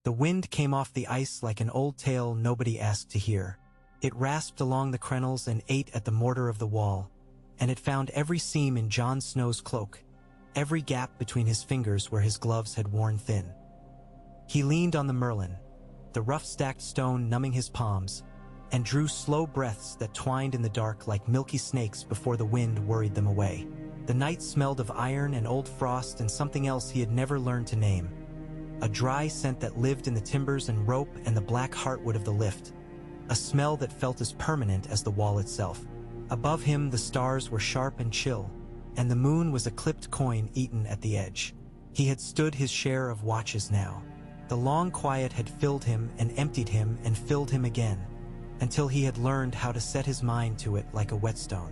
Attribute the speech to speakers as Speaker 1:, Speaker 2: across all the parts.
Speaker 1: The wind came off the ice like an old tale nobody asked to hear. It rasped along the crenels and ate at the mortar of the wall, and it found every seam in Jon Snow's cloak, every gap between his fingers where his gloves had worn thin. He leaned on the merlin, the rough stacked stone numbing his palms, and drew slow breaths that twined in the dark like milky snakes before the wind worried them away. The night smelled of iron and old frost and something else he had never learned to name. A dry scent that lived in the timbers and rope and the black heartwood of the lift. A smell that felt as permanent as the wall itself. Above him the stars were sharp and chill, and the moon was a clipped coin eaten at the edge. He had stood his share of watches now. The long quiet had filled him and emptied him and filled him again, until he had learned how to set his mind to it like a whetstone.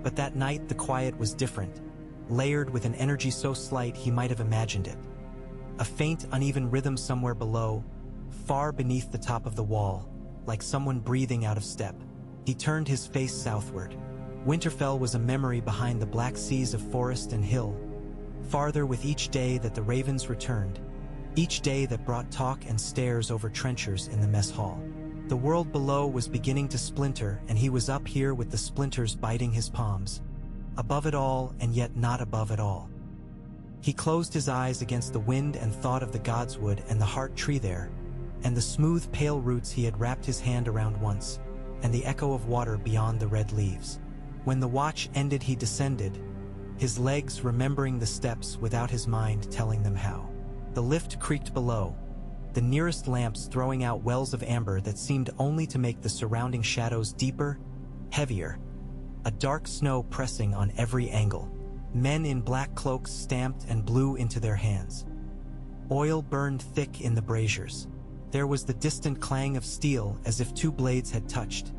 Speaker 1: But that night the quiet was different, layered with an energy so slight he might have imagined it. A faint, uneven rhythm somewhere below, far beneath the top of the wall, like someone breathing out of step. He turned his face southward. Winterfell was a memory behind the black seas of forest and hill, farther with each day that the ravens returned, each day that brought talk and stares over trenchers in the mess hall. The world below was beginning to splinter, and he was up here with the splinters biting his palms, above it all and yet not above it all. He closed his eyes against the wind and thought of the godswood and the heart tree there, and the smooth pale roots he had wrapped his hand around once, and the echo of water beyond the red leaves. When the watch ended he descended, his legs remembering the steps without his mind telling them how. The lift creaked below, the nearest lamps throwing out wells of amber that seemed only to make the surrounding shadows deeper, heavier, a dark snow pressing on every angle. Men in black cloaks stamped and blew into their hands. Oil burned thick in the braziers. There was the distant clang of steel as if two blades had touched,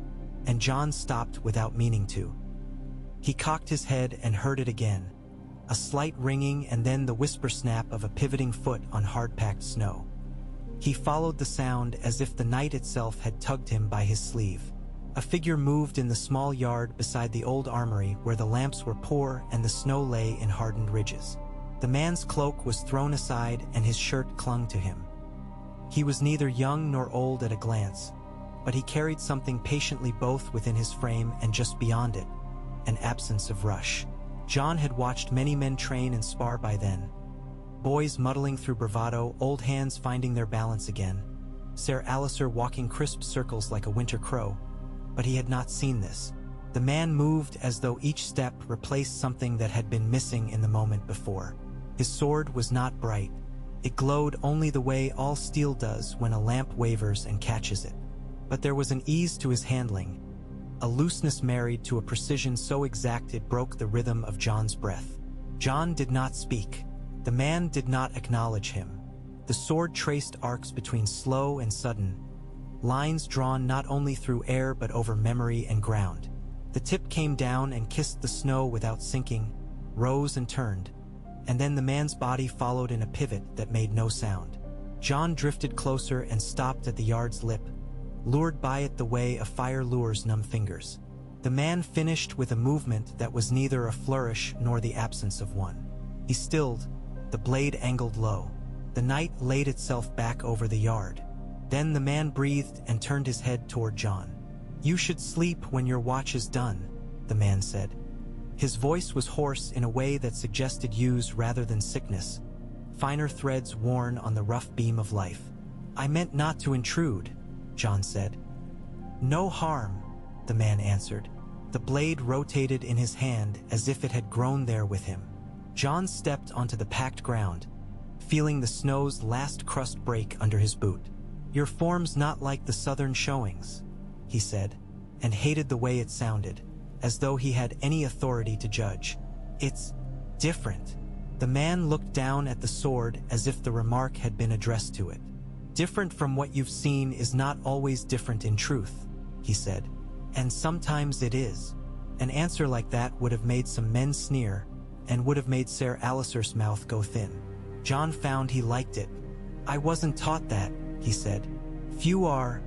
Speaker 1: and Jon stopped without meaning to. He cocked his head and heard it again, a slight ringing and then the whisper snap of a pivoting foot on hard-packed snow. He followed the sound as if the night itself had tugged him by his sleeve. A figure moved in the small yard beside the old armory where the lamps were poor and the snow lay in hardened ridges. The man's cloak was thrown aside and his shirt clung to him. He was neither young nor old at a glance, but he carried something patiently both within his frame and just beyond it, an absence of rush. Jon had watched many men train and spar by then. Boys muddling through bravado, old hands finding their balance again, Ser Alliser walking crisp circles like a winter crow. But he had not seen this. The man moved as though each step replaced something that had been missing in the moment before. His sword was not bright. It glowed only the way all steel does when a lamp wavers and catches it. But there was an ease to his handling, a looseness married to a precision so exact it broke the rhythm of Jon's breath. Jon did not speak. The man did not acknowledge him. The sword traced arcs between slow and sudden, lines drawn not only through air but over memory and ground. The tip came down and kissed the snow without sinking, rose and turned, and then the man's body followed in a pivot that made no sound. Jon drifted closer and stopped at the yard's lip, lured by it the way a fire lures numb fingers. The man finished with a movement that was neither a flourish nor the absence of one. He stilled, the blade angled low. The night laid itself back over the yard. Then the man breathed and turned his head toward Jon. "You should sleep when your watch is done," the man said. His voice was hoarse in a way that suggested use rather than sickness, finer threads worn on the rough beam of life. "I meant not to intrude," Jon said. "No harm," the man answered. The blade rotated in his hand as if it had grown there with him. Jon stepped onto the packed ground, feeling the snow's last crust break under his boot. "Your form's not like the southern showings," he said, and hated the way it sounded, as though he had any authority to judge. "It's different." The man looked down at the sword as if the remark had been addressed to it. "Different from what you've seen is not always different in truth," he said, "and sometimes it is." An answer like that would have made some men sneer, and would have made Ser Alliser's mouth go thin. Jon found he liked it. "I wasn't taught that," he said. "Few are,"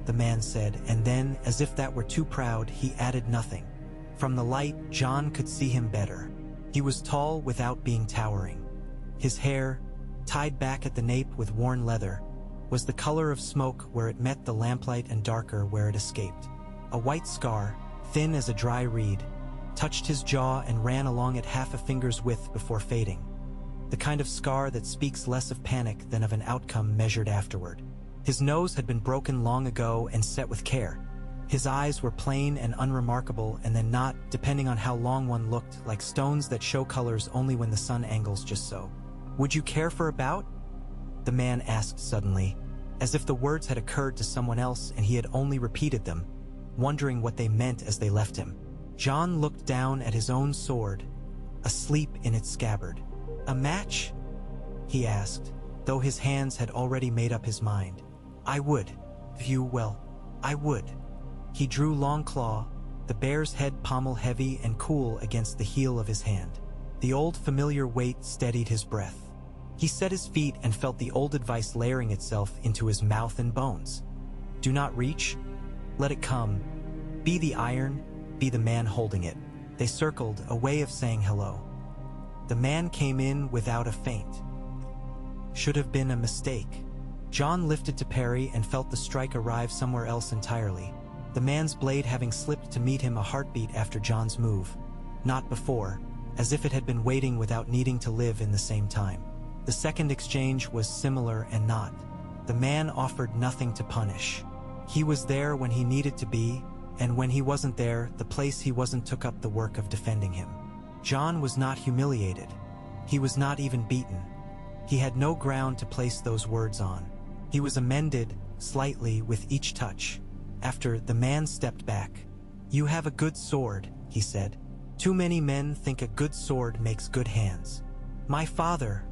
Speaker 1: the man said, and then, as if that were too proud, he added nothing. From the light, Jon could see him better. He was tall without being towering. His hair, tied back at the nape with worn leather, was the color of smoke where it met the lamplight and darker where it escaped. A white scar, thin as a dry reed, touched his jaw and ran along it half a finger's width before fading. The kind of scar that speaks less of panic than of an outcome measured afterward. His nose had been broken long ago and set with care. His eyes were plain and unremarkable, and then not, depending on how long one looked, like stones that show colors only when the sun angles just so. "Would you care for a bout?" the man asked suddenly, as if the words had occurred to someone else and he had only repeated them, wondering what they meant as they left him. John looked down at his own sword, asleep in its scabbard. "A match?" he asked, though his hands had already made up his mind. "I would, if you will, I would." He drew Longclaw, the bear's head pommel heavy and cool against the heel of his hand. The old familiar weight steadied his breath. He set his feet and felt the old advice layering itself into his mouth and bones. Do not reach, let it come. Be the iron, be the man holding it. They circled, a way of saying hello. The man came in without a feint. Should have been a mistake. John lifted to parry and felt the strike arrive somewhere else entirely, the man's blade having slipped to meet him a heartbeat after John's move. Not before, as if it had been waiting without needing to live in the same time. The second exchange was similar and not. The man offered nothing to punish. He was there when he needed to be, and when he wasn't there, the place he wasn't took up the work of defending him. John was not humiliated. He was not even beaten. He had no ground to place those words on. He was amended, slightly, with each touch. After, the man stepped back. "You have a good sword," he said. "Too many men think a good sword makes good hands." "My father,"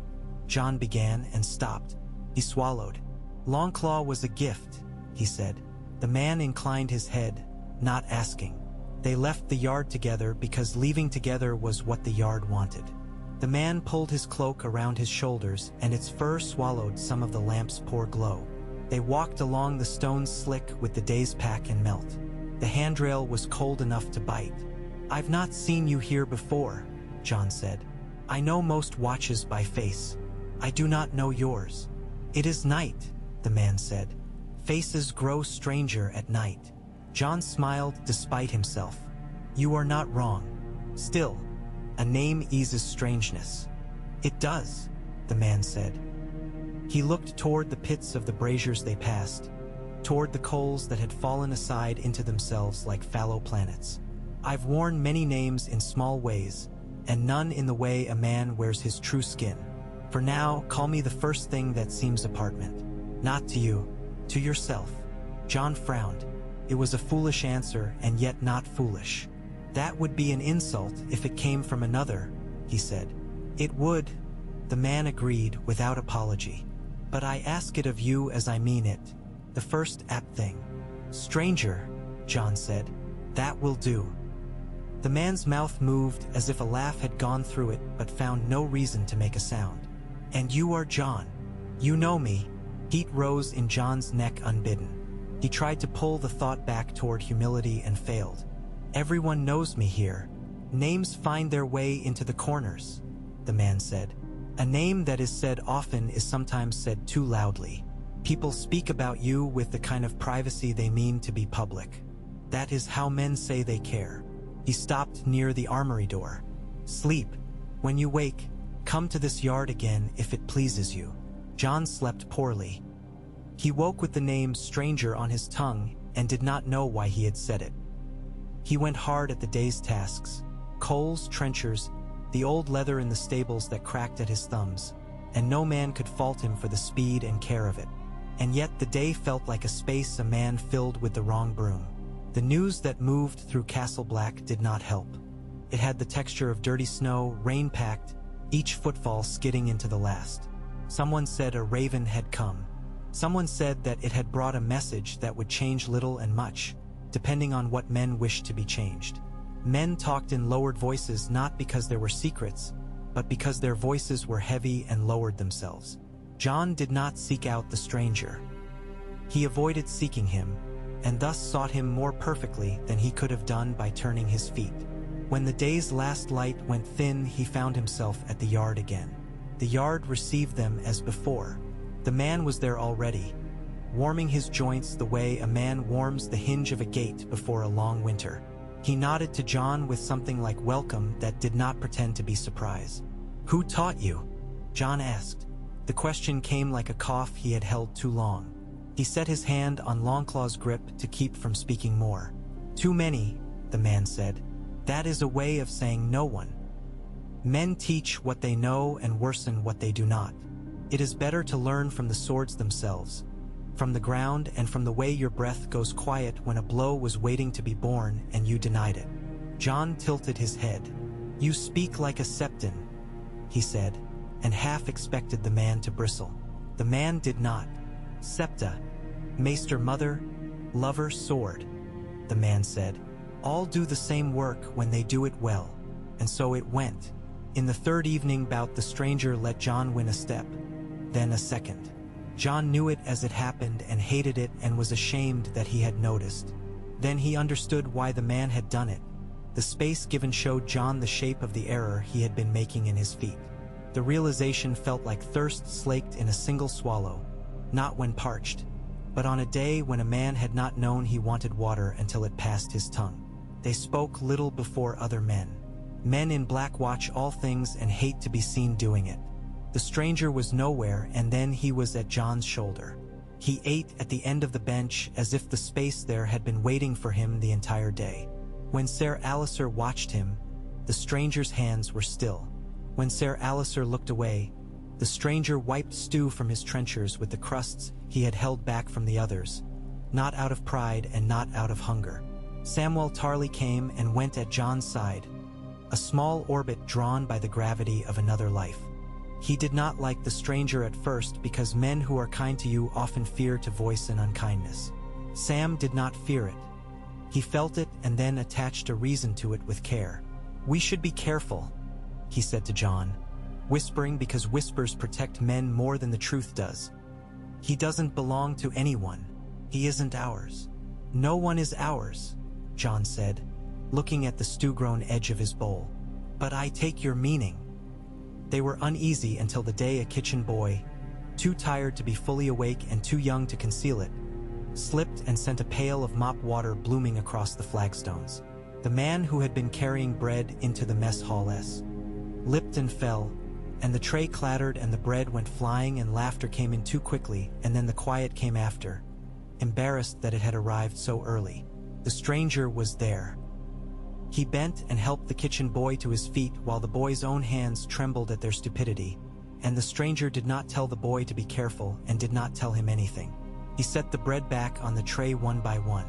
Speaker 1: John began and stopped. He swallowed. "Longclaw was a gift," he said. The man inclined his head, not asking. They left the yard together because leaving together was what the yard wanted. The man pulled his cloak around his shoulders and its fur swallowed some of the lamp's poor glow. They walked along the stone slick with the day's pack and melt. The handrail was cold enough to bite. "I've not seen you here before," John said. "I know most watches by face. I do not know yours." "It is night," the man said. "Faces grow stranger at night." John smiled despite himself. "You are not wrong. Still, a name eases strangeness." "It does," the man said. He looked toward the pits of the braziers they passed, toward the coals that had fallen aside into themselves like fallow planets. "I've worn many names in small ways, and none in the way a man wears his true skin. For now, call me the first thing that seems apartment. Not to you, to yourself." John frowned. It was a foolish answer, and yet not foolish. "That would be an insult if it came from another," he said. "It would," the man agreed without apology. "But I ask it of you as I mean it. The first apt thing." "Stranger," John said. "That will do." The man's mouth moved as if a laugh had gone through it but found no reason to make a sound. "And you are John. You know me." Heat rose in John's neck unbidden. He tried to pull the thought back toward humility and failed. "Everyone knows me here. Names find their way into the corners," the man said. "A name that is said often is sometimes said too loudly. People speak about you with the kind of privacy they mean to be public. That is how men say they care." He stopped near the armory door. "Sleep. When you wake, come to this yard again if it pleases you." John slept poorly. He woke with the name stranger on his tongue and did not know why he had said it. He went hard at the day's tasks, coals, trenchers, the old leather in the stables that cracked at his thumbs, and no man could fault him for the speed and care of it. And yet the day felt like a space a man filled with the wrong broom. The news that moved through Castle Black did not help. It had the texture of dirty snow, rain-packed, each footfall skidding into the last. Someone said a raven had come. Someone said that it had brought a message that would change little and much, depending on what men wished to be changed. Men talked in lowered voices not because there were secrets, but because their voices were heavy and lowered themselves. John did not seek out the stranger. He avoided seeking him, and thus sought him more perfectly than he could have done by turning his feet. When the day's last light went thin, he found himself at the yard again. The yard received them as before. The man was there already, warming his joints the way a man warms the hinge of a gate before a long winter. He nodded to John with something like welcome that did not pretend to be surprise. "Who taught you?" John asked. The question came like a cough he had held too long. He set his hand on Longclaw's grip to keep from speaking more. "Too many," the man said. "That is a way of saying no one. Men teach what they know and worsen what they do not. It is better to learn from the swords themselves, from the ground and from the way your breath goes quiet when a blow was waiting to be born and you denied it." John tilted his head. "You speak like a septon," he said, and half expected the man to bristle. The man did not. "Septa, maester, mother, lover, sword," the man said. "All do the same work when they do it well." And so it went. In the third evening bout, the stranger let John win a step, then a second. John knew it as it happened and hated it and was ashamed that he had noticed. Then he understood why the man had done it. The space given showed John the shape of the error he had been making in his feet. The realization felt like thirst slaked in a single swallow, not when parched, but on a day when a man had not known he wanted water until it passed his tongue. They spoke little before other men. Men in black watch all things and hate to be seen doing it. The stranger was nowhere, and then he was at John's shoulder. He ate at the end of the bench as if the space there had been waiting for him the entire day. When Ser Alicer watched him, the stranger's hands were still. When Ser Alicer looked away, the stranger wiped stew from his trenchers with the crusts he had held back from the others, not out of pride and not out of hunger. Samuel Tarley came and went at John's side, a small orbit drawn by the gravity of another life. He did not like the stranger at first because men who are kind to you often fear to voice an unkindness. Sam did not fear it. He felt it and then attached a reason to it with care. "We should be careful," he said to John, whispering because whispers protect men more than the truth does. "He doesn't belong to anyone. He isn't ours." "No one is ours," John said, looking at the stew-grown edge of his bowl. "But I take your meaning." They were uneasy until the day a kitchen boy, too tired to be fully awake and too young to conceal it, slipped and sent a pail of mop water blooming across the flagstones. The man who had been carrying bread into the mess hall lipped and fell, and the tray clattered and the bread went flying and laughter came in too quickly, and then the quiet came after, embarrassed that it had arrived so early. The stranger was there. He bent and helped the kitchen boy to his feet while the boy's own hands trembled at their stupidity, and the stranger did not tell the boy to be careful and did not tell him anything. He set the bread back on the tray one by one.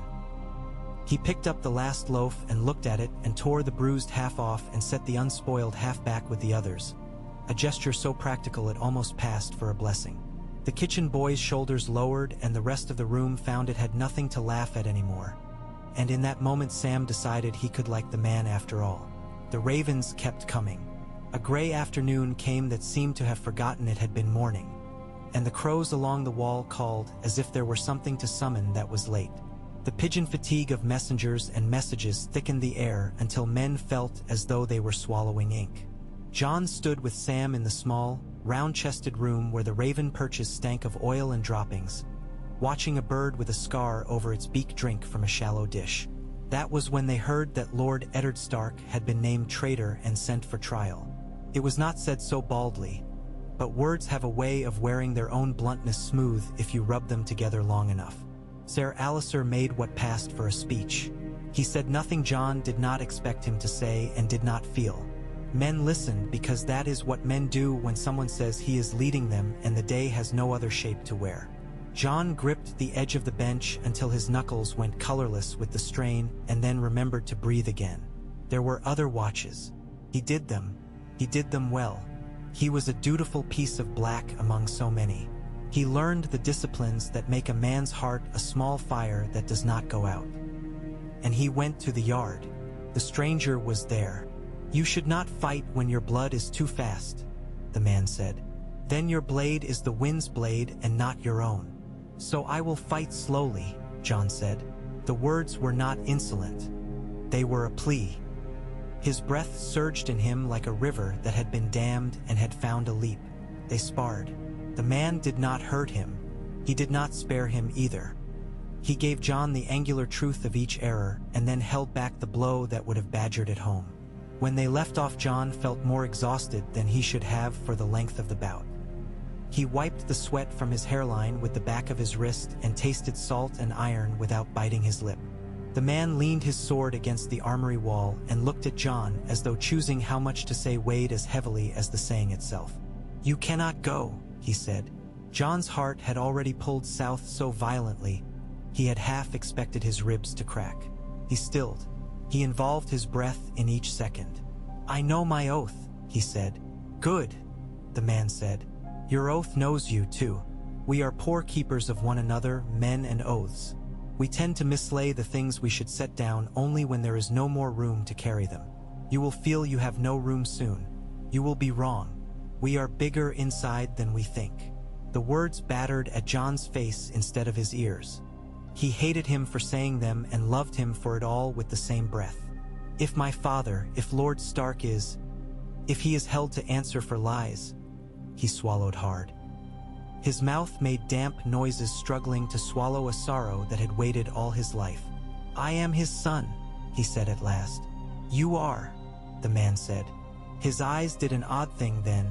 Speaker 1: He picked up the last loaf and looked at it and tore the bruised half off and set the unspoiled half back with the others, a gesture so practical it almost passed for a blessing. The kitchen boy's shoulders lowered and the rest of the room found it had nothing to laugh at anymore. And in that moment Sam decided he could like the man after all. The ravens kept coming. A gray afternoon came that seemed to have forgotten it had been morning, and the crows along the wall called as if there were something to summon that was late. The pigeon fatigue of messengers and messages thickened the air until men felt as though they were swallowing ink. John stood with Sam in the small, round-chested room where the raven perches stank of oil and droppings, watching a bird with a scar over its beak drink from a shallow dish. That was when they heard that Lord Eddard Stark had been named traitor and sent for trial. It was not said so baldly, but words have a way of wearing their own bluntness smooth if you rub them together long enough. Ser Alicer made what passed for a speech. He said nothing John did not expect him to say and did not feel. Men listened because that is what men do when someone says he is leading them and the day has no other shape to wear. John gripped the edge of the bench until his knuckles went colorless with the strain and then remembered to breathe again. There were other watches. He did them well. He was a dutiful piece of black among so many. He learned the disciplines that make a man's heart a small fire that does not go out. And he went to the yard. The stranger was there. "You should not fight when your blood is too fast," the man said. "Then your blade is the wind's blade and not your own." "So I will fight slowly," John said. The words were not insolent. They were a plea. His breath surged in him like a river that had been dammed and had found a leap. They sparred. The man did not hurt him. He did not spare him either. He gave John the angular truth of each error and then held back the blow that would have badgered it home. When they left off, John felt more exhausted than he should have for the length of the bout. He wiped the sweat from his hairline with the back of his wrist and tasted salt and iron without biting his lip. The man leaned his sword against the armory wall and looked at John as though choosing how much to say weighed as heavily as the saying itself. "You cannot go," he said. John's heart had already pulled south so violently, he had half expected his ribs to crack. He stilled. He involved his breath in each second. "I know my oath," he said. "Good," the man said. "Your oath knows you, too. We are poor keepers of one another, men and oaths. We tend to mislay the things we should set down only when there is no more room to carry them. You will feel you have no room soon. You will be wrong. We are bigger inside than we think." The words battered at John's face instead of his ears. He hated him for saying them and loved him for it all with the same breath. "If my father, if Lord Stark if he is held to answer for lies," he swallowed hard. His mouth made damp noises, struggling to swallow a sorrow that had waited all his life. "I am his son," he said at last. "You are," the man said. His eyes did an odd thing then,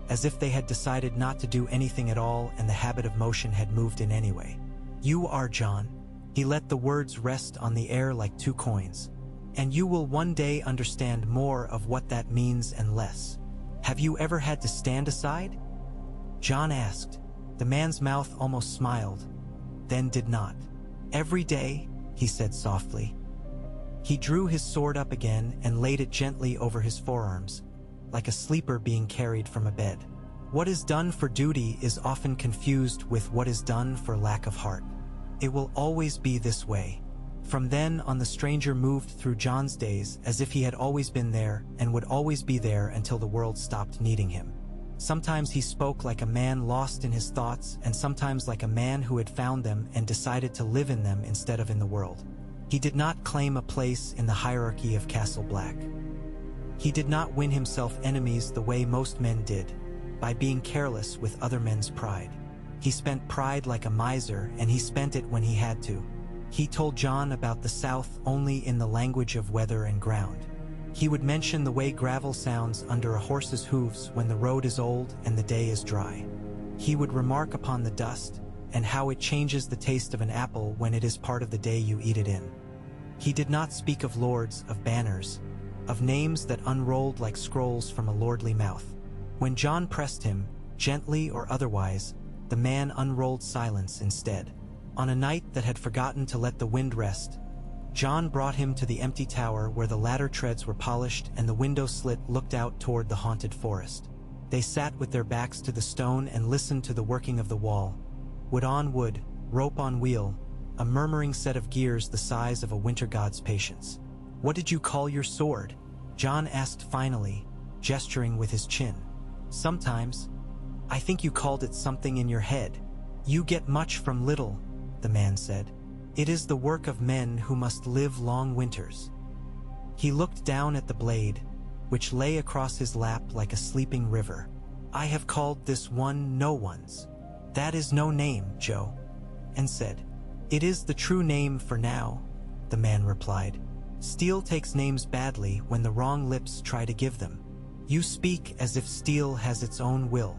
Speaker 1: as if they had decided not to do anything at all and the habit of motion had moved in anyway. "You are, John." He let the words rest on the air like two coins. "And you will one day understand more of what that means and less. Have you ever had to stand aside?" John asked. The man's mouth almost smiled, then did not. "Every day," he said softly. He drew his sword up again and laid it gently over his forearms, like a sleeper being carried from a bed. What is done for duty is often confused with what is done for lack of heart. It will always be this way. From then on, the stranger moved through John's days as if he had always been there and would always be there until the world stopped needing him. Sometimes he spoke like a man lost in his thoughts, and sometimes like a man who had found them and decided to live in them instead of in the world. He did not claim a place in the hierarchy of Castle Black. He did not win himself enemies the way most men did, by being careless with other men's pride. He spent pride like a miser, and he spent it when he had to. He told John about the South only in the language of weather and ground. He would mention the way gravel sounds under a horse's hooves when the road is old and the day is dry. He would remark upon the dust and how it changes the taste of an apple when it is part of the day you eat it in. He did not speak of lords, of banners, of names that unrolled like scrolls from a lordly mouth. When John pressed him, gently or otherwise, the man unrolled silence instead. On a night that had forgotten to let the wind rest, John brought him to the empty tower where the ladder treads were polished and the window slit looked out toward the haunted forest. They sat with their backs to the stone and listened to the working of the wall. Wood on wood, rope on wheel, a murmuring set of gears the size of a winter god's patience. "What did you call your sword?" John asked finally, gesturing with his chin. "Sometimes. I think you called it something in your head." "You get much from little," the man said. "It is the work of men who must live long winters." He looked down at the blade, which lay across his lap like a sleeping river. "I have called this one no one's." "That is no name, Joe," and said. "It is the true name for now," the man replied. "Steel takes names badly when the wrong lips try to give them. You speak as if steel has its own will."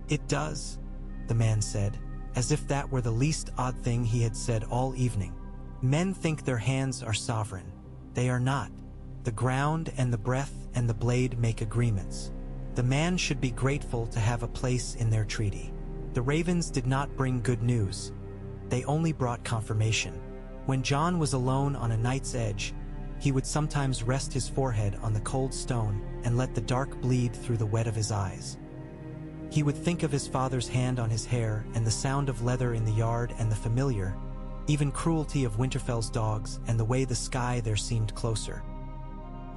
Speaker 1: "It does," the man said, as if that were the least odd thing he had said all evening. "Men think their hands are sovereign. They are not. The ground and the breath and the blade make agreements. The man should be grateful to have a place in their treaty." The ravens did not bring good news. They only brought confirmation. When John was alone on a night's edge, he would sometimes rest his forehead on the cold stone and let the dark bleed through the wet of his eyes. He would think of his father's hand on his hair and the sound of leather in the yard and the familiar, even cruelty of Winterfell's dogs and the way the sky there seemed closer.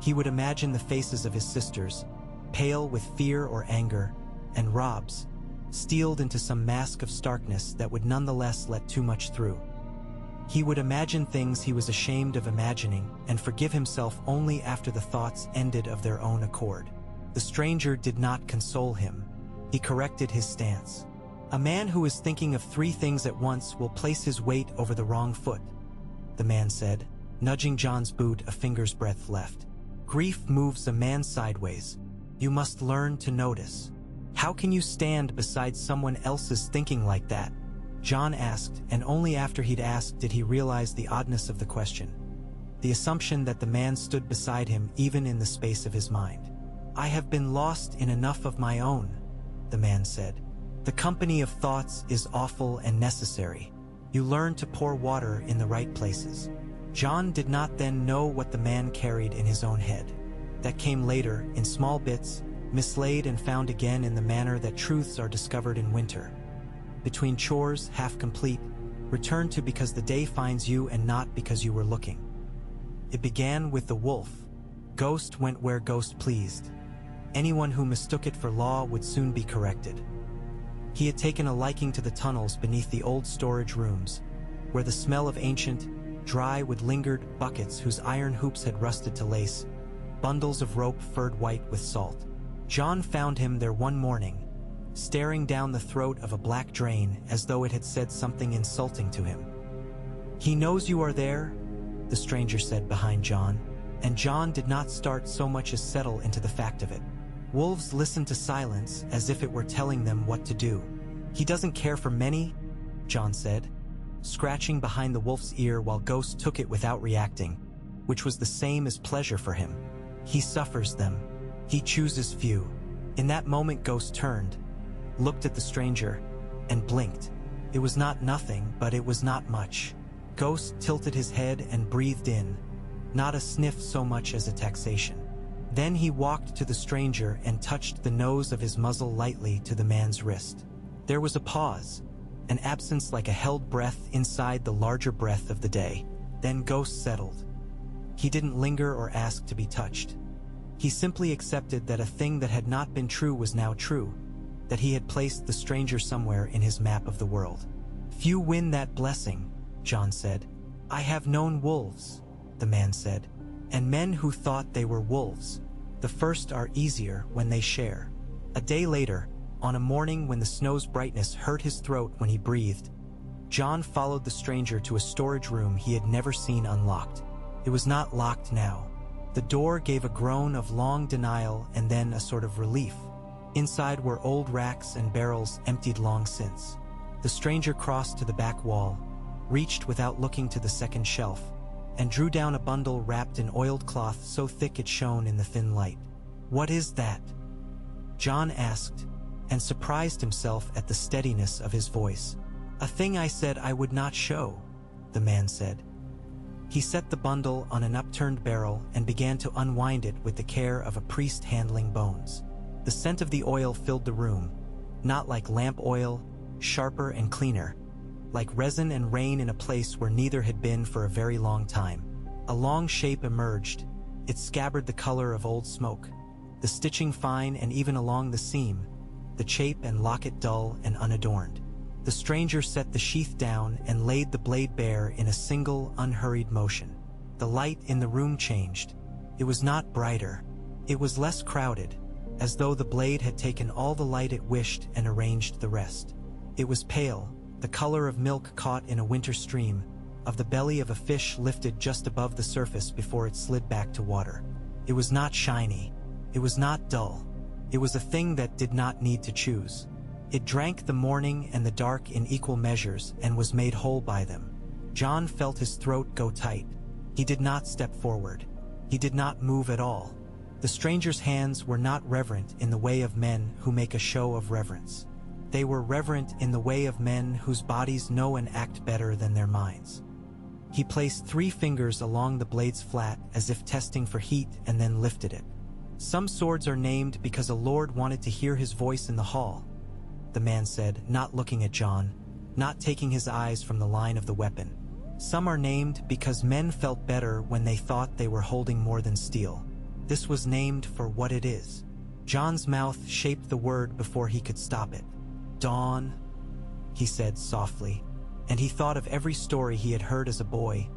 Speaker 1: He would imagine the faces of his sisters, pale with fear or anger, and Rob's, steeled into some mask of starkness that would nonetheless let too much through. He would imagine things he was ashamed of imagining and forgive himself only after the thoughts ended of their own accord. The stranger did not console him. He corrected his stance. A man who is thinking of 3 things at once will place his weight over the wrong foot, the man said, nudging John's boot a finger's breadth left. Grief moves a man sideways. You must learn to notice. How can you stand beside someone else's thinking like that? John asked, and only after he'd asked did he realize the oddness of the question. The assumption that the man stood beside him even in the space of his mind. I have been lost in enough of my own, the man said. The company of thoughts is awful and necessary. You learn to pour water in the right places. John did not then know what the man carried in his own head. That came later, in small bits, mislaid and found again in the manner that truths are discovered in winter. Between chores, half complete, return to because the day finds you and not because you were looking. It began with the wolf. Ghost went where ghost pleased. Anyone who mistook it for law would soon be corrected. He had taken a liking to the tunnels beneath the old storage rooms, where the smell of ancient, dry with lingered buckets whose iron hoops had rusted to lace, bundles of rope furred white with salt. John found him there one morning, staring down the throat of a black drain as though it had said something insulting to him. He knows you are there, the stranger said behind John, and John did not start so much as settle into the fact of it. Wolves listen to silence as if it were telling them what to do. He doesn't care for many, John said, scratching behind the wolf's ear while Ghost took it without reacting, which was the same as pleasure for him. He suffers them. He chooses few. In that moment Ghost turned, looked at the stranger, and blinked. It was not nothing, but it was not much. Ghost tilted his head and breathed in, not a sniff so much as a taxation. Then he walked to the stranger and touched the nose of his muzzle lightly to the man's wrist. There was a pause, an absence like a held breath inside the larger breath of the day. Then Ghost settled. He didn't linger or ask to be touched. He simply accepted that a thing that had not been true was now true, that he had placed the stranger somewhere in his map of the world. Few win that blessing, John said. I have known wolves, the man said, and men who thought they were wolves. The first are easier when they share. A day later, on a morning when the snow's brightness hurt his throat when he breathed, John followed the stranger to a storage room he had never seen unlocked. It was not locked now. The door gave a groan of long denial and then a sort of relief. Inside were old racks and barrels emptied long since. The stranger crossed to the back wall, reached without looking to the second shelf, and drew down a bundle wrapped in oiled cloth so thick it shone in the thin light. What is that? John asked, and surprised himself at the steadiness of his voice. A thing I said I would not show, the man said. He set the bundle on an upturned barrel and began to unwind it with the care of a priest handling bones. The scent of the oil filled the room, not like lamp oil, sharper and cleaner, like resin and rain in a place where neither had been for a very long time. A long shape emerged, its scabbard the color of old smoke, the stitching fine and even along the seam, the chape and locket dull and unadorned. The stranger set the sheath down and laid the blade bare in a single, unhurried motion. The light in the room changed. It was not brighter. It was less crowded, as though the blade had taken all the light it wished and arranged the rest. It was pale, the color of milk caught in a winter stream, of the belly of a fish lifted just above the surface before it slid back to water. It was not shiny. It was not dull. It was a thing that did not need to choose. It drank the morning and the dark in equal measures and was made whole by them. John felt his throat go tight. He did not step forward. He did not move at all. The stranger's hands were not reverent in the way of men who make a show of reverence. They were reverent in the way of men whose bodies know and act better than their minds. He placed 3 fingers along the blade's flat as if testing for heat and then lifted it. Some swords are named because a lord wanted to hear his voice in the hall, the man said, not looking at John, not taking his eyes from the line of the weapon. Some are named because men felt better when they thought they were holding more than steel. This was named for what it is. John's mouth shaped the word before he could stop it. Dawn, he said softly, and he thought of every story he had heard as a boy,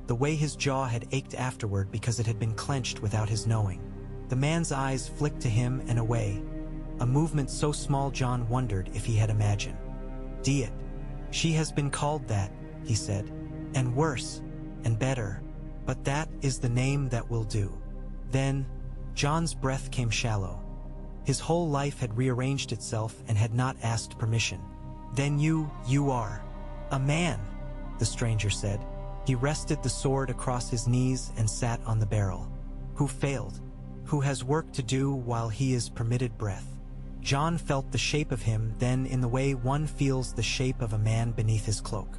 Speaker 1: the way his jaw had ached afterward because it had been clenched without his knowing. The man's eyes flicked to him and away, a movement so small John wondered if he had imagined. "Diet. She has been called that," he said. "And worse, and better. But that is the name that will do." Then, John's breath came shallow. His whole life had rearranged itself and had not asked permission. "Then you are a man," the stranger said. He rested the sword across his knees and sat on the barrel. "Who failed? Who has work to do while he is permitted breath?" John felt the shape of him then in the way one feels the shape of a man beneath his cloak.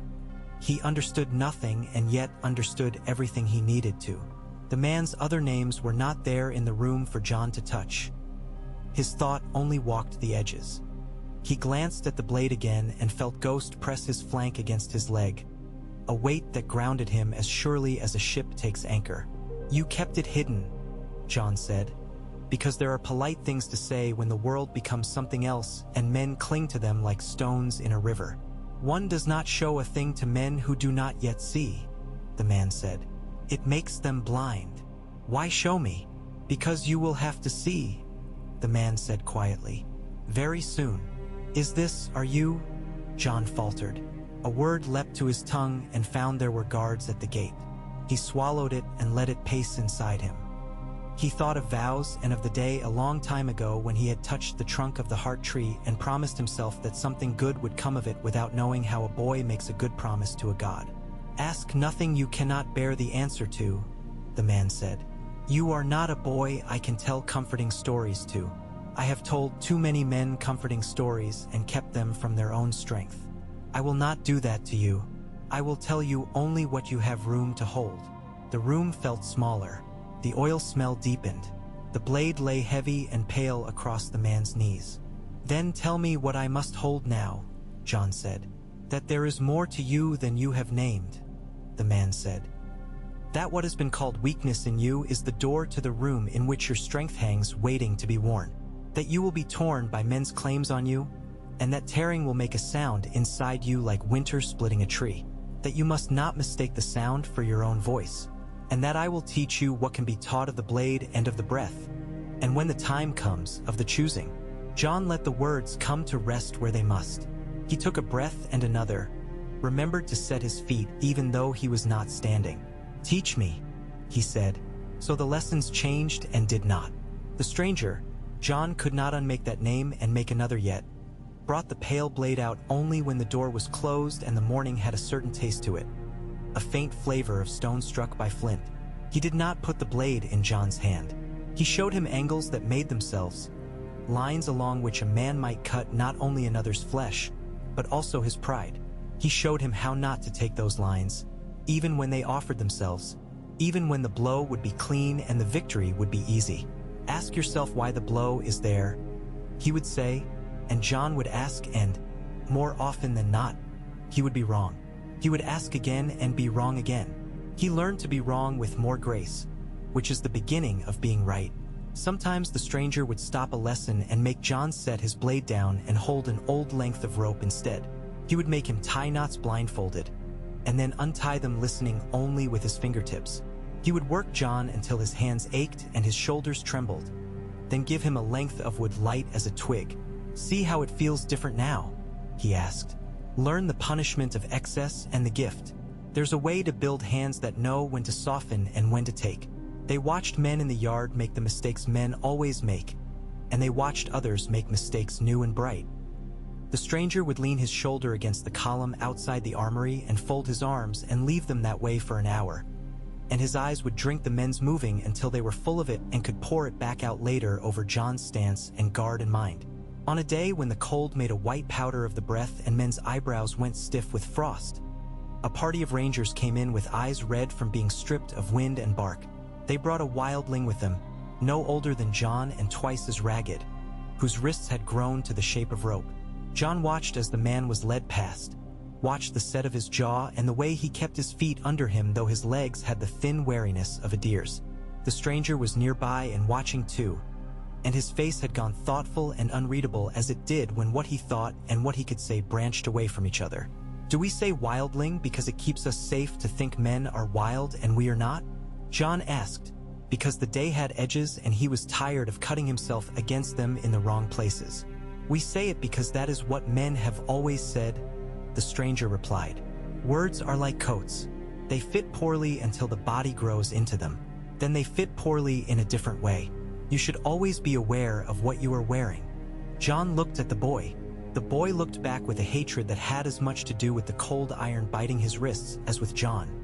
Speaker 1: He understood nothing and yet understood everything he needed to. The man's other names were not there in the room for John to touch. His thought only walked the edges. He glanced at the blade again and felt Ghost press his flank against his leg, a weight that grounded him as surely as a ship takes anchor. "You kept it hidden," John said, "because there are polite things to say when the world becomes something else and men cling to them like stones in a river. One does not show a thing to men who do not yet see," the man said. "It makes them blind." "Why show me?" "Because you will have to see," the man said quietly. "Very soon." Are you?" John faltered. A word leapt to his tongue and found there were guards at the gate. He swallowed it and let it pace inside him. He thought of vows and of the day a long time ago when he had touched the trunk of the heart tree and promised himself that something good would come of it without knowing how a boy makes a good promise to a god. "Ask nothing you cannot bear the answer to," the man said. "You are not a boy I can tell comforting stories to. I have told too many men comforting stories and kept them from their own strength. I will not do that to you. I will tell you only what you have room to hold." The room felt smaller. The oil smell deepened. The blade lay heavy and pale across the man's knees. "Then tell me what I must hold now," John said. "That there is more to you than you have named," the man said. "That what has been called weakness in you is the door to the room in which your strength hangs waiting to be worn. That you will be torn by men's claims on you, and that tearing will make a sound inside you like winter splitting a tree. That you must not mistake the sound for your own voice, and that I will teach you what can be taught of the blade and of the breath, and when the time comes, of the choosing." John let the words come to rest where they must. He took a breath and another, remembered to set his feet even though he was not standing. "Teach me," he said. So the lessons changed and did not. The stranger, John could not unmake that name and make another yet, brought the pale blade out only when the door was closed and the morning had a certain taste to it, a faint flavor of stone struck by flint. He did not put the blade in John's hand. He showed him angles that made themselves, lines along which a man might cut not only another's flesh, but also his pride. He showed him how not to take those lines, even when they offered themselves, even when the blow would be clean and the victory would be easy. "Ask yourself why the blow is there," he would say, and John would ask, and, more often than not, he would be wrong. He would ask again and be wrong again. He learned to be wrong with more grace, which is the beginning of being right. Sometimes the stranger would stop a lesson and make John set his blade down and hold an old length of rope instead. He would make him tie knots blindfolded, and then untie them listening only with his fingertips. He would work John until his hands ached and his shoulders trembled, then give him a length of wood light as a twig. "See how it feels different now?" he asked. "Learn the punishment of excess and the gift. There's a way to build hands that know when to soften and when to take." They watched men in the yard make the mistakes men always make, and they watched others make mistakes new and bright. The stranger would lean his shoulder against the column outside the armory and fold his arms and leave them that way for an hour, and his eyes would drink the men's moving until they were full of it and could pour it back out later over John's stance and guard in mind. On a day when the cold made a white powder of the breath and men's eyebrows went stiff with frost, a party of rangers came in with eyes red from being stripped of wind and bark. They brought a wildling with them, no older than John and twice as ragged, whose wrists had grown to the shape of rope. John watched as the man was led past, watched the set of his jaw and the way he kept his feet under him though his legs had the thin wariness of a deer's. The stranger was nearby and watching too, and his face had gone thoughtful and unreadable as it did when what he thought and what he could say branched away from each other. Do we say wildling because it keeps us safe to think men are wild and we are not? John asked, because the day had edges and he was tired of cutting himself against them in the wrong places. We say it because that is what men have always said, the stranger replied. Words are like coats. They fit poorly until the body grows into them. Then they fit poorly in a different way. You should always be aware of what you are wearing. John looked at the boy. The boy looked back with a hatred that had as much to do with the cold iron biting his wrists as with John.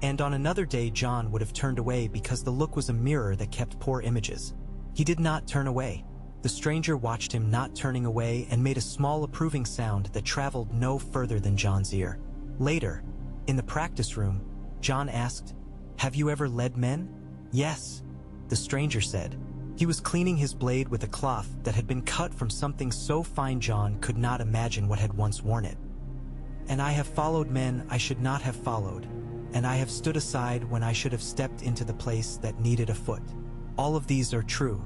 Speaker 1: And on another day, John would have turned away because the look was a mirror that kept poor images. He did not turn away. The stranger watched him not turning away and made a small approving sound that traveled no further than John's ear. Later, in the practice room, John asked, "Have you ever led men?" "Yes," the stranger said. He was cleaning his blade with a cloth that had been cut from something so fine John could not imagine what had once worn it. "And I have followed men I should not have followed, and I have stood aside when I should have stepped into the place that needed a foot. All of these are true.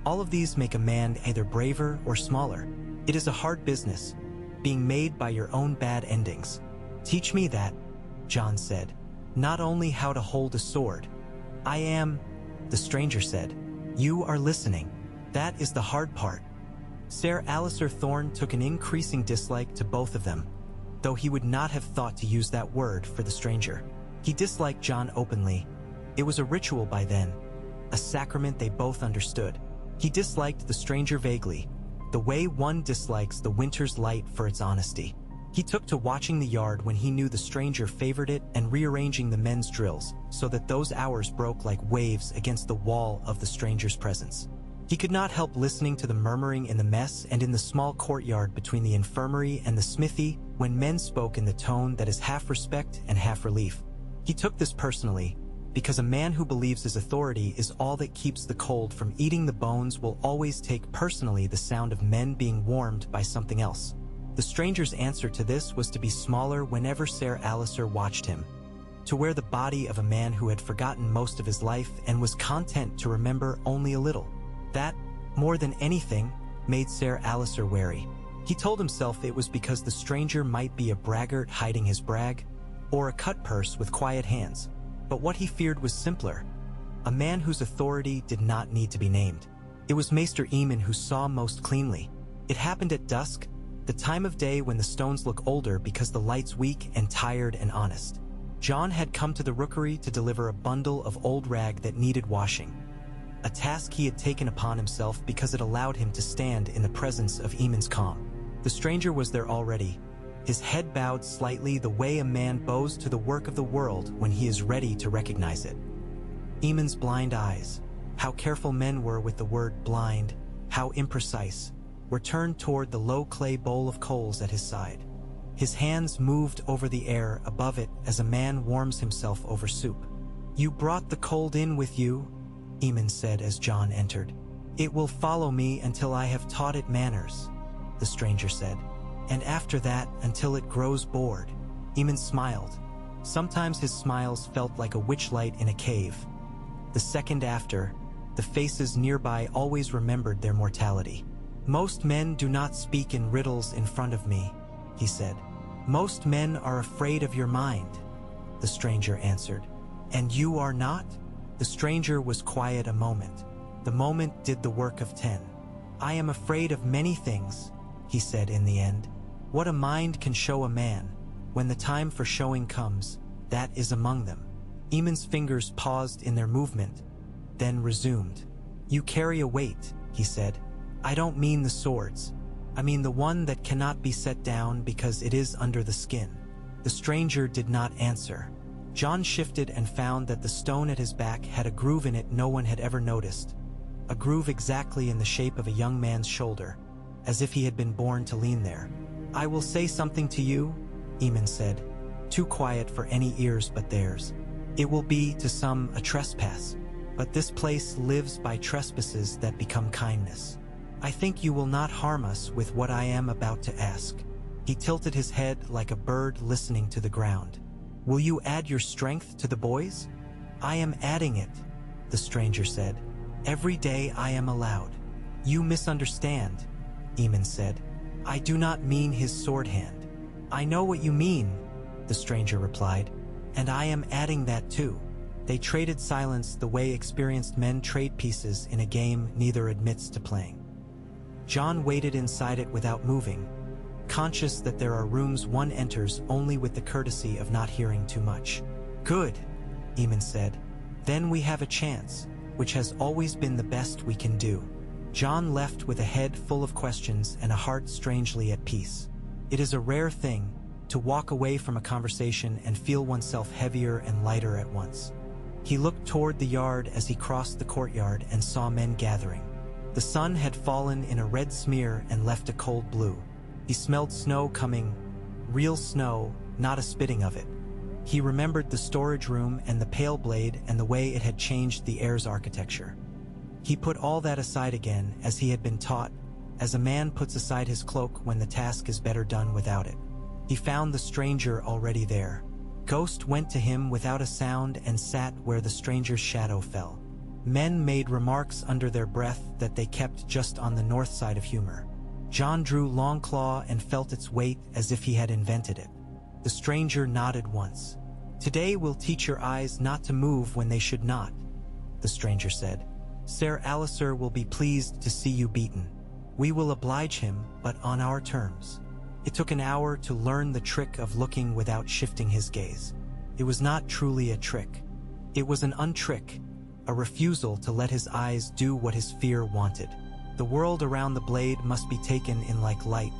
Speaker 1: All of these make a man either braver or smaller. It is a hard business, being made by your own bad endings." "Teach me that," John said. "Not only how to hold a sword." "I am," the stranger said. "You are listening. That is the hard part." Sir Alistair Thorne took an increasing dislike to both of them, though he would not have thought to use that word for the stranger. He disliked John openly. It was a ritual by then, a sacrament they both understood. He disliked the stranger vaguely, the way one dislikes the winter's light for its honesty. He took to watching the yard when he knew the stranger favored it and rearranging the men's drills so that those hours broke like waves against the wall of the stranger's presence. He could not help listening to the murmuring in the mess and in the small courtyard between the infirmary and the smithy when men spoke in the tone that is half respect and half relief. He took this personally, because a man who believes his authority is all that keeps the cold from eating the bones will always take personally the sound of men being warmed by something else. The stranger's answer to this was to be smaller whenever Sir Alistair watched him, to wear the body of a man who had forgotten most of his life and was content to remember only a little. That, more than anything, made Sir Alistair wary. He told himself it was because the stranger might be a braggart hiding his brag, or a cut-purse with quiet hands. But what he feared was simpler, a man whose authority did not need to be named. It was Maester Eamon who saw most cleanly. It happened at dusk, the time of day when the stones look older because the light's weak and tired and honest. John had come to the rookery to deliver a bundle of old rag that needed washing, a task he had taken upon himself because it allowed him to stand in the presence of Eamon's calm. The stranger was there already, his head bowed slightly the way a man bows to the work of the world when he is ready to recognize it. Eamon's blind eyes, how careful men were with the word blind, how imprecise, were turned toward the low clay bowl of coals at his side. His hands moved over the air above it as a man warms himself over soup. "You brought the cold in with you," Eamon said as John entered. "It will follow me until I have taught it manners," the stranger said. "And after that, until it grows bored." Eamon smiled. Sometimes his smiles felt like a witchlight in a cave. The second after, the faces nearby always remembered their mortality. "Most men do not speak in riddles in front of me," he said. "Most men are afraid of your mind," the stranger answered. "And you are not?" The stranger was quiet a moment. The moment did the work of 10. "I am afraid of many things," he said in the end. "What a mind can show a man, when the time for showing comes, that is among them." Eamon's fingers paused in their movement, then resumed. "You carry a weight," he said. "I don't mean the swords. I mean the one that cannot be set down because it is under the skin." The stranger did not answer. John shifted and found that the stone at his back had a groove in it no one had ever noticed, a groove exactly in the shape of a young man's shoulder, as if he had been born to lean there. "I will say something to you," Eamon said, too quiet for any ears but theirs. "It will be, to some, a trespass, but this place lives by trespasses that become kindness. I think you will not harm us with what I am about to ask." He tilted his head like a bird listening to the ground. "Will you add your strength to the boys?" "I am adding it," the stranger said. "Every day I am allowed." "You misunderstand," Eamon said. "I do not mean his sword hand." "I know what you mean," the stranger replied, "and I am adding that too." They traded silence the way experienced men trade pieces in a game neither admits to playing. John waited inside it without moving. conscious that there are rooms one enters only with the courtesy of not hearing too much. "Good," Eamon said. "Then we have a chance, which has always been the best we can do." John left with a head full of questions and a heart strangely at peace. It is a rare thing to walk away from a conversation and feel oneself heavier and lighter at once. He looked toward the yard as he crossed the courtyard and saw men gathering. The sun had fallen in a red smear and left a cold blue. He smelled snow coming, real snow, not a spitting of it. He remembered the storage room and the pale blade and the way it had changed the air's architecture. He put all that aside again, as he had been taught, as a man puts aside his cloak when the task is better done without it. He found the stranger already there. Ghost went to him without a sound and sat where the stranger's shadow fell. Men made remarks under their breath that they kept just on the north side of humor. John drew Longclaw and felt its weight as if he had invented it. The stranger nodded once. "Today we'll teach your eyes not to move when they should not," the stranger said. "Ser Alicer will be pleased to see you beaten. We will oblige him, but on our terms." It took an hour to learn the trick of looking without shifting his gaze. It was not truly a trick. It was an untrick, a refusal to let his eyes do what his fear wanted. The world around the blade must be taken in like light,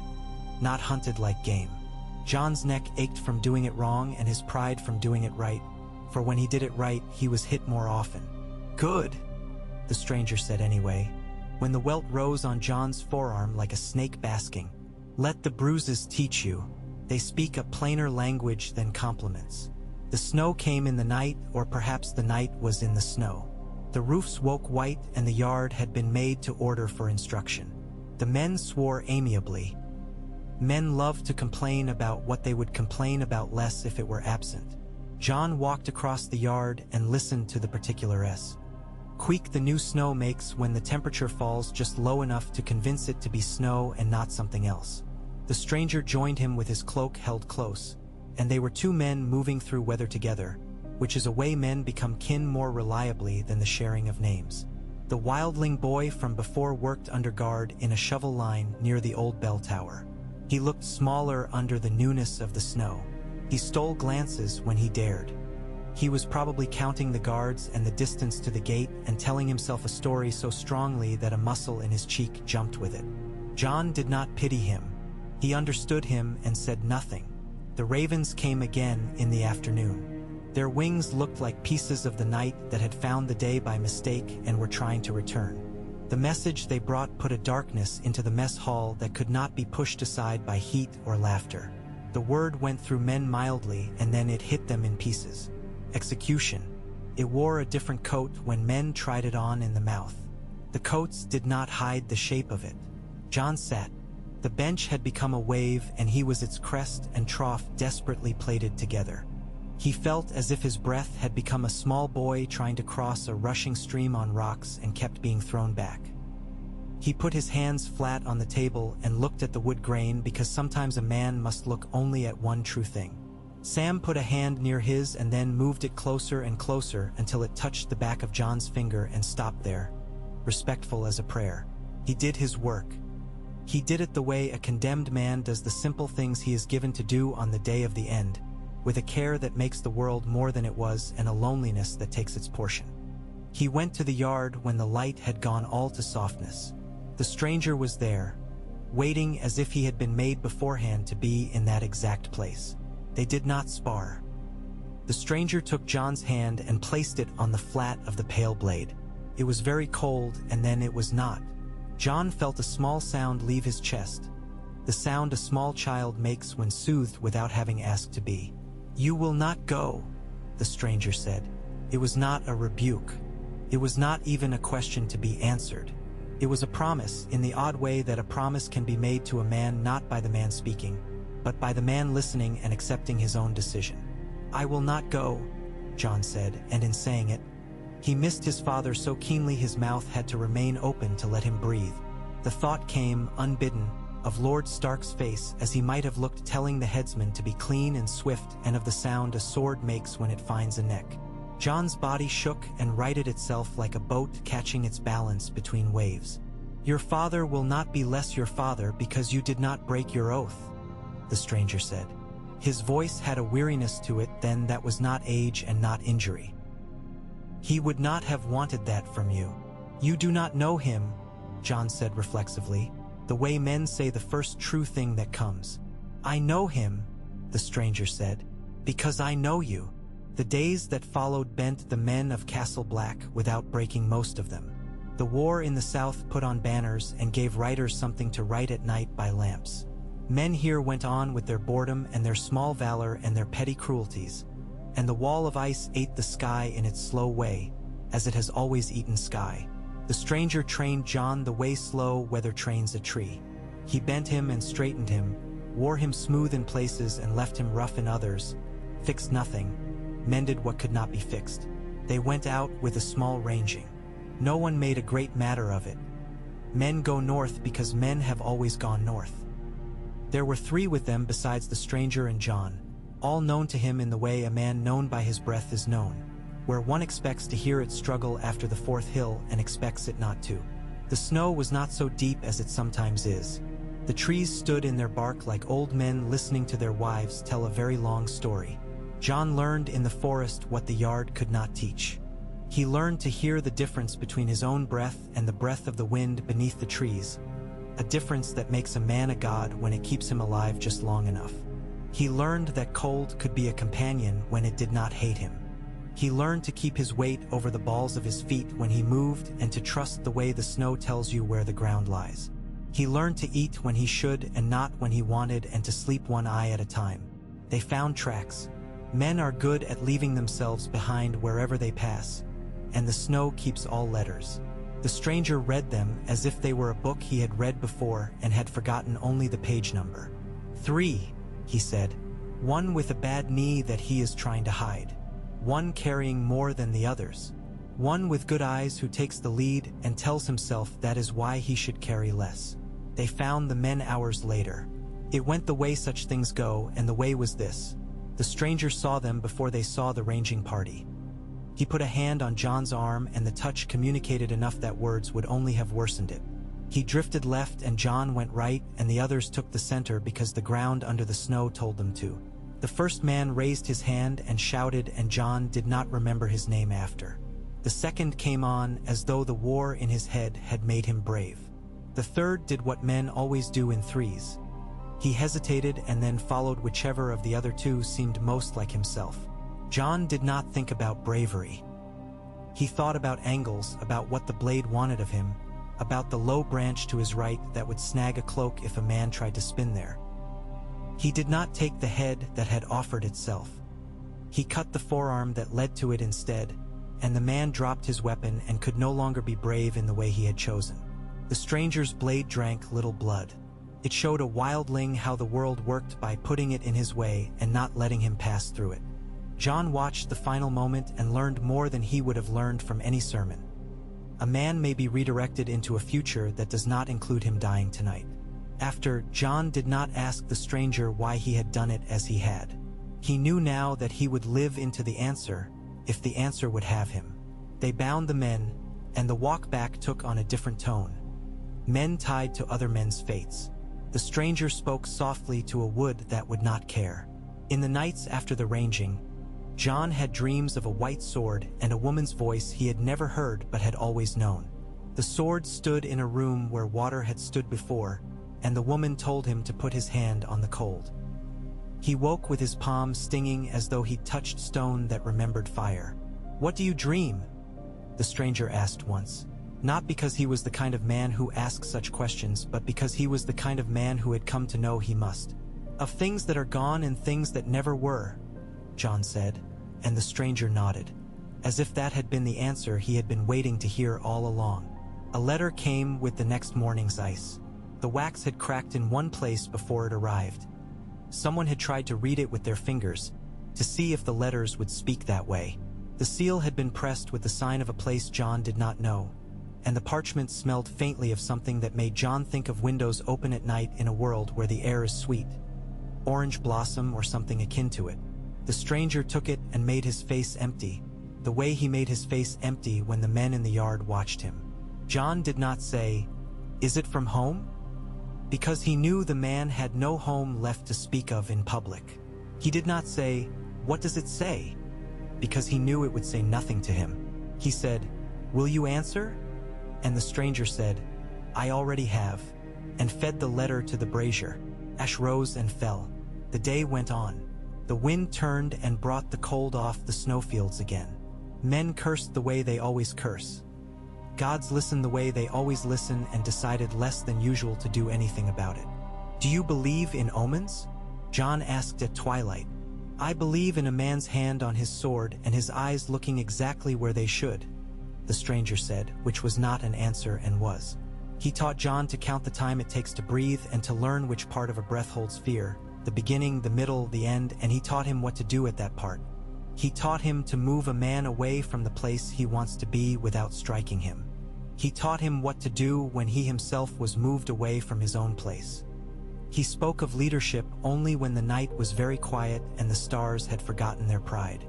Speaker 1: not hunted like game. John's neck ached from doing it wrong and his pride from doing it right, for when he did it right, he was hit more often. "Good," the stranger said anyway, when the welt rose on John's forearm like a snake basking. "Let the bruises teach you. They speak a plainer language than compliments." The snow came in the night, or perhaps the night was in the snow. The roofs woke white and the yard had been made to order for instruction. The men swore amiably. Men loved to complain about what they would complain about less if it were absent. John walked across the yard and listened to the particulars. Queak the new snow makes when the temperature falls just low enough to convince it to be snow and not something else. The stranger joined him with his cloak held close, and they were two men moving through weather together, which is a way men become kin more reliably than the sharing of names. The wildling boy from before worked under guard in a shovel line near the old bell tower. He looked smaller under the newness of the snow. He stole glances when he dared. He was probably counting the guards and the distance to the gate and telling himself a story so strongly that a muscle in his cheek jumped with it. John did not pity him. He understood him and said nothing. The ravens came again in the afternoon. Their wings looked like pieces of the night that had found the day by mistake and were trying to return. The message they brought put a darkness into the mess hall that could not be pushed aside by heat or laughter. The word went through men mildly and then it hit them in pieces. Execution. It wore a different coat when men tried it on in the mouth. The coats did not hide the shape of it. John sat. The bench had become a wave and he was its crest and trough desperately plaited together. He felt as if his breath had become a small boy trying to cross a rushing stream on rocks and kept being thrown back. He put his hands flat on the table and looked at the wood grain because sometimes a man must look only at one true thing. Sam put a hand near his and then moved it closer and closer until it touched the back of John's finger and stopped there, respectful as a prayer. He did his work. He did it the way a condemned man does the simple things he is given to do on the day of the end, with a care that makes the world more than it was and a loneliness that takes its portion. He went to the yard when the light had gone all to softness. The stranger was there, waiting as if he had been made beforehand to be in that exact place. They did not spar. The stranger took John's hand and placed it on the flat of the pale blade. It was very cold and then it was not. John felt a small sound leave his chest, the sound a small child makes when soothed without having asked to be. "You will not go," the stranger said. It was not a rebuke. It was not even a question to be answered. It was a promise in the odd way that a promise can be made to a man not by the man speaking, but by the man listening and accepting his own decision. "I will not go," John said, and in saying it, he missed his father so keenly his mouth had to remain open to let him breathe. The thought came, unbidden, of Lord Stark's face as he might have looked telling the headsman to be clean and swift, and of the sound a sword makes when it finds a neck. John's body shook and righted itself like a boat catching its balance between waves. "Your father will not be less your father because you did not break your oath," the stranger said. His voice had a weariness to it then that was not age and not injury. He would not have wanted that from you. You do not know him, John said reflexively, the way men say the first true thing that comes. I know him, the stranger said, because I know you. The days that followed bent the men of Castle Black without breaking most of them. The war in the South put on banners and gave writers something to write at night by lamps. Men here went on with their boredom and their small valor and their petty cruelties, and the wall of ice ate the sky in its slow way, as it has always eaten sky. The stranger trained John the way slow weather trains a tree. He bent him and straightened him, wore him smooth in places and left him rough in others, fixed nothing, mended what could not be fixed. They went out with a small ranging. No one made a great matter of it. Men go north because men have always gone north. There were 3 with them besides the stranger and John, all known to him in the way a man known by his breath is known, where one expects to hear it struggle after the 4th hill and expects it not to. The snow was not so deep as it sometimes is. The trees stood in their bark like old men listening to their wives tell a very long story. John learned in the forest what the yard could not teach. He learned to hear the difference between his own breath and the breath of the wind beneath the trees, a difference that makes a man a god when it keeps him alive just long enough. He learned that cold could be a companion when it did not hate him. He learned to keep his weight over the balls of his feet when he moved and to trust the way the snow tells you where the ground lies. He learned to eat when he should and not when he wanted and to sleep one eye at a time. They found tracks. Men are good at leaving themselves behind wherever they pass, and the snow keeps all letters. The stranger read them as if they were a book he had read before and had forgotten only the page number. 3, he said. One with a bad knee that he is trying to hide. One carrying more than the others. One with good eyes who takes the lead and tells himself that is why he should carry less. They found the men hours later. It went the way such things go, and the way was this. The stranger saw them before they saw the ranging party. He put a hand on John's arm and the touch communicated enough that words would only have worsened it. He drifted left and John went right and the others took the center because the ground under the snow told them to. The first man raised his hand and shouted and John did not remember his name after. The second came on as though the war in his head had made him brave. The third did what men always do in 3s. He hesitated and then followed whichever of the other 2 seemed most like himself. John did not think about bravery. He thought about angles, about what the blade wanted of him, about the low branch to his right that would snag a cloak if a man tried to spin there. He did not take the head that had offered itself. He cut the forearm that led to it instead, and the man dropped his weapon and could no longer be brave in the way he had chosen. The stranger's blade drank little blood. It showed a wildling how the world worked by putting it in his way and not letting him pass through it. John watched the final moment and learned more than he would have learned from any sermon. A man may be redirected into a future that does not include him dying tonight. After, John did not ask the stranger why he had done it as he had. He knew now that he would live into the answer, if the answer would have him. They bound the men, and the walk back took on a different tone. Men tied to other men's fates. The stranger spoke softly to a wood that would not care. In the nights after the ranging, John had dreams of a white sword and a woman's voice he had never heard but had always known. The sword stood in a room where water had stood before, and the woman told him to put his hand on the cold. He woke with his palm stinging as though he'd touched stone that remembered fire. "What do you dream?" the stranger asked once. Not because he was the kind of man who asks such questions, but because he was the kind of man who had come to know he must. "Of things that are gone and things that never were," John said, and the stranger nodded, as if that had been the answer he had been waiting to hear all along. A letter came with the next morning's ice. The wax had cracked in one place before it arrived. Someone had tried to read it with their fingers, to see if the letters would speak that way. The seal had been pressed with the sign of a place John did not know, and the parchment smelled faintly of something that made John think of windows open at night in a world where the air is sweet. Orange blossom or something akin to it. The stranger took it and made his face empty, the way he made his face empty when the men in the yard watched him. John did not say, "Is it from home?" because he knew the man had no home left to speak of in public. He did not say, "What does it say?" because he knew it would say nothing to him. He said, "Will you answer?" And the stranger said, "I already have," and fed the letter to the brazier. Ash rose and fell. The day went on. The wind turned and brought the cold off the snowfields again. Men cursed the way they always curse. Gods listened the way they always listen and decided less than usual to do anything about it. "Do you believe in omens?" John asked at twilight. "I believe in a man's hand on his sword and his eyes looking exactly where they should," the stranger said, which was not an answer and was. He taught John to count the time it takes to breathe and to learn which part of a breath holds fear, the beginning, the middle, the end, and he taught him what to do at that part. He taught him to move a man away from the place he wants to be without striking him. He taught him what to do when he himself was moved away from his own place. He spoke of leadership only when the night was very quiet and the stars had forgotten their pride.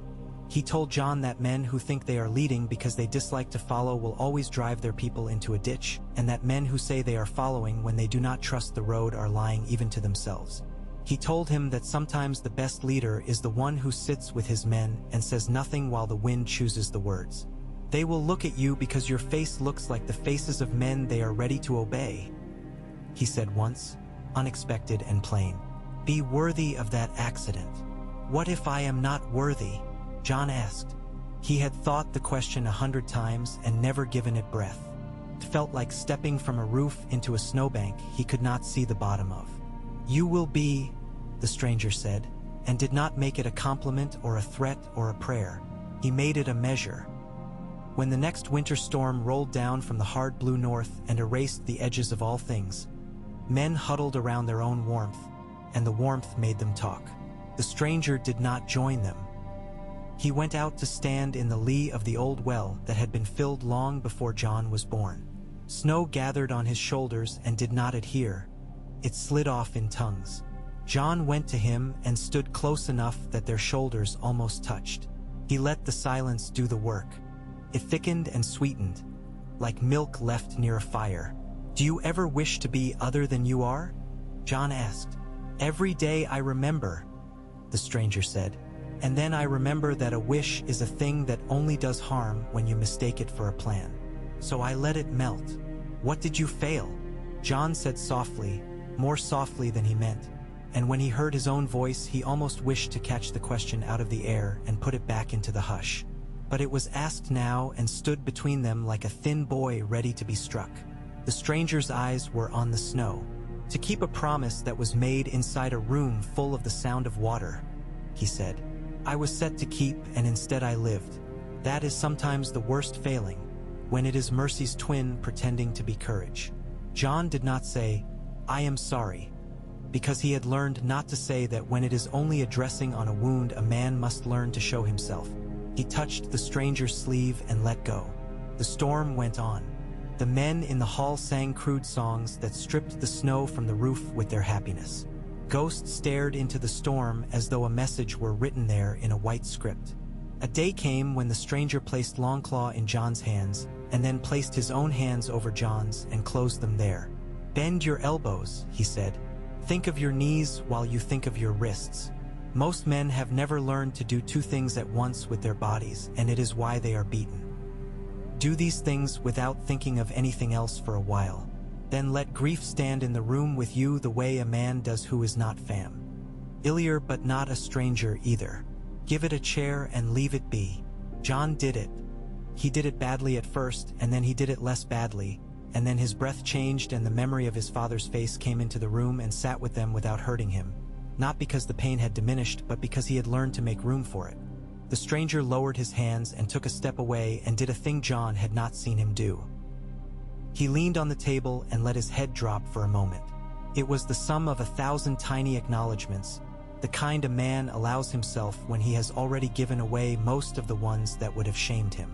Speaker 1: He told John that men who think they are leading because they dislike to follow will always drive their people into a ditch, and that men who say they are following when they do not trust the road are lying even to themselves. He told him that sometimes the best leader is the one who sits with his men and says nothing while the wind chooses the words. "They will look at you because your face looks like the faces of men they are ready to obey," he said once, unexpected and plain. "Be worthy of that accident." "What if I am not worthy?" John asked. He had thought the question 100 times and never given it breath. It felt like stepping from a roof into a snowbank he could not see the bottom of. "You will be," the stranger said, and did not make it a compliment or a threat or a prayer. He made it a measure. When the next winter storm rolled down from the hard blue north and erased the edges of all things, men huddled around their own warmth, and the warmth made them talk. The stranger did not join them. He went out to stand in the lee of the old well that had been filled long before John was born. Snow gathered on his shoulders and did not adhere. It slid off in tongues. John went to him and stood close enough that their shoulders almost touched. He let the silence do the work. It thickened and sweetened, like milk left near a fire. "Do you ever wish to be other than you are?" John asked. "Every day I remember," the stranger said. "And then I remember that a wish is a thing that only does harm when you mistake it for a plan. So I let it melt." "What did you fail?" John said softly, more softly than he meant, and when he heard his own voice he almost wished to catch the question out of the air and put it back into the hush. But it was asked now and stood between them like a thin boy ready to be struck. The stranger's eyes were on the snow. "To keep a promise that was made inside a room full of the sound of water," he said. "I was set to keep, and instead I lived. That is sometimes the worst failing, when it is mercy's twin pretending to be courage." John did not say, "I am sorry," because he had learned not to say that when it is only a dressing on a wound a man must learn to show himself. He touched the stranger's sleeve and let go. The storm went on. The men in the hall sang crude songs that stripped the snow from the roof with their happiness. Ghosts stared into the storm as though a message were written there in a white script. A day came when the stranger placed Longclaw in John's hands, and then placed his own hands over John's and closed them there. "Bend your elbows," he said. "Think of your knees while you think of your wrists. Most men have never learned to do two things at once with their bodies, and it is why they are beaten. Do these things without thinking of anything else for a while. Then let grief stand in the room with you the way a man does who is not familiar but not a stranger either. Give it a chair and leave it be." John did it. He did it badly at first, and then he did it less badly, and then his breath changed and the memory of his father's face came into the room and sat with them without hurting him, not because the pain had diminished, but because he had learned to make room for it. The stranger lowered his hands and took a step away and did a thing John had not seen him do. He leaned on the table and let his head drop for a moment. It was the sum of 1,000 tiny acknowledgments, the kind a man allows himself when he has already given away most of the ones that would have shamed him.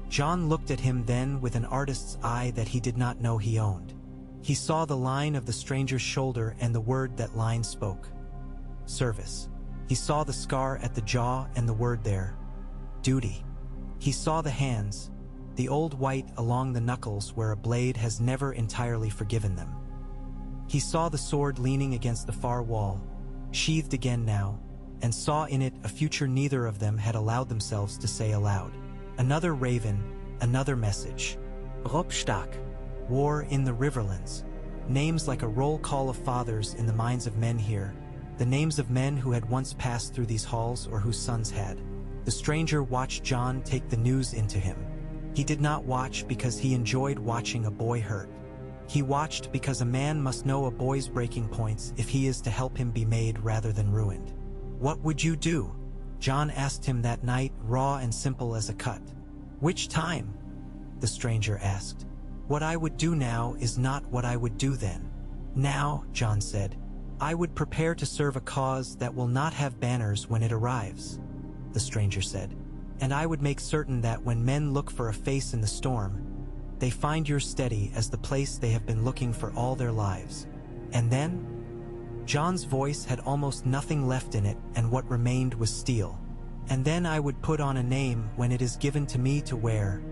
Speaker 1: John looked at him then with an artist's eye that he did not know he owned. He saw the line of the stranger's shoulder and the word that line spoke: service. He saw the scar at the jaw and the word there: duty. He saw the hands, the old white along the knuckles where a blade has never entirely forgiven them. He saw the sword leaning against the far wall, sheathed again now, and saw in it a future neither of them had allowed themselves to say aloud. Another raven, another message. Robstark. War in the Riverlands. Names like a roll call of fathers in the minds of men here, the names of men who had once passed through these halls or whose sons had. The stranger watched John take the news into him. He did not watch because he enjoyed watching a boy hurt. He watched because a man must know a boy's breaking points if he is to help him be made rather than ruined. What would you do? John asked him that night, raw and simple as a cut. Which time? The stranger asked. What I would do now is not what I would do then. Now, John said, I would prepare to serve a cause that will not have banners when it arrives. The stranger said, and I would make certain that when men look for a face in the storm, they find your steady as the place they have been looking for all their lives. And then? John's voice had almost nothing left in it, and what remained was steel. And then I would put on a name when it is given to me to wear,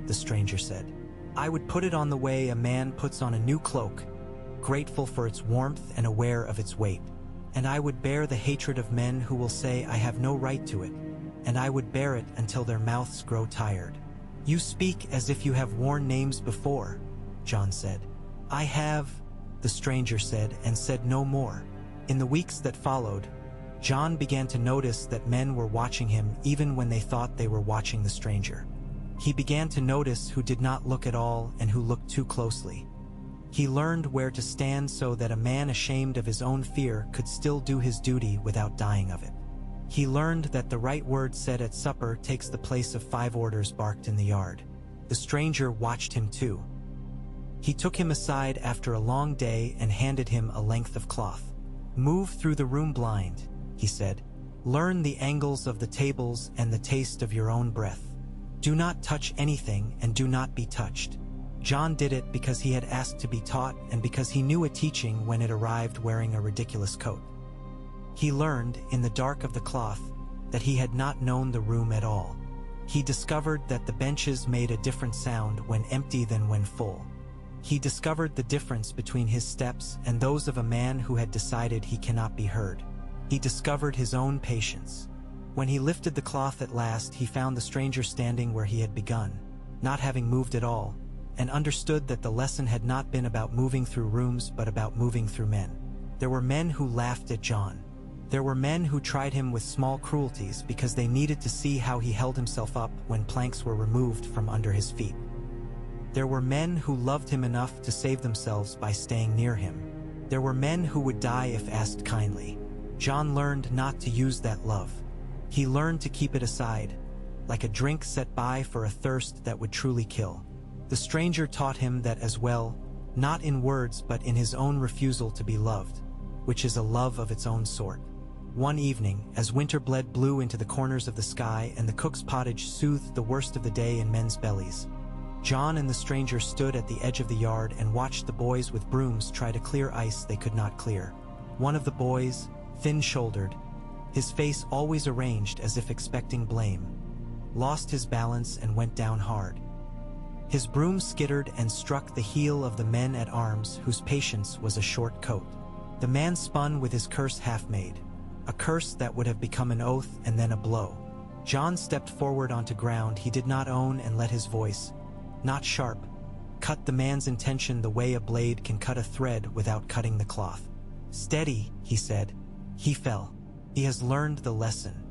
Speaker 1: the stranger said. I would put it on the way a man puts on a new cloak, grateful for its warmth and aware of its weight. And I would bear the hatred of men who will say I have no right to it, and I would bear it until their mouths grow tired. You speak as if you have worn names before, John said. I have, the stranger said, and said no more. In the weeks that followed, John began to notice that men were watching him even when they thought they were watching the stranger. He began to notice who did not look at all and who looked too closely. He learned where to stand so that a man ashamed of his own fear could still do his duty without dying of it. He learned that the right word said at supper takes the place of 5 orders barked in the yard. The stranger watched him too. He took him aside after a long day and handed him a length of cloth. Move through the room blind, he said. Learn the angles of the tables and the taste of your own breath. Do not touch anything and do not be touched. John did it because he had asked to be taught and because he knew a teaching when it arrived wearing a ridiculous coat. He learned, in the dark of the cloth, that he had not known the room at all. He discovered that the benches made a different sound when empty than when full. He discovered the difference between his steps and those of a man who had decided he cannot be heard. He discovered his own patience. When he lifted the cloth at last, he found the stranger standing where he had begun, not having moved at all, and understood that the lesson had not been about moving through rooms but about moving through men. There were men who laughed at John. There were men who tried him with small cruelties because they needed to see how he held himself up when planks were removed from under his feet. There were men who loved him enough to save themselves by staying near him. There were men who would die if asked kindly. John learned not to use that love. He learned to keep it aside, like a drink set by for a thirst that would truly kill. The stranger taught him that as well, not in words but in his own refusal to be loved, which is a love of its own sort. One evening, as winter bled blue into the corners of the sky and the cook's pottage soothed the worst of the day in men's bellies, John and the stranger stood at the edge of the yard and watched the boys with brooms try to clear ice they could not clear. One of the boys, thin-shouldered, his face always arranged as if expecting blame, lost his balance and went down hard. His broom skittered and struck the heel of the men-at-arms whose patience was a short coat. The man spun with his curse half-made, a curse that would have become an oath and then a blow. John stepped forward onto ground he did not own and let his voice, not sharp, cut the man's intention the way a blade can cut a thread without cutting the cloth. Steady, he said. He fell. He has learned the lesson.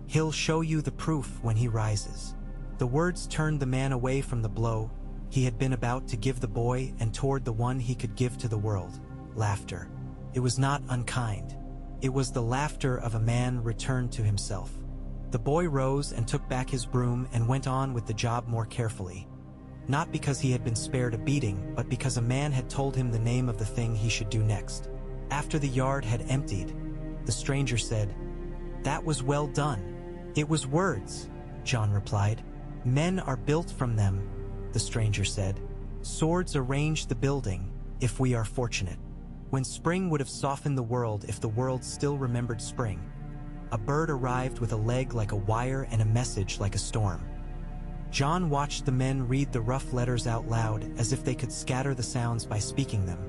Speaker 1: He'll show you the proof when he rises. The words turned the man away from the blow he had been about to give the boy and toward the one he could give to the world, laughter. It was not unkind. It was the laughter of a man returned to himself. The boy rose and took back his broom and went on with the job more carefully, not because he had been spared a beating, but because a man had told him the name of the thing he should do next. After the yard had emptied, the stranger said, "That was well done." "It was words," John replied. "Men are built from them," the stranger said. "Swords arrange the building, if we are fortunate. When spring would have softened the world if the world still remembered spring, a bird arrived with a leg like a wire and a message like a storm." John watched the men read the rough letters out loud as if they could scatter the sounds by speaking them.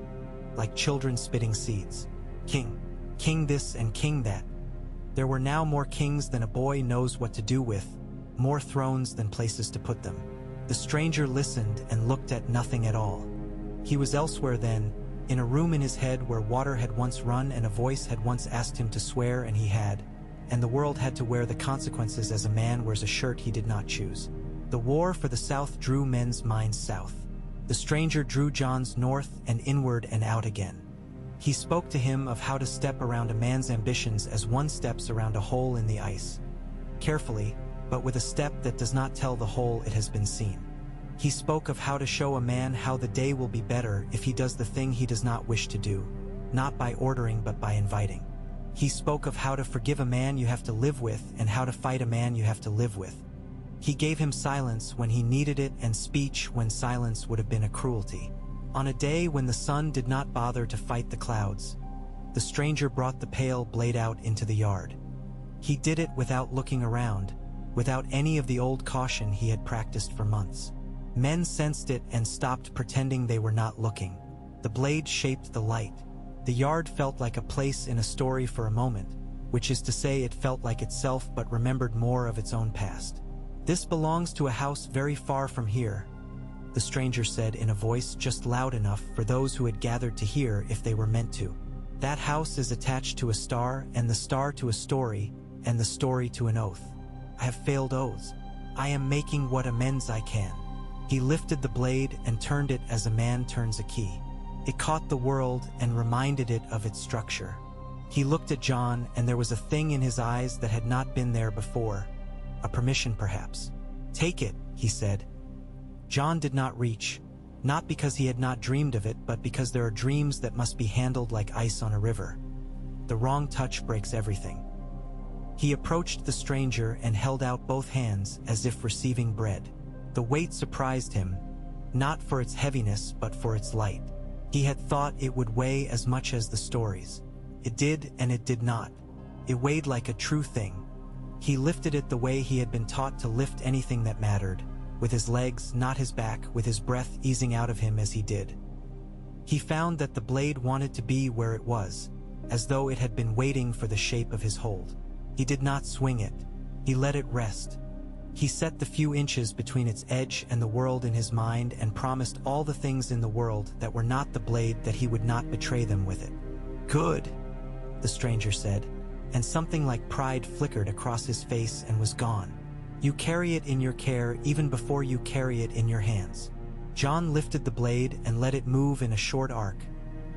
Speaker 1: like children spitting seeds. King. King this and king that. There were now more kings than a boy knows what to do with, more thrones than places to put them. The stranger listened and looked at nothing at all. He was elsewhere then, in a room in his head where water had once run and a voice had once asked him to swear and he had, and the world had to wear the consequences as a man wears a shirt he did not choose. The war for the South drew men's minds south. The stranger drew John's north and inward and out again. He spoke to him of how to step around a man's ambitions as one steps around a hole in the ice. Carefully, but with a step that does not tell the hole it has been seen. He spoke of how to show a man how the day will be better if he does the thing he does not wish to do, not by ordering but by inviting. He spoke of how to forgive a man you have to live with and how to fight a man you have to live with. He gave him silence when he needed it and speech when silence would have been a cruelty. On a day when the sun did not bother to fight the clouds, the stranger brought the pale blade out into the yard. He did it without looking around, without any of the old caution he had practiced for months. Men sensed it and stopped pretending they were not looking. The blade shaped the light. The yard felt like a place in a story for a moment, which is to say it felt like itself but remembered more of its own past. "This belongs to a house very far from here," the stranger said in a voice just loud enough for those who had gathered to hear if they were meant to. "That house is attached to a star, and the star to a story, and the story to an oath. I have failed oaths. I am making what amends I can." He lifted the blade and turned it as a man turns a key. It caught the world and reminded it of its structure. He looked at John, and there was a thing in his eyes that had not been there before. A permission, perhaps. "Take it," he said. John did not reach, not because he had not dreamed of it, but because there are dreams that must be handled like ice on a river. The wrong touch breaks everything. He approached the stranger and held out both hands as if receiving bread. The weight surprised him, not for its heaviness but for its light. He had thought it would weigh as much as the stories. It did, and it did not. It weighed like a true thing. He lifted it the way he had been taught to lift anything that mattered, with his legs, not his back, with his breath easing out of him as he did. He found that the blade wanted to be where it was, as though it had been waiting for the shape of his hold. He did not swing it. He let it rest. He set the few inches between its edge and the world in his mind and promised all the things in the world that were not the blade that he would not betray them with it. "Good," the stranger said, and something like pride flickered across his face and was gone. "You carry it in your care even before you carry it in your hands." John lifted the blade and let it move in a short arc,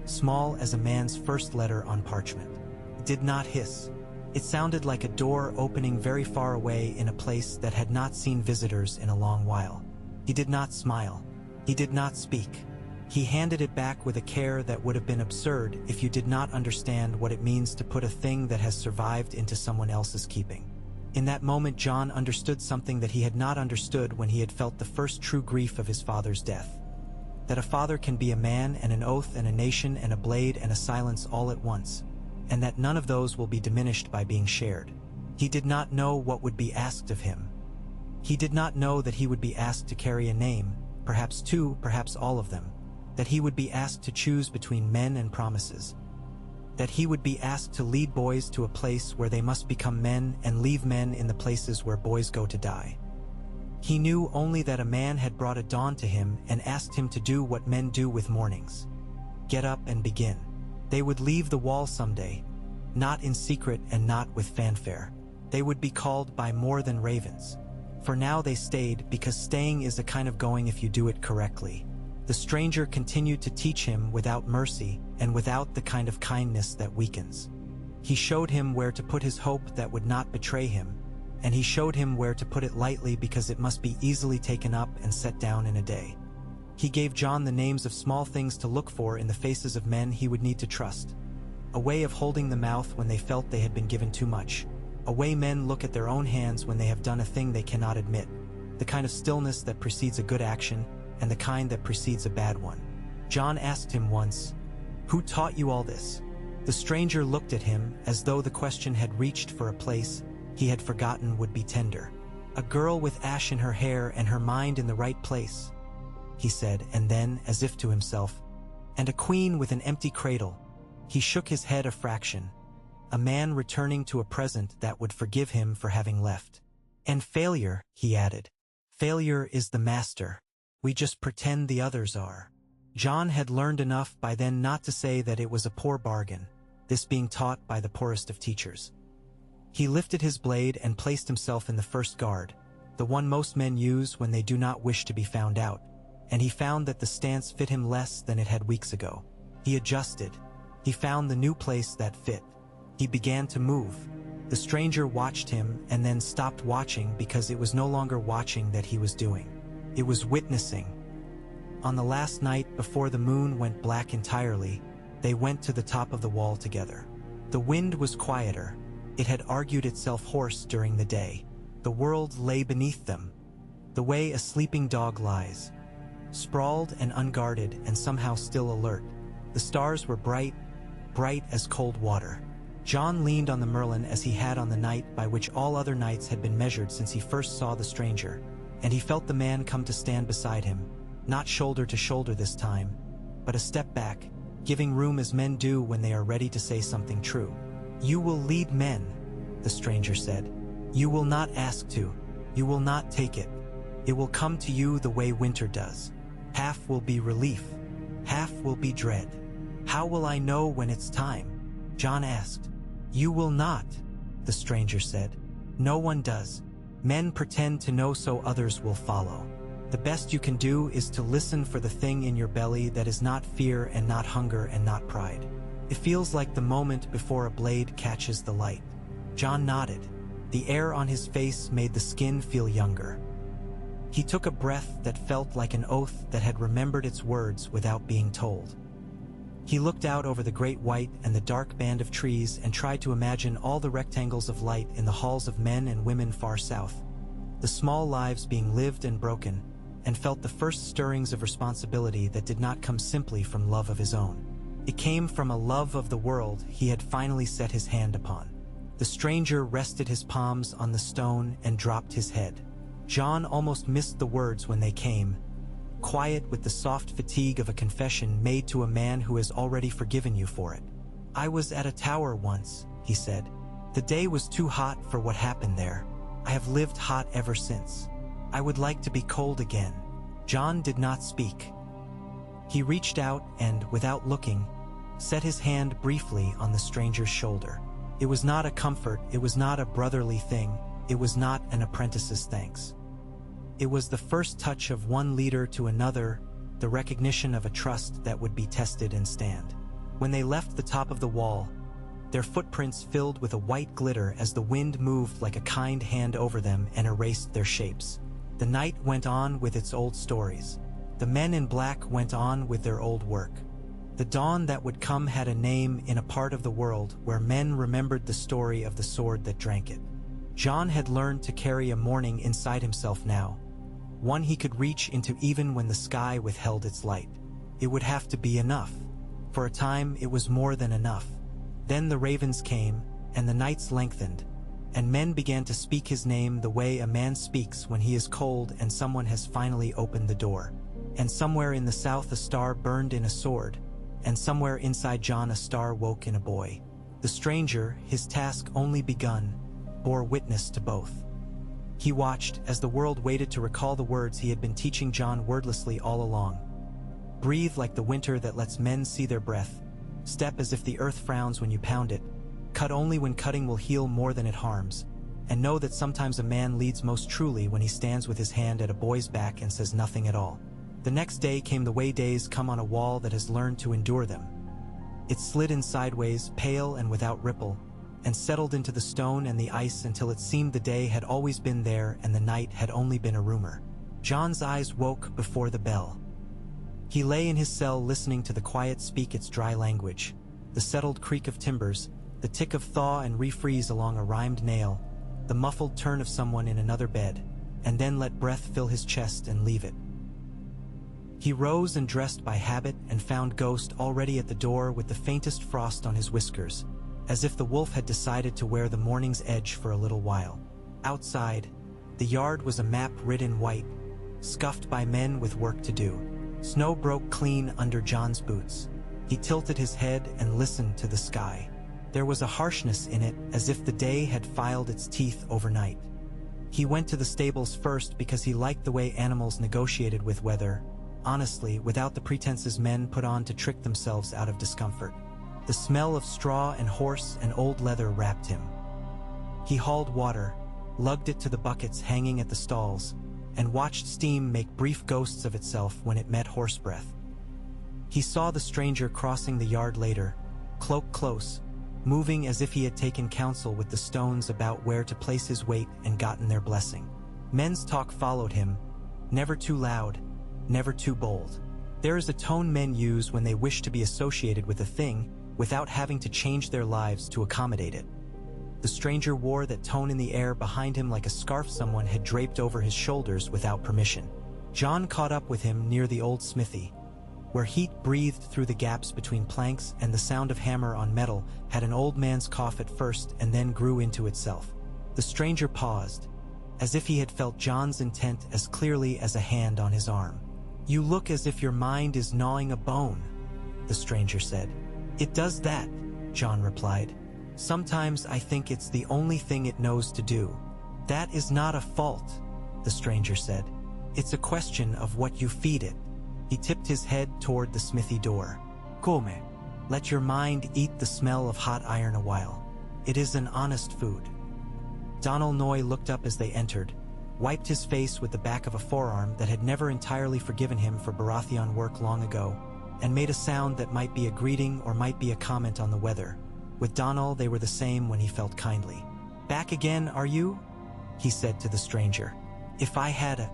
Speaker 1: small as a man's first letter on parchment. It did not hiss. It sounded like a door opening very far away in a place that had not seen visitors in a long while. He did not smile. He did not speak. He handed it back with a care that would have been absurd if you did not understand what it means to put a thing that has survived into someone else's keeping. In that moment, John understood something that he had not understood when he had felt the first true grief of his father's death. That a father can be a man and an oath and a nation and a blade and a silence all at once, and that none of those will be diminished by being shared. He did not know what would be asked of him. He did not know that he would be asked to carry a name, perhaps two, perhaps all of them, that he would be asked to choose between men and promises, that he would be asked to lead boys to a place where they must become men and leave men in the places where boys go to die. He knew only that a man had brought a dawn to him and asked him to do what men do with mornings. Get up and begin. They would leave the wall someday, not in secret and not with fanfare. They would be called by more than ravens. For now they stayed, because staying is a kind of going if you do it correctly. The stranger continued to teach him without mercy and without the kind of kindness that weakens. He showed him where to put his hope that would not betray him, and he showed him where to put it lightly because it must be easily taken up and set down in a day. He gave John the names of small things to look for in the faces of men he would need to trust. A way of holding the mouth when they felt they had been given too much. A way men look at their own hands when they have done a thing they cannot admit. The kind of stillness that precedes a good action, and the kind that precedes a bad one. John asked him once, "Who taught you all this?" The stranger looked at him as though the question had reached for a place he had forgotten would be tender. "A girl with ash in her hair and her mind in the right place," he said, and then, as if to himself, And a queen with an empty cradle. He shook his head a fraction. A man returning to a present that would forgive him for having left. And failure, he added. Failure is the master. We just pretend the others are. John had learned enough by then not to say that it was a poor bargain, this being taught by the poorest of teachers. He lifted his blade and placed himself in the first guard, the one most men use when they do not wish to be found out, and he found that the stance fit him less than it had weeks ago. He adjusted. He found the new place that fit. He began to move. The stranger watched him and then stopped watching because it was no longer watching that he was doing. It was witnessing. On the last night before the moon went black entirely, they went to the top of the wall together. The wind was quieter. It had argued itself hoarse during the day. The world lay beneath them, the way a sleeping dog lies, sprawled and unguarded and somehow still alert. The stars were bright, bright as cold water. John leaned on the Merlin as he had on the night by which all other nights had been measured since he first saw the stranger, and he felt the man come to stand beside him, not shoulder to shoulder this time, but a step back, giving room as men do when they are ready to say something true. "You will lead men," the stranger said. "You will not ask to. You will not take it. It will come to you the way winter does. Half will be relief. Half will be dread. How will I know when it's time?" John asked. "You will not," the stranger said. "No one does. Men pretend to know so others will follow. The best you can do is to listen for the thing in your belly that is not fear and not hunger and not pride. It feels like the moment before a blade catches the light." John nodded. The air on his face made the skin feel younger. He took a breath that felt like an oath that had remembered its words without being told. He looked out over the great white and the dark band of trees and tried to imagine all the rectangles of light in the halls of men and women far south, the small lives being lived and broken, and felt the first stirrings of responsibility that did not come simply from love of his own. It came from a love of the world he had finally set his hand upon. The stranger rested his palms on the stone and dropped his head. John almost missed the words when they came, quiet with the soft fatigue of a confession made to a man who has already forgiven you for it. "I was at a tower once," he said. "The day was too hot for what happened there. I have lived hot ever since. I would like to be cold again." John did not speak. He reached out and, without looking, set his hand briefly on the stranger's shoulder. It was not a comfort, it was not a brotherly thing, it was not an apprentice's thanks. It was the first touch of one leader to another, the recognition of a trust that would be tested and stand. When they left the top of the wall, their footprints filled with a white glitter as the wind moved like a kind hand over them and erased their shapes. The night went on with its old stories. The men in black went on with their old work. The dawn that would come had a name in a part of the world where men remembered the story of the sword that drank it. John had learned to carry a morning inside himself now, one he could reach into even when the sky withheld its light. It would have to be enough. For a time, it was more than enough. Then the ravens came, and the nights lengthened, and men began to speak his name the way a man speaks when he is cold and someone has finally opened the door. And somewhere in the south a star burned in a sword, and somewhere inside John a star woke in a boy. The stranger, his task only begun, bore witness to both. He watched as the world waited to recall the words he had been teaching John wordlessly all along. Breathe like the winter that lets men see their breath. Step as if the earth frowns when you pound it. Cut only when cutting will heal more than it harms. And know that sometimes a man leads most truly when he stands with his hand at a boy's back and says nothing at all. The next day came the way days come on a wall that has learned to endure them. It slid in sideways, pale and without ripple, and settled into the stone and the ice until it seemed the day had always been there and the night had only been a rumor. John's eyes woke before the bell. He lay in his cell listening to the quiet speak its dry language, the settled creak of timbers, the tick of thaw and refreeze along a rimed nail, the muffled turn of someone in another bed, and then let breath fill his chest and leave it. He rose and dressed by habit and found Ghost already at the door with the faintest frost on his whiskers, as if the wolf had decided to wear the morning's edge for a little while. Outside, the yard was a map writ in white, scuffed by men with work to do. Snow broke clean under John's boots. He tilted his head and listened to the sky. There was a harshness in it, as if the day had filed its teeth overnight. He went to the stables first because he liked the way animals negotiated with weather, honestly, without the pretenses men put on to trick themselves out of discomfort. The smell of straw and horse and old leather wrapped him. He hauled water, lugged it to the buckets hanging at the stalls, and watched steam make brief ghosts of itself when it met horse breath. He saw the stranger crossing the yard later, cloak close, moving as if he had taken counsel with the stones about where to place his weight and gotten their blessing. Men's talk followed him, never too loud, never too bold. There is a tone men use when they wish to be associated with a thing without having to change their lives to accommodate it. The stranger wore that tone in the air behind him like a scarf someone had draped over his shoulders without permission. John caught up with him near the old smithy, where heat breathed through the gaps between planks and the sound of hammer on metal had an old man's cough at first and then grew into itself. The stranger paused, as if he had felt John's intent as clearly as a hand on his arm. "You look as if your mind is gnawing a bone," the stranger said. "It does that," John replied. "Sometimes I think it's the only thing it knows to do." "That is not a fault," the stranger said. "It's a question of what you feed it." He tipped his head toward the smithy door. "Come, let your mind eat the smell of hot iron a while. It is an honest food." Donal Noy looked up as they entered, wiped his face with the back of a forearm that had never entirely forgiven him for Baratheon work long ago, and made a sound that might be a greeting or might be a comment on the weather. With Donal, they were the same when he felt kindly. "Back again, are you?" he said to the stranger. "If I had a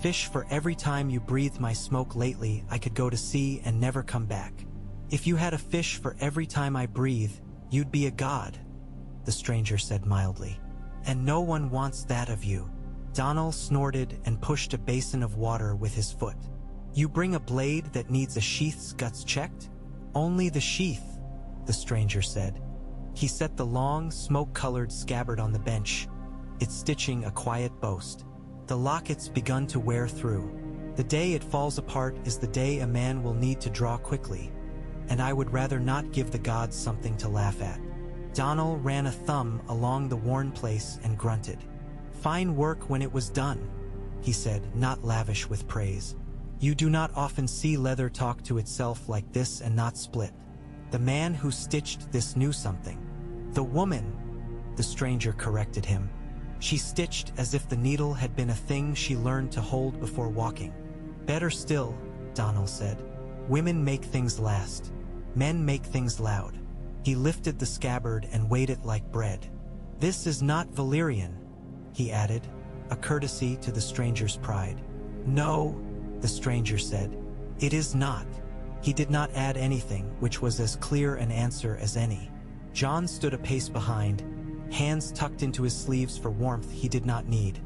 Speaker 1: fish for every time you breathed my smoke lately, I could go to sea and never come back." "If you had a fish for every time I breathe, you'd be a god," the stranger said mildly. "And no one wants that of you." Donal snorted and pushed a basin of water with his foot. "You bring a blade that needs a sheath's guts checked?" "Only the sheath," the stranger said. He set the long, smoke-colored scabbard on the bench, its stitching a quiet boast. "The locket's begun to wear through. The day it falls apart is the day a man will need to draw quickly, and I would rather not give the gods something to laugh at." Donal ran a thumb along the worn place and grunted. "Fine work when it was done," he said, not lavish with praise. "You do not often see leather talk to itself like this and not split. The man who stitched this knew something." "The woman," the stranger corrected him. "She stitched as if the needle had been a thing she learned to hold before walking." "Better still," Donal said. "Women make things last. Men make things loud." He lifted the scabbard and weighed it like bread. "This is not Valyrian," he added, a courtesy to the stranger's pride. "No," the stranger said, "it is not." He did not add anything, which was as clear an answer as any. John stood a pace behind, hands tucked into his sleeves for warmth he did not need,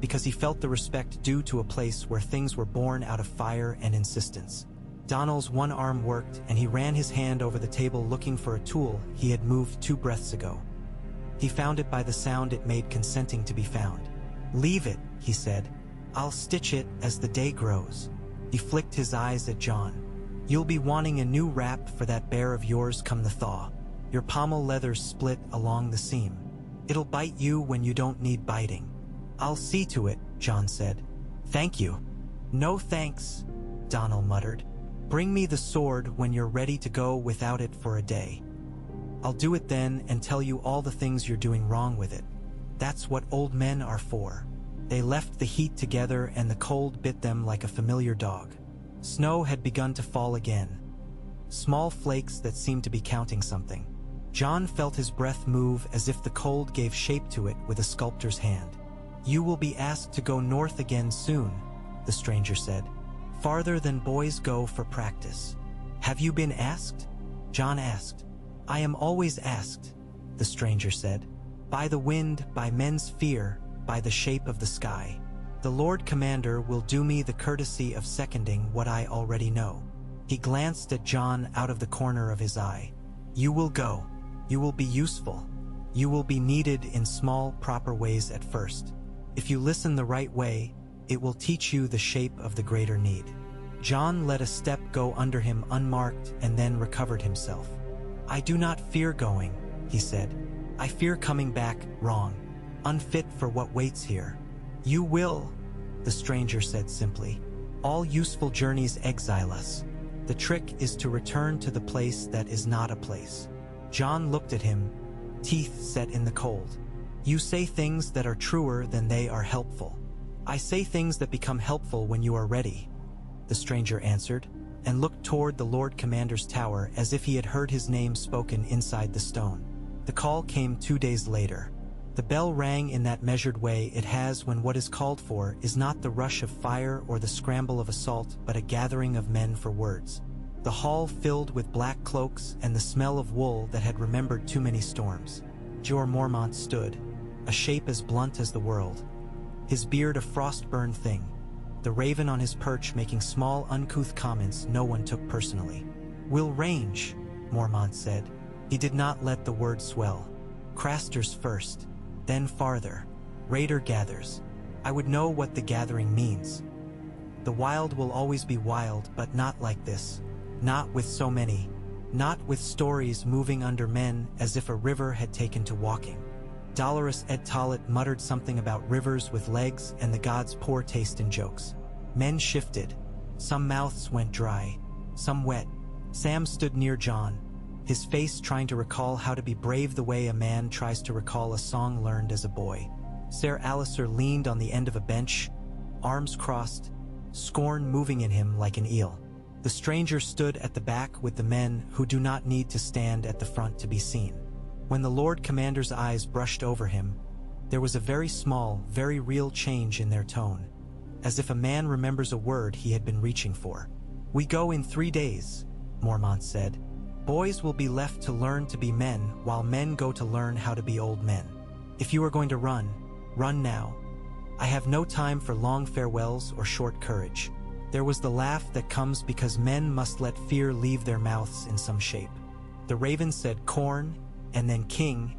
Speaker 1: because he felt the respect due to a place where things were born out of fire and insistence. Donal's one arm worked, and he ran his hand over the table looking for a tool he had moved 2 breaths ago. He found it by the sound it made consenting to be found. "Leave it," he said. "I'll stitch it as the day grows." He flicked his eyes at John. "You'll be wanting a new wrap for that bear of yours come the thaw. Your pommel leather's split along the seam. It'll bite you when you don't need biting." "I'll see to it," John said. "Thank you." "No thanks," Donal muttered. "Bring me the sword when you're ready to go without it for a day. I'll do it then and tell you all the things you're doing wrong with it. That's what old men are for." They left the heat together and the cold bit them like a familiar dog. Snow had begun to fall again, small flakes that seemed to be counting something. John felt his breath move as if the cold gave shape to it with a sculptor's hand. "You will be asked to go north again soon," the stranger said. "Farther than boys go for practice." "Have you been asked?" John asked. "I am always asked," the stranger said. "By the wind, by men's fear, by the shape of the sky. The Lord Commander will do me the courtesy of seconding what I already know." He glanced at John out of the corner of his eye. "You will go. You will be useful. You will be needed in small, proper ways at first. If you listen the right way, it will teach you the shape of the greater need. John let a step go under him unmarked and then recovered himself. "I do not fear going," he said. "I fear coming back wrong, unfit for what waits here." "You will," the stranger said simply. "All useful journeys exile us. The trick is to return to the place that is not a place." John looked at him, teeth set in the cold. "You say things that are truer than they are helpful." "I say things that become helpful when you are ready," the stranger answered, and looked toward the Lord Commander's tower as if he had heard his name spoken inside the stone. The call came 2 days later. The bell rang in that measured way it has when what is called for is not the rush of fire or the scramble of assault, but a gathering of men for words. The hall filled with black cloaks and the smell of wool that had remembered too many storms. Jeor Mormont stood, a shape as blunt as the world, his beard a frost-burned thing, the raven on his perch making small uncouth comments no one took personally. "We'll range," Mormont said. He did not let the word swell. "Crasters first, then farther. Raider gathers. I would know what the gathering means. The wild will always be wild, but not like this. Not with so many. Not with stories moving under men as if a river had taken to walking." Dolorous Ed Tollett muttered something about rivers with legs and the gods' poor taste in jokes. Men shifted. Some mouths went dry, some wet. Sam stood near John, his face trying to recall how to be brave the way a man tries to recall a song learned as a boy. Ser Alistair leaned on the end of a bench, arms crossed, scorn moving in him like an eel. The stranger stood at the back with the men who do not need to stand at the front to be seen. When the Lord Commander's eyes brushed over him, there was a very small, very real change in their tone, as if a man remembers a word he had been reaching for. "We go in 3 days," Mormont said. "Boys will be left to learn to be men, while men go to learn how to be old men. If you are going to run, run now. I have no time for long farewells or short courage." There was the laugh that comes because men must let fear leave their mouths in some shape. The raven said corn, and then king,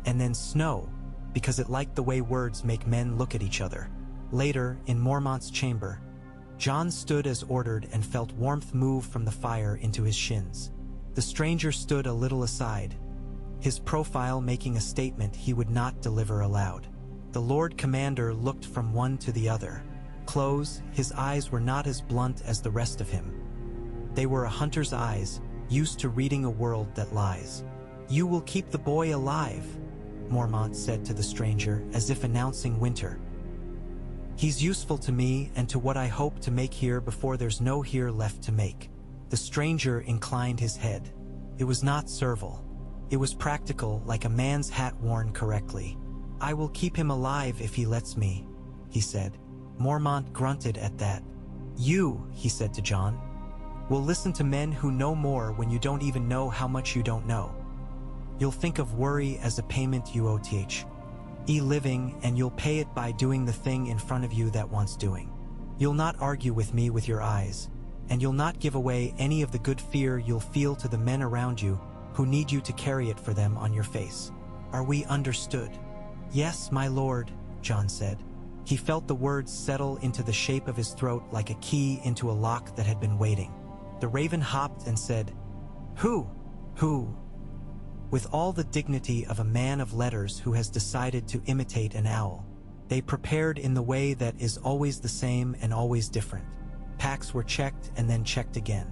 Speaker 1: and then snow, because it liked the way words make men look at each other. Later, in Mormont's chamber, John stood as ordered and felt warmth move from the fire into his shins. The stranger stood a little aside, his profile making a statement he would not deliver aloud. The Lord Commander looked from one to the other. Close, his eyes were not as blunt as the rest of him. They were a hunter's eyes, used to reading a world that lies. "You will keep the boy alive," Mormont said to the stranger, as if announcing winter. "He's useful to me and to what I hope to make here before there's no here left to make." The stranger inclined his head. It was not servile. It was practical, like a man's hat worn correctly. "I will keep him alive if he lets me," he said. Mormont grunted at that. "You," he said to John, "will listen to men who know more when you don't even know how much you don't know. You'll think of worry as a payment you owe living, and you'll pay it by doing the thing in front of you that wants doing. You'll not argue with me with your eyes, and you'll not give away any of the good fear you'll feel to the men around you who need you to carry it for them on your face. Are we understood?" "Yes, my lord," John said. He felt the words settle into the shape of his throat like a key into a lock that had been waiting. The raven hopped and said, Who? With all the dignity of a man of letters who has decided to imitate an owl. They prepared in the way that is always the same and always different. Packs were checked and then checked again.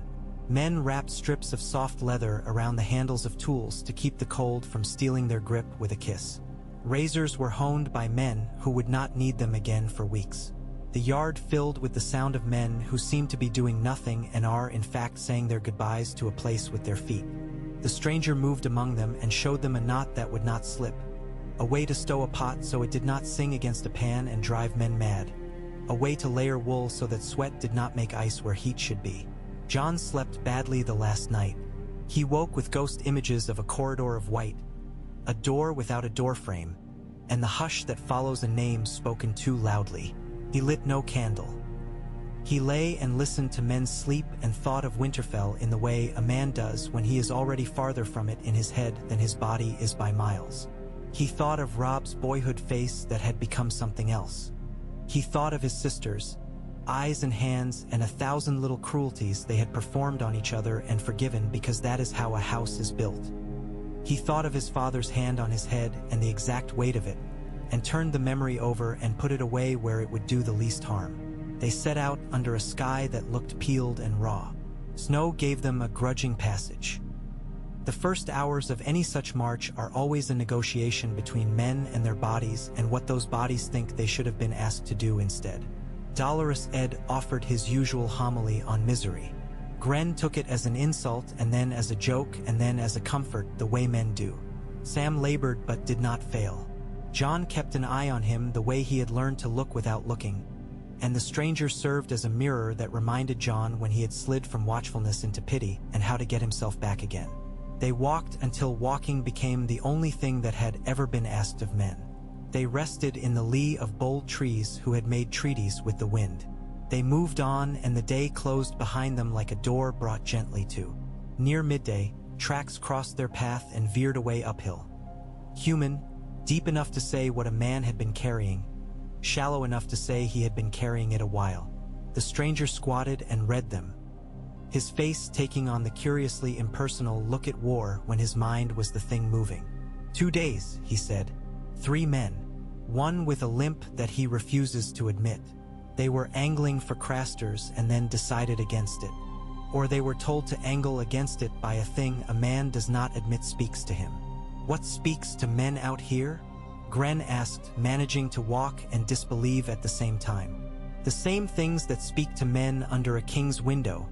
Speaker 1: Men wrapped strips of soft leather around the handles of tools to keep the cold from stealing their grip with a kiss. Razors were honed by men who would not need them again for weeks. The yard filled with the sound of men who seem to be doing nothing and are in fact saying their goodbyes to a place with their feet. The stranger moved among them and showed them a knot that would not slip, a way to stow a pot so it did not sing against a pan and drive men mad, a way to layer wool so that sweat did not make ice where heat should be. John slept badly the last night. He woke with ghost images of a corridor of white, a door without a doorframe, and the hush that follows a name spoken too loudly. He lit no candle. He lay and listened to men sleep and thought of Winterfell in the way a man does when he is already farther from it in his head than his body is by miles. He thought of Rob's boyhood face that had become something else. He thought of his sisters, eyes and hands and 1,000 little cruelties they had performed on each other and forgiven, because that is how a house is built. He thought of his father's hand on his head and the exact weight of it, and turned the memory over and put it away where it would do the least harm. They set out under a sky that looked peeled and raw. Snow gave them a grudging passage. The first hours of any such march are always a negotiation between men and their bodies and what those bodies think they should have been asked to do instead. Dolorous Ed offered his usual homily on misery. Gren took it as an insult, and then as a joke, and then as a comfort, the way men do. Sam labored but did not fail. John kept an eye on him the way he had learned to look without looking, and the stranger served as a mirror that reminded John when he had slid from watchfulness into pity and how to get himself back again. They walked until walking became the only thing that had ever been asked of men. They rested in the lee of bold trees who had made treaties with the wind. They moved on, and the day closed behind them like a door brought gently to. Near midday, tracks crossed their path and veered away uphill. Human, deep enough to say what a man had been carrying, shallow enough to say he had been carrying it a while. The stranger squatted and read them, his face taking on the curiously impersonal look at war when his mind was the thing moving. 2 days, he said. 3 men. One with a limp that he refuses to admit. They were angling for Crasters and then decided against it. Or they were told to angle against it by a thing a man does not admit speaks to him. What speaks to men out here? Gren asked, managing to walk and disbelieve at the same time. The same things that speak to men under a king's window,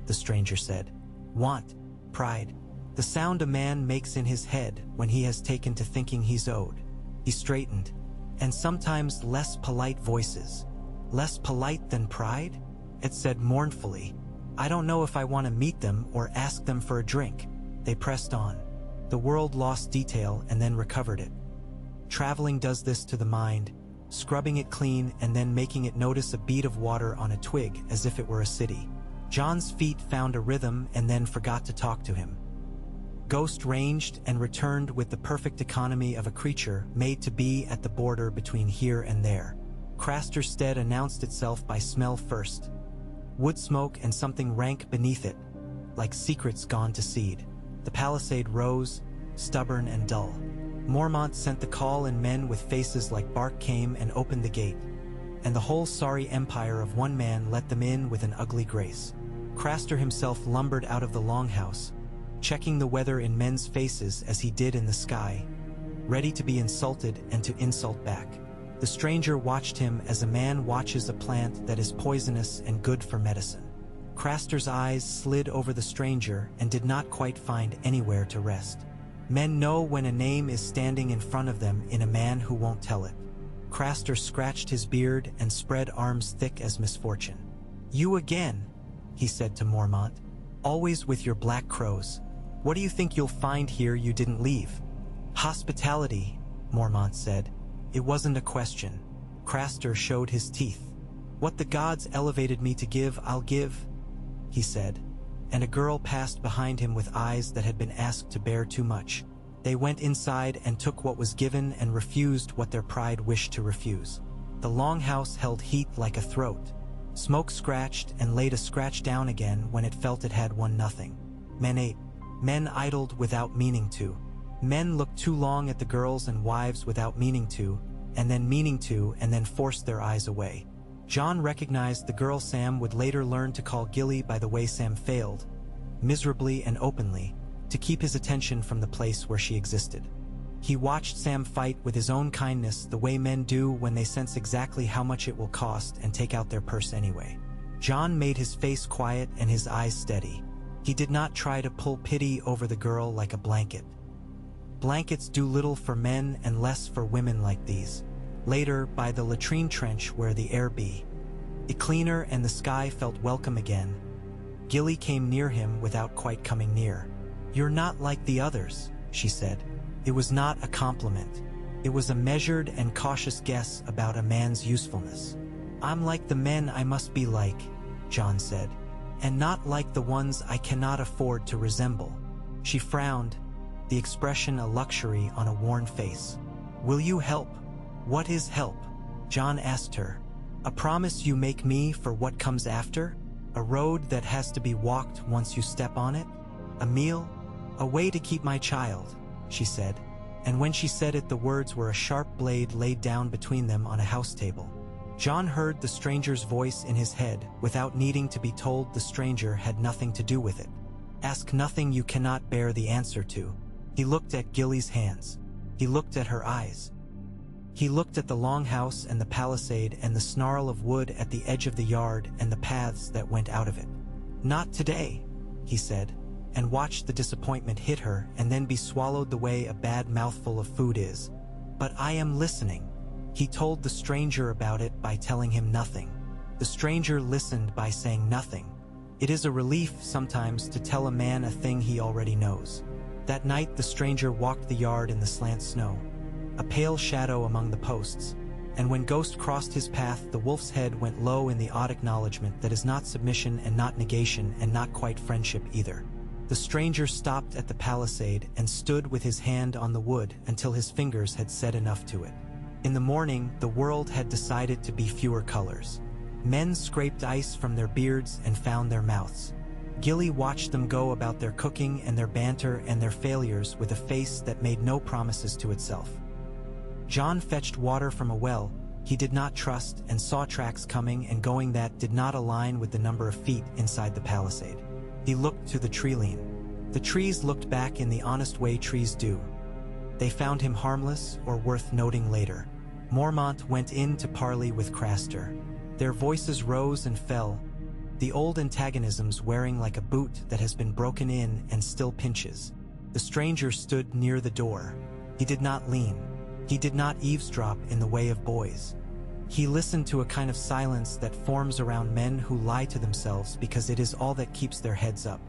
Speaker 1: the stranger said. Want, pride, the sound a man makes in his head when he has taken to thinking he's owed. He straightened, and sometimes less polite voices. Less polite than pride? It said mournfully. I don't know if I want to meet them or ask them for a drink. They pressed on. The world lost detail and then recovered it. Traveling does this to the mind, scrubbing it clean and then making it notice a bead of water on a twig as if it were a city. John's feet found a rhythm and then forgot to talk to him. Ghost ranged and returned with the perfect economy of a creature made to be at the border between here and there. Crasterstead announced itself by smell first. Wood smoke and something rank beneath it, like secrets gone to seed. The palisade rose, stubborn and dull. Mormont sent the call, and men with faces like bark came and opened the gate, and the whole sorry empire of one man let them in with an ugly grace. Craster himself lumbered out of the longhouse, checking the weather in men's faces as he did in the sky, ready to be insulted and to insult back. The stranger watched him as a man watches a plant that is poisonous and good for medicine. Craster's eyes slid over the stranger and did not quite find anywhere to rest. Men know when a name is standing in front of them in a man who won't tell it. Craster scratched his beard and spread arms thick as misfortune. You again, he said to Mormont. Always with your black crows. What do you think you'll find here you didn't leave? Hospitality, Mormont said. It wasn't a question. Craster showed his teeth. What the gods elevated me to give, I'll give, he said. And a girl passed behind him with eyes that had been asked to bear too much. They went inside and took what was given and refused what their pride wished to refuse. The longhouse held heat like a throat. Smoke scratched and laid a scratch down again when it felt it had won nothing. Men ate. Men idled without meaning to. Men looked too long at the girls and wives without meaning to, and then forced their eyes away. John recognized the girl Sam would later learn to call Gilly by the way Sam failed, miserably and openly, to keep his attention from the place where she existed. He watched Sam fight with his own kindness the way men do when they sense exactly how much it will cost and take out their purse anyway. John made his face quiet and his eyes steady. He did not try to pull pity over the girl like a blanket. Blankets do little for men and less for women like these. Later, by the latrine trench where the air be, it cleaner and the sky felt welcome again. Gilly came near him without quite coming near. You're not like the others, she said. It was not a compliment. It was a measured and cautious guess about a man's usefulness. I'm like the men I must be like, John said, and not like the ones I cannot afford to resemble. She frowned, the expression a luxury on a worn face. Will you help? What is help? John asked her. A promise you make me for what comes after? A road that has to be walked once you step on it? A meal? A way to keep my child, she said. And when she said it, the words were a sharp blade laid down between them on a house table. John heard the stranger's voice in his head without needing to be told. The stranger had nothing to do with it. Ask nothing you cannot bear the answer to. He looked at Gilly's hands. He looked at her eyes. He looked at the long house and the palisade and the snarl of wood at the edge of the yard and the paths that went out of it. Not today, he said, and watched the disappointment hit her and then be swallowed the way a bad mouthful of food is. But I am listening. He told the stranger about it by telling him nothing. The stranger listened by saying nothing. It is a relief sometimes to tell a man a thing he already knows. That night the stranger walked the yard in the slant snow, a pale shadow among the posts, and when Ghost crossed his path, the wolf's head went low in the odd acknowledgement that is not submission and not negation and not quite friendship either. The stranger stopped at the palisade and stood with his hand on the wood until his fingers had said enough to it. In the morning, the world had decided to be fewer colors. Men scraped ice from their beards and found their mouths. Gilly watched them go about their cooking and their banter and their failures with a face that made no promises to itself. John fetched water from a well he did not trust and saw tracks coming and going that did not align with the number of feet inside the palisade. He looked to the tree-line. The trees looked back in the honest way trees do. They found him harmless or worth noting later. Mormont went in to parley with Craster. Their voices rose and fell, the old antagonisms wearing like a boot that has been broken in and still pinches. The stranger stood near the door. He did not lean. He did not eavesdrop in the way of boys. He listened to a kind of silence that forms around men who lie to themselves because it is all that keeps their heads up.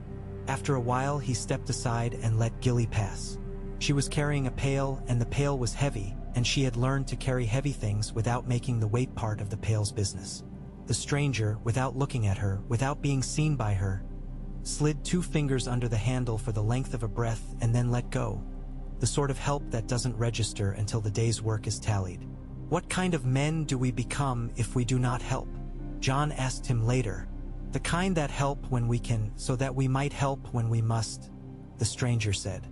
Speaker 1: After a while, he stepped aside and let Gilly pass. She was carrying a pail, and the pail was heavy, and she had learned to carry heavy things without making the weight part of the pail's business. The stranger, without looking at her, without being seen by her, slid 2 fingers under the handle for the length of a breath and then let go. The sort of help that doesn't register until the day's work is tallied. What kind of men do we become if we do not help? John asked him later. The kind that help when we can, so that we might help when we must, the stranger said.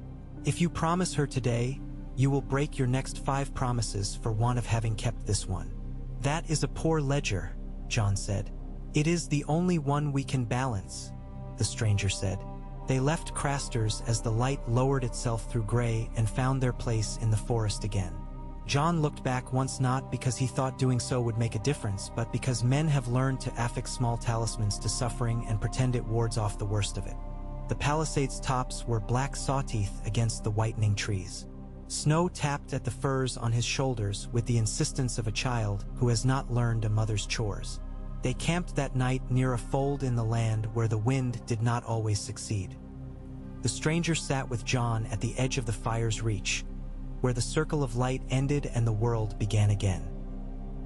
Speaker 1: If you promise her today, you will break your next 5 promises for want of having kept this one. That is a poor ledger, John said. It is the only one we can balance, the stranger said. They left Craster's as the light lowered itself through gray and found their place in the forest again. John looked back once, not because he thought doing so would make a difference, but because men have learned to affix small talismans to suffering and pretend it wards off the worst of it. The palisade's tops were black sawteeth against the whitening trees. Snow tapped at the furs on his shoulders with the insistence of a child who has not learned a mother's chores. They camped that night near a fold in the land where the wind did not always succeed. The stranger sat with John at the edge of the fire's reach, where the circle of light ended and the world began again.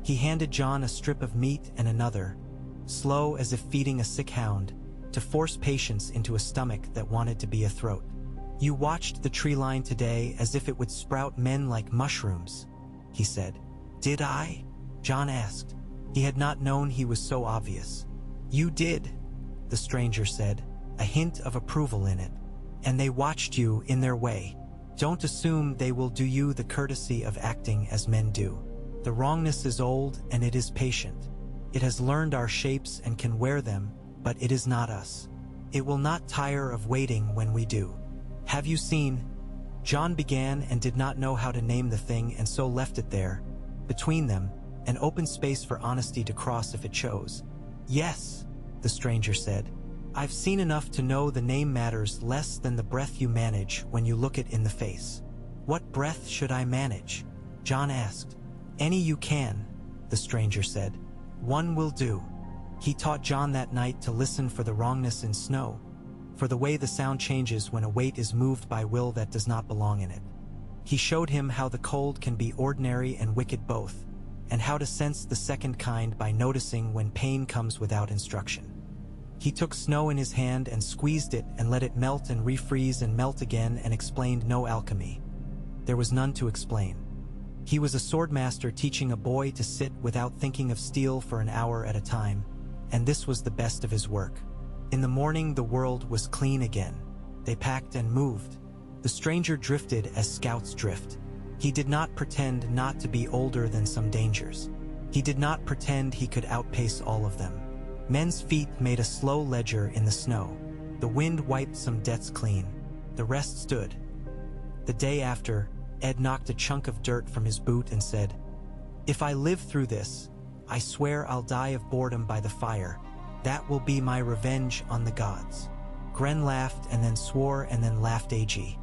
Speaker 1: He handed John a strip of meat and another, slow as if feeding a sick hound, to force patience into a stomach that wanted to be a throat. You watched the tree line today as if it would sprout men like mushrooms, he said. Did I? John asked. He had not known he was so obvious. You did, the stranger said, a hint of approval in it. And they watched you in their way. Don't assume they will do you the courtesy of acting as men do. The wrongness is old and it is patient. It has learned our shapes and can wear them, but it is not us. It will not tire of waiting when we do. Have you seen? John began and did not know how to name the thing and so left it there, between them, an open space for honesty to cross if it chose. Yes, the stranger said. I've seen enough to know the name matters less than the breath you manage when you look it in the face. What breath should I manage? John asked. Any you can, the stranger said. One will do. He taught John that night to listen for the wrongness in snow, for the way the sound changes when a weight is moved by will that does not belong in it. He showed him how the cold can be ordinary and wicked both, and how to sense the second kind by noticing when pain comes without instruction. He took snow in his hand and squeezed it and let it melt and refreeze and melt again and explained no alchemy. There was none to explain. He was a swordmaster teaching a boy to sit without thinking of steel for an hour at a time, and this was the best of his work. In the morning the world was clean again. They packed and moved. The stranger drifted as scouts drift. He did not pretend not to be older than some dangers. He did not pretend he could outpace all of them. Men's feet made a slow ledger in the snow. The wind wiped some debts clean. The rest stood. The day after, Ed knocked a chunk of dirt from his boot and said, "If I live through this, I swear I'll die of boredom by the fire. That will be my revenge on the gods." Gren laughed and then swore and then laughed ag.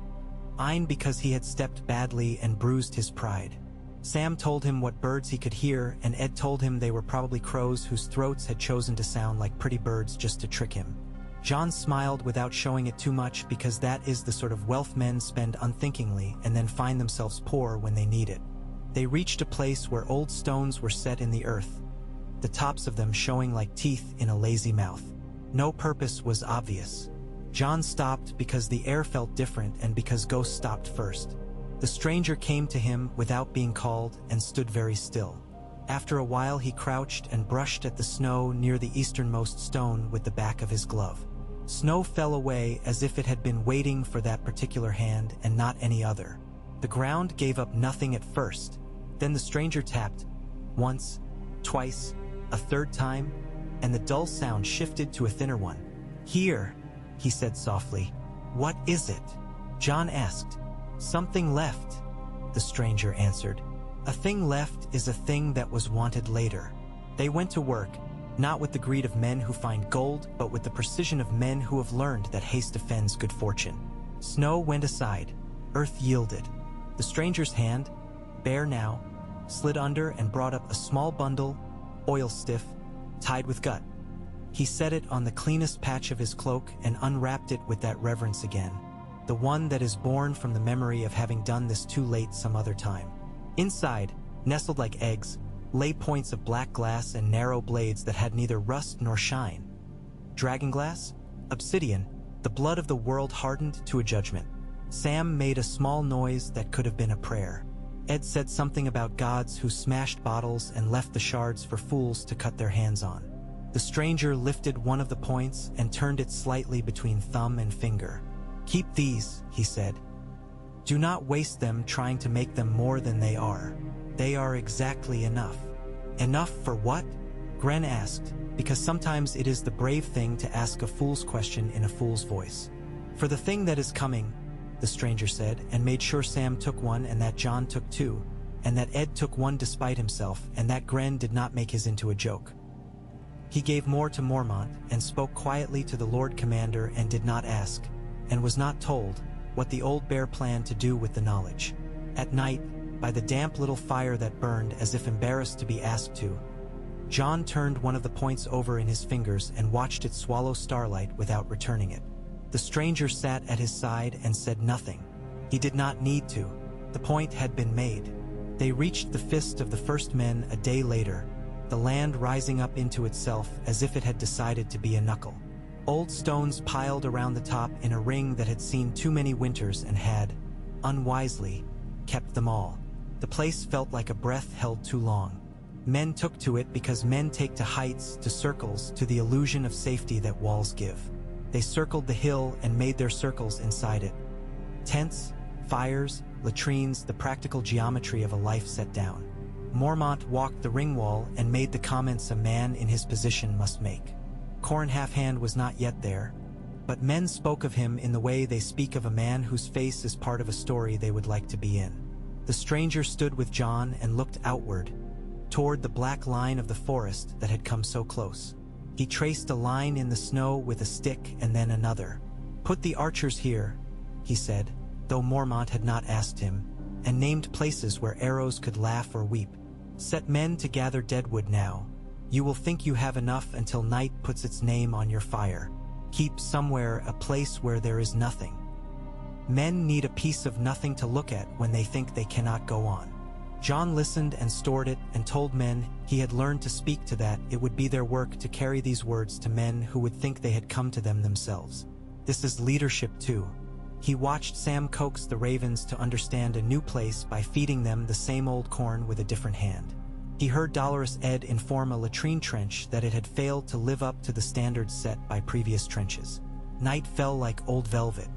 Speaker 1: Ein because he had stepped badly and bruised his pride. Sam told him what birds he could hear, and Ed told him they were probably crows whose throats had chosen to sound like pretty birds just to trick him. John smiled without showing it too much because that is the sort of wealth men spend unthinkingly and then find themselves poor when they need it. They reached a place where old stones were set in the earth, the tops of them showing like teeth in a lazy mouth. No purpose was obvious. John stopped because the air felt different and because Ghost stopped first. The stranger came to him without being called and stood very still. After a while he crouched and brushed at the snow near the easternmost stone with the back of his glove. Snow fell away as if it had been waiting for that particular hand and not any other. The ground gave up nothing at first. Then the stranger tapped, once, twice, a third time, and the dull sound shifted to a thinner one. "Here," he said softly. "What is it?" John asked. "Something left," the stranger answered. "A thing left is a thing that was wanted later." They went to work, not with the greed of men who find gold, but with the precision of men who have learned that haste offends good fortune. Snow went aside. Earth yielded. The stranger's hand, bare now, slid under and brought up a small bundle, oil-stiff, tied with gut. He set it on the cleanest patch of his cloak and unwrapped it with that reverence again, the one that is born from the memory of having done this too late some other time. Inside, nestled like eggs, lay points of black glass and narrow blades that had neither rust nor shine. Dragonglass? Obsidian, the blood of the world hardened to a judgment. Sam made a small noise that could have been a prayer. Ed said something about gods who smashed bottles and left the shards for fools to cut their hands on. The stranger lifted one of the points and turned it slightly between thumb and finger. "Keep these," he said. "Do not waste them trying to make them more than they are. They are exactly enough." "Enough for what?" Gren asked, because sometimes it is the brave thing to ask a fool's question in a fool's voice. "For the thing that is coming," the stranger said, and made sure Sam took one and that John took two, and that Ed took one despite himself, and that Gren did not make his into a joke. He gave more to Mormont and spoke quietly to the Lord Commander and did not ask, and was not told, what the old bear planned to do with the knowledge. At night, by the damp little fire that burned as if embarrassed to be asked to, John turned one of the points over in his fingers and watched it swallow starlight without returning it. The stranger sat at his side and said nothing. He did not need to. The point had been made. They reached the fist of the first men a day later, the land rising up into itself as if it had decided to be a knuckle. Old stones piled around the top in a ring that had seen too many winters and had, unwisely, kept them all. The place felt like a breath held too long. Men took to it because men take to heights, to circles, to the illusion of safety that walls give. They circled the hill and made their circles inside it. Tents, fires, latrines, the practical geometry of a life set down. Mormont walked the ring wall and made the comments a man in his position must make. Corn Halfhand was not yet there, but men spoke of him in the way they speak of a man whose face is part of a story they would like to be in. The stranger stood with John and looked outward, toward the black line of the forest that had come so close. He traced a line in the snow with a stick and then another. "Put the archers here," he said, though Mormont had not asked him, and named places where arrows could laugh or weep. "Set men to gather deadwood now. You will think you have enough until night puts its name on your fire. Keep somewhere a place where there is nothing. Men need a piece of nothing to look at when they think they cannot go on." John listened and stored it and told men he had learned to speak to that it would be their work to carry these words to men who would think they had come to them themselves. This is leadership too. He watched Sam coax the ravens to understand a new place by feeding them the same old corn with a different hand. He heard Dolorous Ed inform a latrine trench that it had failed to live up to the standards set by previous trenches. Night fell like old velvet.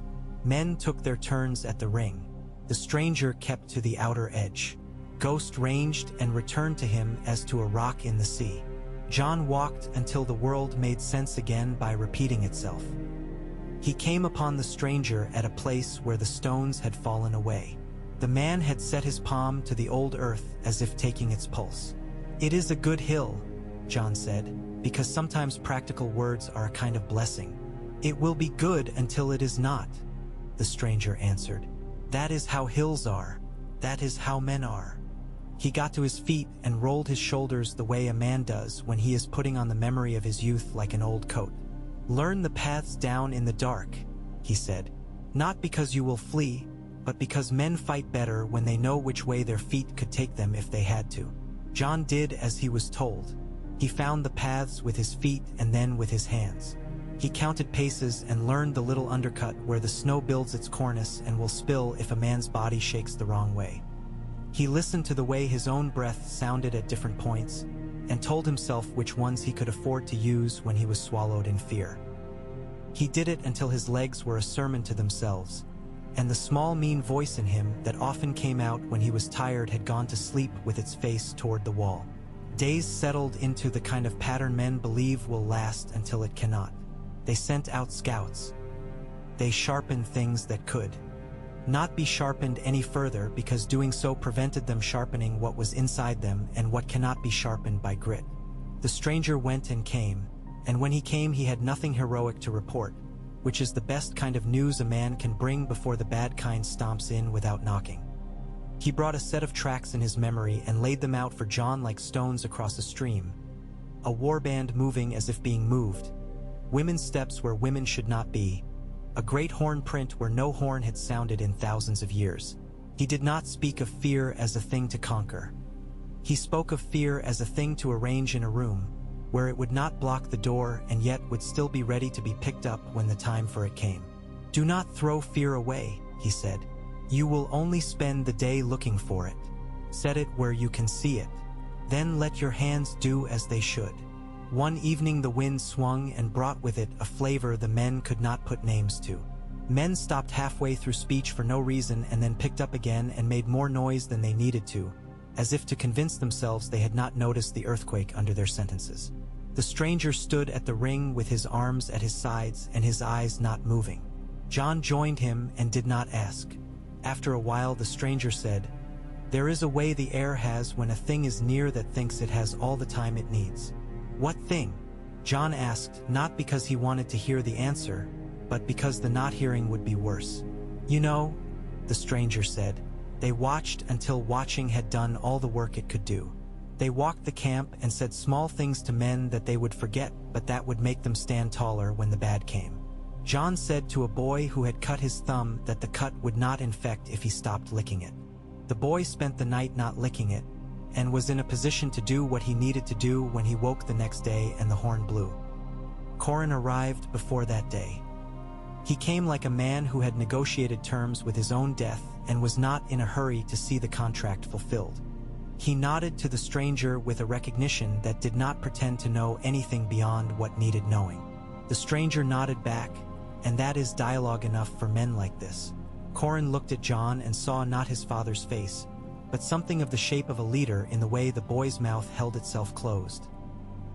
Speaker 1: Men took their turns at the ring. The stranger kept to the outer edge. Ghost ranged and returned to him as to a rock in the sea. John walked until the world made sense again by repeating itself. He came upon the stranger at a place where the stones had fallen away. The man had set his palm to the old earth as if taking its pulse. "It is a good hill," John said, "because sometimes practical words are a kind of blessing." "It will be good until it is not," the stranger answered. "That is how hills are. That is how men are." He got to his feet and rolled his shoulders the way a man does when he is putting on the memory of his youth like an old coat. "Learn the paths down in the dark," he said. "Not because you will flee, but because men fight better when they know which way their feet could take them if they had to." John did as he was told. He found the paths with his feet and then with his hands. He counted paces and learned the little undercut where the snow builds its cornice and will spill if a man's body shakes the wrong way. He listened to the way his own breath sounded at different points and told himself which ones he could afford to use when he was swallowed in fear. He did it until his legs were a sermon to themselves, and the small mean voice in him that often came out when he was tired had gone to sleep with its face toward the wall. Days settled into the kind of pattern men believe will last until it cannot. They sent out scouts. They sharpened things that could not be sharpened any further because doing so prevented them sharpening what was inside them and what cannot be sharpened by grit. The stranger went and came, and when he came he had nothing heroic to report, which is the best kind of news a man can bring before the bad kind stomps in without knocking. He brought a set of tracks in his memory and laid them out for John like stones across a stream. A warband moving as if being moved. Women's steps where women should not be. A great horn print where no horn had sounded in thousands of years. He did not speak of fear as a thing to conquer. He spoke of fear as a thing to arrange in a room, where it would not block the door and yet would still be ready to be picked up when the time for it came. "Do not throw fear away," he said. "You will only spend the day looking for it. Set it where you can see it. Then let your hands do as they should." One evening the wind swung and brought with it a flavor the men could not put names to. Men stopped halfway through speech for no reason and then picked up again and made more noise than they needed to, as if to convince themselves they had not noticed the earthquake under their sentences. The stranger stood at the ring with his arms at his sides and his eyes not moving. John joined him and did not ask. After a while the stranger said, "There is a way the air has when a thing is near that thinks it has all the time it needs." "What thing?" John asked, not because he wanted to hear the answer, but because the not hearing would be worse. "You know," the stranger said, "they watched until watching had done all the work it could do. They walked the camp and said small things to men that they would forget, but that would make them stand taller when the bad came. John said to a boy who had cut his thumb that the cut would not infect if he stopped licking it. The boy spent the night not licking it, and was in a position to do what he needed to do when he woke the next day and the horn blew. Corin arrived before that day. He came like a man who had negotiated terms with his own death and was not in a hurry to see the contract fulfilled. He nodded to the stranger with a recognition that did not pretend to know anything beyond what needed knowing. The stranger nodded back, and that is dialogue enough for men like this. Corin looked at John and saw not his father's face, but something of the shape of a leader in the way the boy's mouth held itself closed.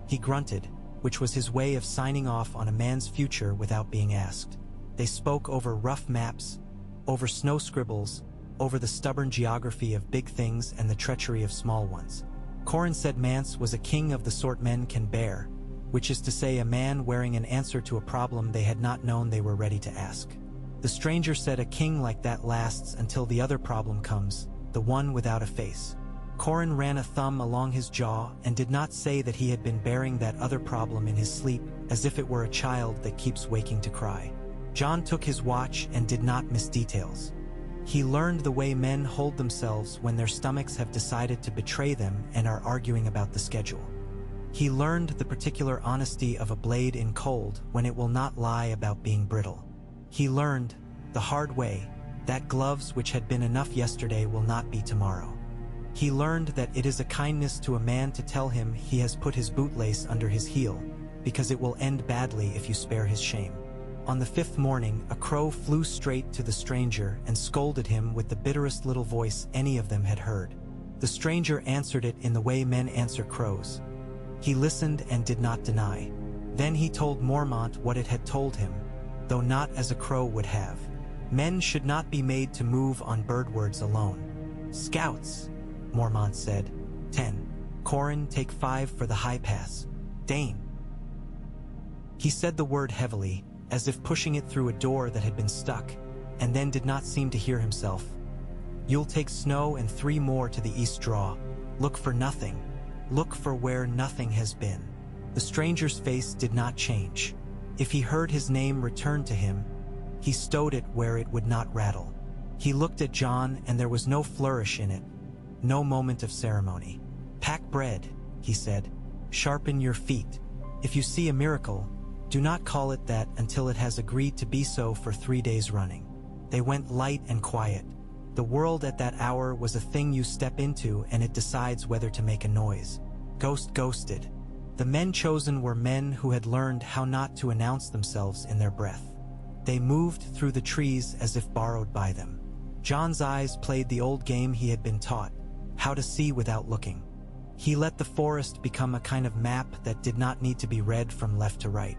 Speaker 1: He grunted, which was his way of signing off on a man's future without being asked. They spoke over rough maps, over snow scribbles, over the stubborn geography of big things and the treachery of small ones. Corin said Mance was a king of the sort men can bear, which is to say a man wearing an answer to a problem they had not known they were ready to ask. The stranger said a king like that lasts until the other problem comes, the one without a face. Corin ran a thumb along his jaw and did not say that he had been bearing that other problem in his sleep, as if it were a child that keeps waking to cry. John took his watch and did not miss details. He learned the way men hold themselves when their stomachs have decided to betray them and are arguing about the schedule. He learned the particular honesty of a blade in cold when it will not lie about being brittle. He learned, The hard way, that gloves which had been enough yesterday will not be tomorrow. He learned that it is a kindness to a man to tell him he has put his bootlace under his heel, because it will end badly if you spare his shame. On the 5th morning, a crow flew straight to the stranger and scolded him with the bitterest little voice any of them had heard. The stranger answered it in the way men answer crows. He listened and did not deny. Then he told Mormont what it had told him, though not as a crow would have. Men should not be made to move on bird words alone. "Scouts," Mormont said. 10. "Corin, take 5 for the high pass. Dayne." He said the word heavily, as if pushing it through a door that had been stuck, and then did not seem to hear himself. "You'll take Snow and 3 more to the east draw. Look for nothing. Look for where nothing has been." The stranger's face did not change. If he heard his name returned to him, he stowed it where it would not rattle. He looked at John, and there was no flourish in it, no moment of ceremony. "Pack bread," he said. "Sharpen your feet. If you see a miracle, do not call it that until it has agreed to be so for 3 days running." They went light and quiet. The world at that hour was a thing you step into and it decides whether to make a noise. Ghosted. The men chosen were men who had learned how not to announce themselves in their breath. They moved through the trees as if borrowed by them. John's eyes played the old game he had been taught, how to see without looking. He let the forest become a kind of map that did not need to be read from left to right.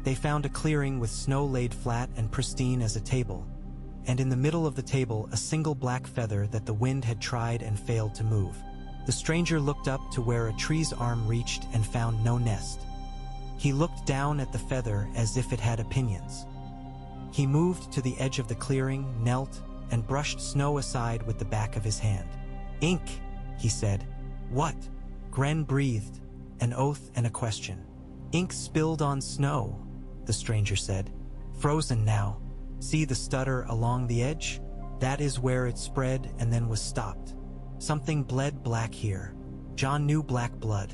Speaker 1: They found a clearing with snow laid flat and pristine as a table, and in the middle of the table a single black feather that the wind had tried and failed to move. The stranger looked up to where a tree's arm reached and found no nest. He looked down at the feather as if it had opinions. He moved to the edge of the clearing, knelt, and brushed snow aside with the back of his hand. "Ink," he said. "What?" Gren breathed, an oath and a question. "Ink spilled on snow," the stranger said. "Frozen now. See the stutter along the edge? That is where it spread and then was stopped. Something bled black here." John knew black blood.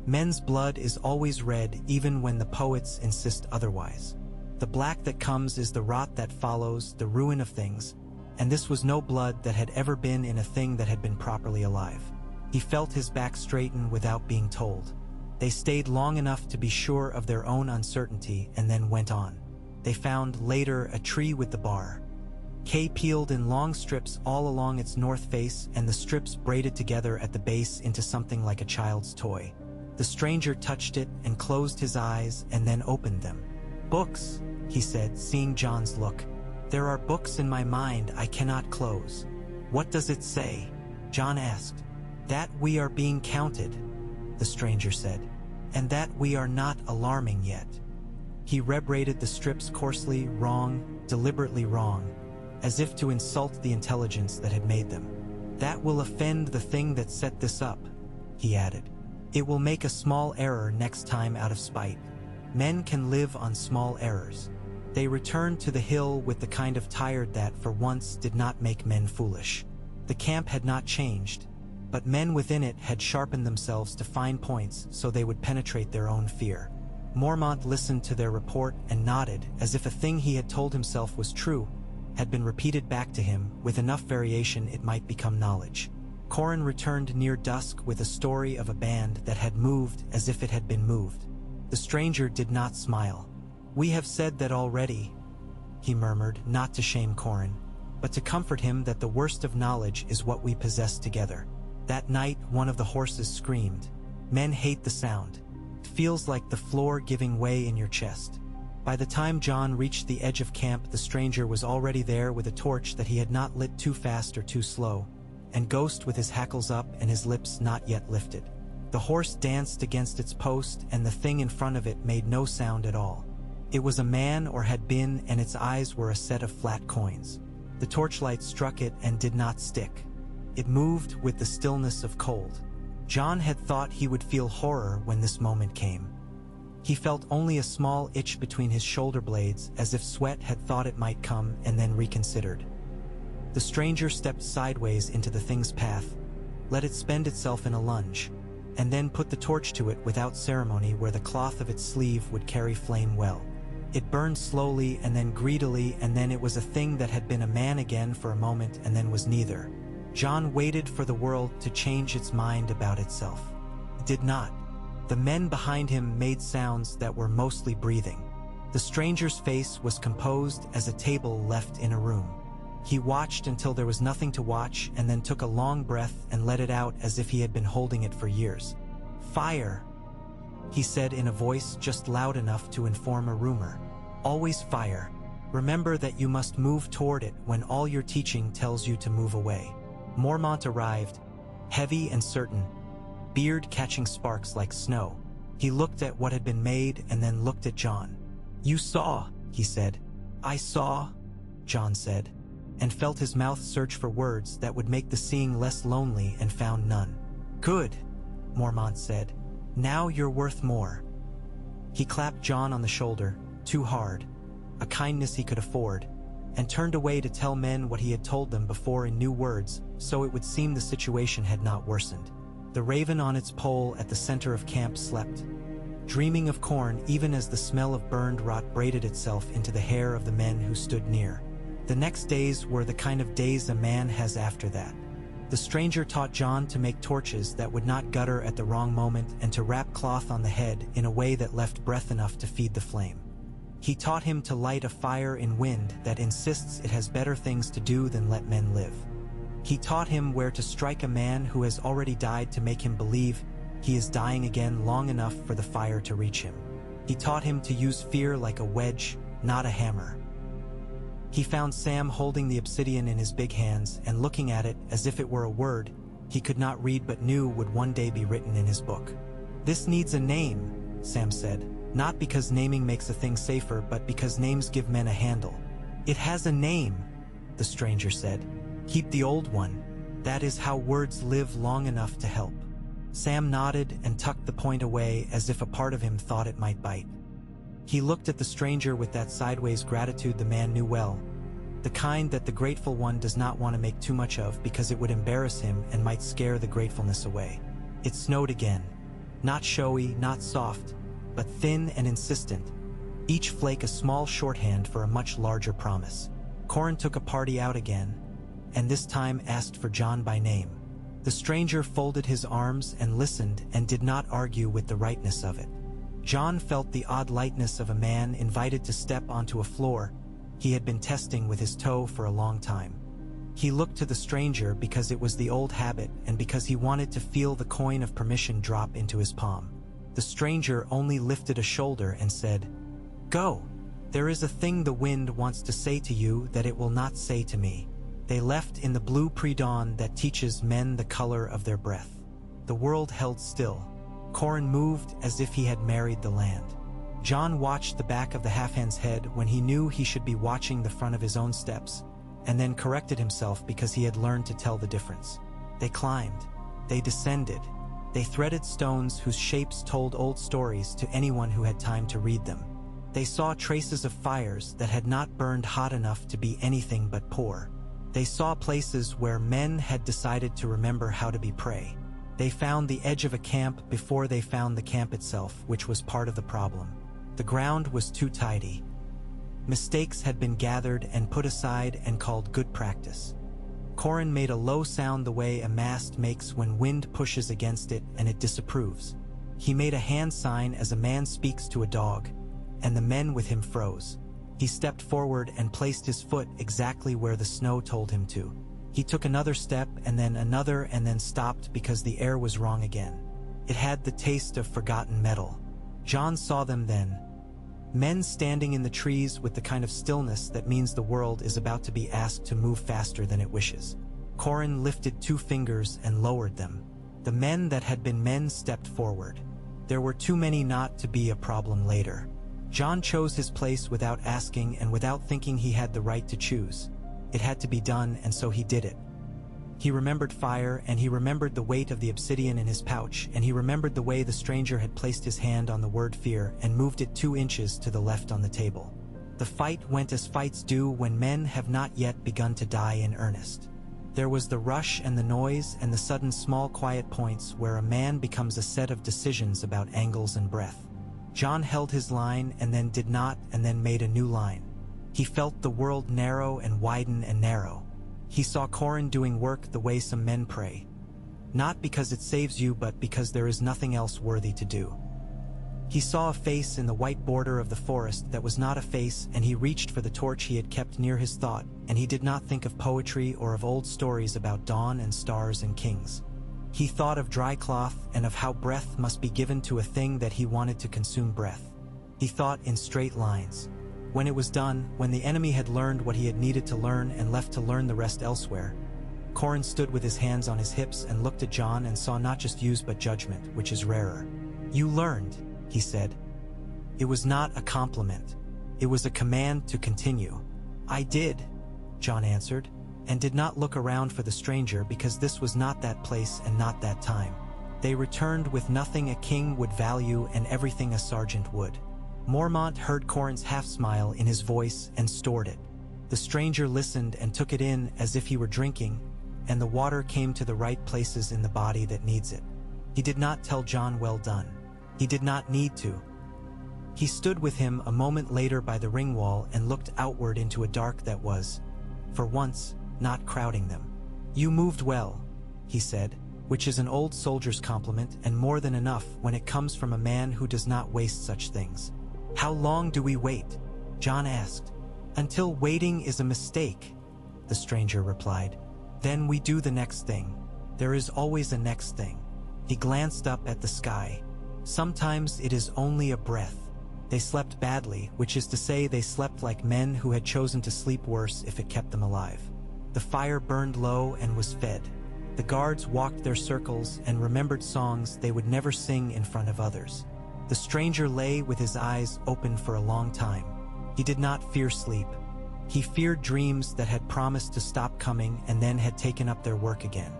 Speaker 1: Men's blood is always red even when the poets insist otherwise. The black that comes is the rot that follows, the ruin of things, and this was no blood that had ever been in a thing that had been properly alive. He felt his back straighten without being told. They stayed long enough to be sure of their own uncertainty and then went on. They found later a tree with the bar. Hay peeled in long strips all along its north face, and the strips braided together at the base into something like a child's toy. The stranger touched it and closed his eyes and then opened them. "Books," he said, seeing John's look. "There are books in my mind I cannot close." "What does it say?" John asked. "That we are being counted," the stranger said, "and that we are not alarming yet." He rebraided the strips coarsely, wrong, deliberately wrong, as if to insult the intelligence that had made them. "That will offend the thing that set this up," he added. "It will make a small error next time out of spite. Men can live on small errors." They returned to the hill with the kind of tired that, for once, did not make men foolish. The camp had not changed, but men within it had sharpened themselves to fine points so they would penetrate their own fear. Mormont listened to their report and nodded as if a thing he had told himself was true had been repeated back to him with enough variation it might become knowledge. Corin returned near dusk with a story of a band that had moved as if it had been moved. The stranger did not smile. "We have said that already," he murmured, not to shame Corin, but to comfort him that the worst of knowledge is what we possess together. That night one of the horses screamed. Men hate the sound. It feels like the floor giving way in your chest. By the time John reached the edge of camp, the stranger was already there with a torch that he had not lit too fast or too slow, and Ghost with his hackles up and his lips not yet lifted. The horse danced against its post, and the thing in front of it made no sound at all. It was a man, or had been, and its eyes were a set of flat coins. The torchlight struck it and did not stick. It moved with the stillness of cold. John had thought he would feel horror when this moment came. He felt only a small itch between his shoulder blades, as if sweat had thought it might come and then reconsidered. The stranger stepped sideways into the thing's path, let it spend itself in a lunge, and then put the torch to it without ceremony where the cloth of its sleeve would carry flame well. It burned slowly and then greedily, and then it was a thing that had been a man again for a moment and then was neither. John waited for the world to change its mind about itself. It did not. The men behind him made sounds that were mostly breathing. The stranger's face was composed as a table left in a room. He watched until there was nothing to watch and then took a long breath and let it out as if he had been holding it for years. "Fire," he said in a voice just loud enough to inform a rumor. "Always fire. Remember that you must move toward it when all your teaching tells you to move away." Mormont arrived, heavy and certain, beard catching sparks like snow. He looked at what had been made and then looked at John. "You saw," he said. "I saw," John said, and felt his mouth search for words that would make the seeing less lonely and found none. "Good," Mormont said. "Now you're worth more." He clapped John on the shoulder, too hard, a kindness he could afford, and turned away to tell men what he had told them before in new words, so it would seem the situation had not worsened. The raven on its pole at the center of camp slept, dreaming of corn even as the smell of burned rot braided itself into the hair of the men who stood near. The next days were the kind of days a man has after that. The stranger taught John to make torches that would not gutter at the wrong moment and to wrap cloth on the head in a way that left breath enough to feed the flame. He taught him to light a fire in wind that insists it has better things to do than let men live. He taught him where to strike a man who has already died to make him believe he is dying again long enough for the fire to reach him. He taught him to use fear like a wedge, not a hammer. He found Sam holding the obsidian in his big hands and looking at it as if it were a word he could not read but knew would one day be written in his book. "This needs a name," Sam said, "not because naming makes a thing safer, but because names give men a handle." "It has a name," the stranger said. "Keep the old one. That is how words live long enough to help." Sam nodded and tucked the point away as if a part of him thought it might bite. He looked at the stranger with that sideways gratitude the man knew well, the kind that the grateful one does not want to make too much of because it would embarrass him and might scare the gratefulness away. It snowed again. Not showy, not soft, but thin and insistent, each flake a small shorthand for a much larger promise. Corin took a party out again, and this time asked for John by name. The stranger folded his arms and listened and did not argue with the rightness of it. John felt the odd lightness of a man invited to step onto a floor he had been testing with his toe for a long time. He looked to the stranger because it was the old habit and because he wanted to feel the coin of permission drop into his palm. The stranger only lifted a shoulder and said, "Go. There is a thing the wind wants to say to you that it will not say to me." They left in the blue pre-dawn that teaches men the color of their breath. The world held still. Corin moved as if he had married the land. John watched the back of the half-hand's head when he knew he should be watching the front of his own steps, and then corrected himself because he had learned to tell the difference. They climbed. They descended. They threaded stones whose shapes told old stories to anyone who had time to read them. They saw traces of fires that had not burned hot enough to be anything but poor. They saw places where men had decided to remember how to be prey. They found the edge of a camp before they found the camp itself, which was part of the problem. The ground was too tidy. Mistakes had been gathered and put aside and called good practice. Corin made a low sound the way a mast makes when wind pushes against it and it disapproves. He made a hand sign as a man speaks to a dog, and the men with him froze. He stepped forward and placed his foot exactly where the snow told him to. He took another step and then another and then stopped because the air was wrong again. It had the taste of forgotten metal. John saw them then. Men standing in the trees with the kind of stillness that means the world is about to be asked to move faster than it wishes. Corin lifted 2 fingers and lowered them. The men that had been men stepped forward. There were too many not to be a problem later. John chose his place without asking and without thinking he had the right to choose. It had to be done, and so he did it. He remembered fire, and he remembered the weight of the obsidian in his pouch, and he remembered the way the stranger had placed his hand on the word fear and moved it 2 inches to the left on the table. The fight went as fights do when men have not yet begun to die in earnest. There was the rush and the noise and the sudden small quiet points where a man becomes a set of decisions about angles and breath. John held his line and then did not, and then made a new line. He felt the world narrow and widen and narrow. He saw Corin doing work the way some men pray. Not because it saves you, but because there is nothing else worthy to do. He saw a face in the white border of the forest that was not a face, and he reached for the torch he had kept near his thought, and he did not think of poetry or of old stories about dawn and stars and kings. He thought of dry cloth and of how breath must be given to a thing that he wanted to consume breath. He thought in straight lines. When it was done, when the enemy had learned what he had needed to learn and left to learn the rest elsewhere, Corin stood with his hands on his hips and looked at John and saw not just views but judgment, which is rarer. "You learned," he said. It was not a compliment. It was a command to continue. "I did," John answered, and did not look around for the stranger because this was not that place and not that time. They returned with nothing a king would value and everything a sergeant would. Mormont heard Corin's half-smile in his voice and stored it. The stranger listened and took it in as if he were drinking, and the water came to the right places in the body that needs it. He did not tell John well done. He did not need to. He stood with him a moment later by the ring wall and looked outward into a dark that was, for once, not crowding them. "You moved well," he said, which is an old soldier's compliment and more than enough when it comes from a man who does not waste such things. "How long do we wait?" John asked. "Until waiting is a mistake," the stranger replied. "Then we do the next thing. There is always a next thing." He glanced up at the sky. "Sometimes it is only a breath." They slept badly, which is to say they slept like men who had chosen to sleep worse if it kept them alive. The fire burned low and was fed. The guards walked their circles and remembered songs they would never sing in front of others. The stranger lay with his eyes open for a long time. He did not fear sleep. He feared dreams that had promised to stop coming and then had taken up their work again.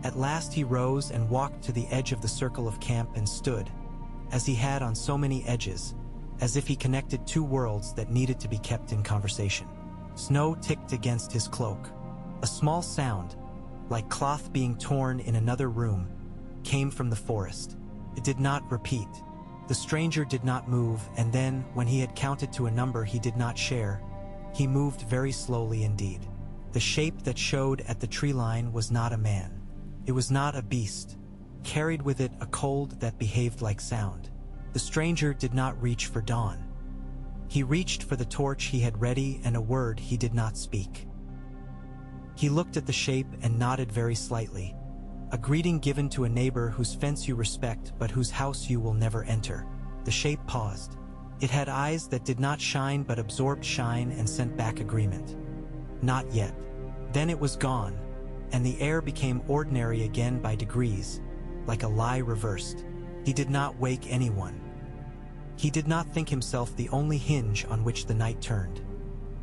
Speaker 1: At last he rose and walked to the edge of the circle of camp and stood, as he had on so many edges, as if he connected two worlds that needed to be kept in conversation. Snow ticked against his cloak. A small sound, like cloth being torn in another room, came from the forest. It did not repeat. The stranger did not move, and then, when he had counted to a number he did not share, he moved very slowly indeed. The shape that showed at the tree line was not a man. It was not a beast. Carried with it a cold that behaved like sound. The stranger did not reach for dawn. He reached for the torch he had ready and a word he did not speak. He looked at the shape and nodded very slightly, a greeting given to a neighbor whose fence you respect but whose house you will never enter. The shape paused. It had eyes that did not shine but absorbed shine and sent back agreement. Not yet. Then it was gone, and the air became ordinary again by degrees, like a lie reversed. He did not wake anyone. He did not think himself the only hinge on which the night turned.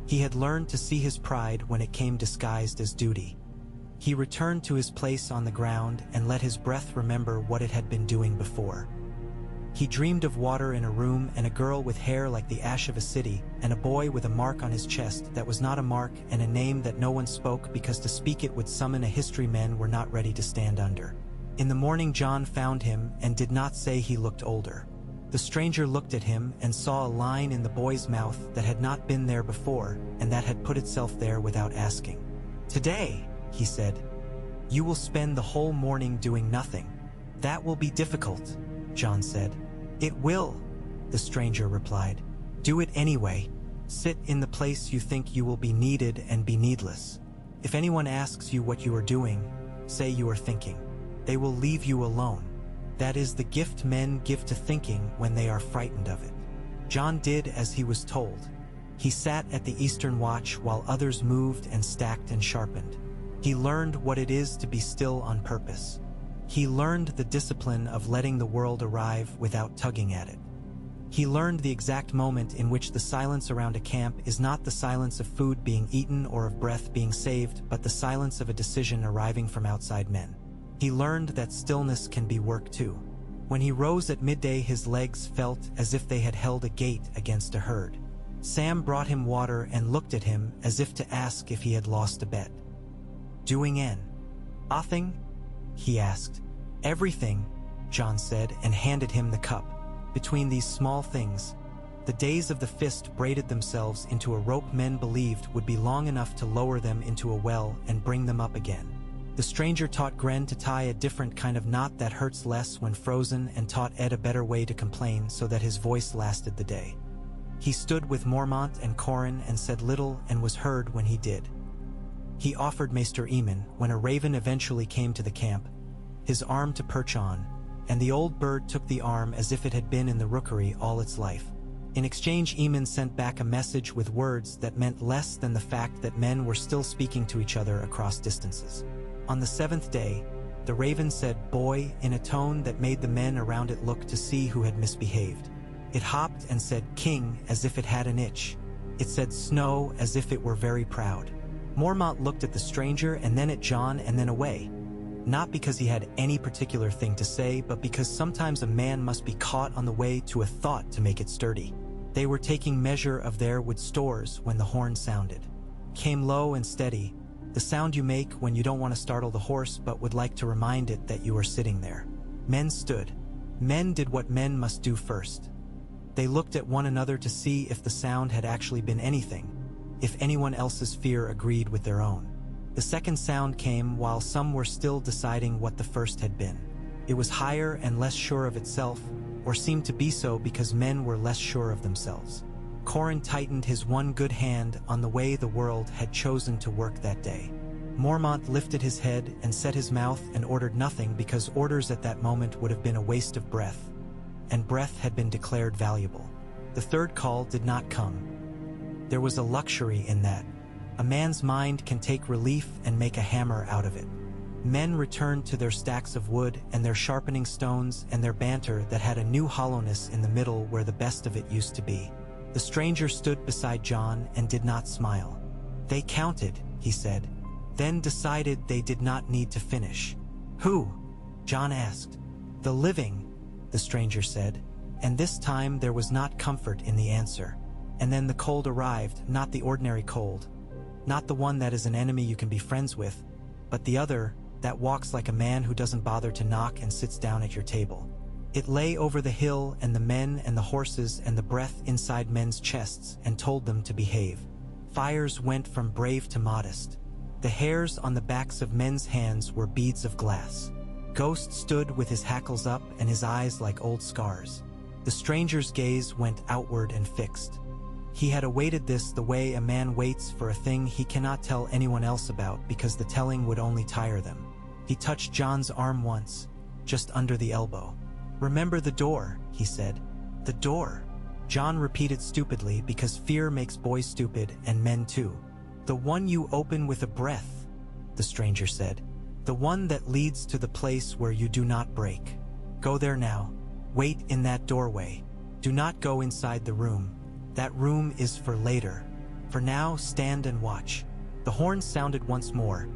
Speaker 1: He had learned to see his pride when it came disguised as duty. He returned to his place on the ground and let his breath remember what it had been doing before. He dreamed of water in a room and a girl with hair like the ash of a city and a boy with a mark on his chest that was not a mark and a name that no one spoke because to speak it would summon a history men were not ready to stand under. In the morning John found him and did not say he looked older. The stranger looked at him and saw a line in the boy's mouth that had not been there before and that had put itself there without asking. "Today," he said, "you will spend the whole morning doing nothing." "That will be difficult," John said. "It will," the stranger replied. "Do it anyway. Sit in the place you think you will be needed and be needless. If anyone asks you what you are doing, say you are thinking. They will leave you alone. That is the gift men give to thinking when they are frightened of it." John did as he was told. He sat at the eastern watch while others moved and stacked and sharpened. He learned what it is to be still on purpose. He learned the discipline of letting the world arrive without tugging at it. He learned the exact moment in which the silence around a camp is not the silence of food being eaten or of breath being saved, but the silence of a decision arriving from outside men. He learned that stillness can be work too. When he rose at midday, his legs felt as if they had held a gate against a herd. Sam brought him water and looked at him as if to ask if he had lost a bet. "Doing anything?" he asked. "Everything," John said and handed him the cup. Between these small things, the days of the fist braided themselves into a rope men believed would be long enough to lower them into a well and bring them up again. The stranger taught Gren to tie a different kind of knot that hurts less when frozen and taught Ed a better way to complain so that his voice lasted the day. He stood with Mormont and Corin and said little and was heard when he did. He offered Maester Eamon, when a raven eventually came to the camp, his arm to perch on, and the old bird took the arm as if it had been in the rookery all its life. In exchange, Eamon sent back a message with words that meant less than the fact that men were still speaking to each other across distances. On the 7th day, the raven said "boy" in a tone that made the men around it look to see who had misbehaved. It hopped and said "king" as if it had an itch. It said "snow" as if it were very proud. Mormont looked at the stranger and then at John and then away. Not because he had any particular thing to say, but because sometimes a man must be caught on the way to a thought to make it sturdy. They were taking measure of their wood stores when the horn sounded. Came low and steady, the sound you make when you don't want to startle the horse but would like to remind it that you are sitting there. Men stood. Men did what men must do first. They looked at one another to see if the sound had actually been anything, if anyone else's fear agreed with their own. The second sound came while some were still deciding what the first had been. It was higher and less sure of itself, or seemed to be so because men were less sure of themselves. Corin tightened his one good hand on the way the world had chosen to work that day. Mormont lifted his head and set his mouth and ordered nothing because orders at that moment would have been a waste of breath, and breath had been declared valuable. The third call did not come. There was a luxury in that. A man's mind can take relief and make a hammer out of it. Men returned to their stacks of wood and their sharpening stones and their banter that had a new hollowness in the middle where the best of it used to be. The stranger stood beside John and did not smile. They counted, he said, then decided they did not need to finish. Who? John asked. The living, the stranger said, and this time there was not comfort in the answer. And then the cold arrived, not the ordinary cold. Not the one that is an enemy you can be friends with, but the other that walks like a man who doesn't bother to knock and sits down at your table. It lay over the hill and the men and the horses and the breath inside men's chests and told them to behave. Fires went from brave to modest. The hairs on the backs of men's hands were beads of glass. Ghost stood with his hackles up and his eyes like old scars. The stranger's gaze went outward and fixed. He had awaited this the way a man waits for a thing he cannot tell anyone else about because the telling would only tire them. He touched John's arm once, just under the elbow. Remember the door, he said. The door. John repeated stupidly because fear makes boys stupid and men too. The one you open with a breath, the stranger said. The one that leads to the place where you do not break. Go there now. Wait in that doorway. Do not go inside the room. That room is for later. For now, stand and watch. The horn sounded once more,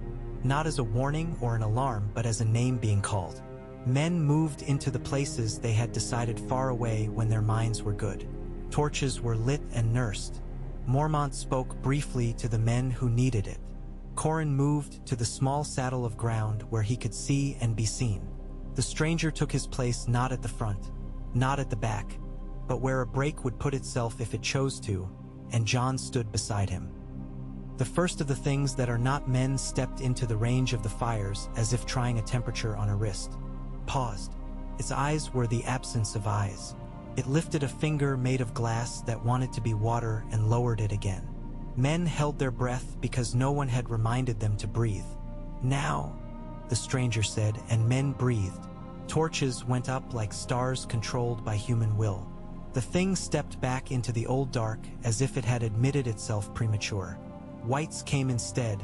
Speaker 1: not as a warning or an alarm, but as a name being called. Men moved into the places they had decided far away when their minds were good. Torches were lit and nursed. Mormont spoke briefly to the men who needed it. Corin moved to the small saddle of ground where he could see and be seen. The stranger took his place not at the front, not at the back, but where a break would put itself if it chose to, and John stood beside him. The first of the things that are not men stepped into the range of the fires as if trying a temperature on a wrist. Paused. Its eyes were the absence of eyes. It lifted a finger made of glass that wanted to be water and lowered it again. Men held their breath because no one had reminded them to breathe. Now, the stranger said, and men breathed. Torches went up like stars controlled by human will. The thing stepped back into the old dark as if it had admitted itself premature. Whites came instead,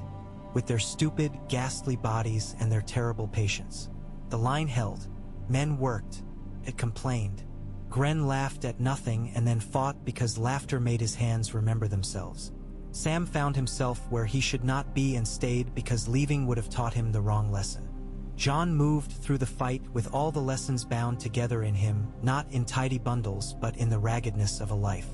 Speaker 1: with their stupid, ghastly bodies and their terrible patience. The line held. Men worked. It complained. Gren laughed at nothing and then fought because laughter made his hands remember themselves. Sam found himself where he should not be and stayed because leaving would have taught him the wrong lesson. John moved through the fight with all the lessons bound together in him, not in tidy bundles but in the raggedness of a life.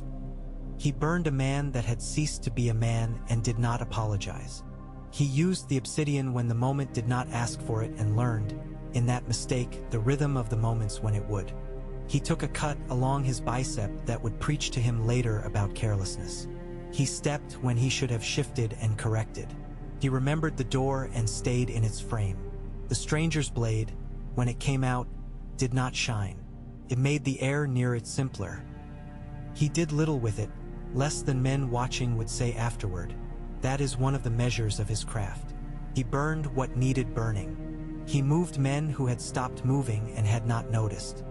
Speaker 1: He burned a man that had ceased to be a man and did not apologize. He used the obsidian when the moment did not ask for it and learned, in that mistake, the rhythm of the moments when it would. He took a cut along his bicep that would preach to him later about carelessness. He stepped when he should have shifted and corrected. He remembered the door and stayed in its frame. The stranger's blade, when it came out, did not shine. It made the air near it simpler. He did little with it, less than men watching would say afterward. That is one of the measures of his craft. He burned what needed burning. He moved men who had stopped moving and had not noticed.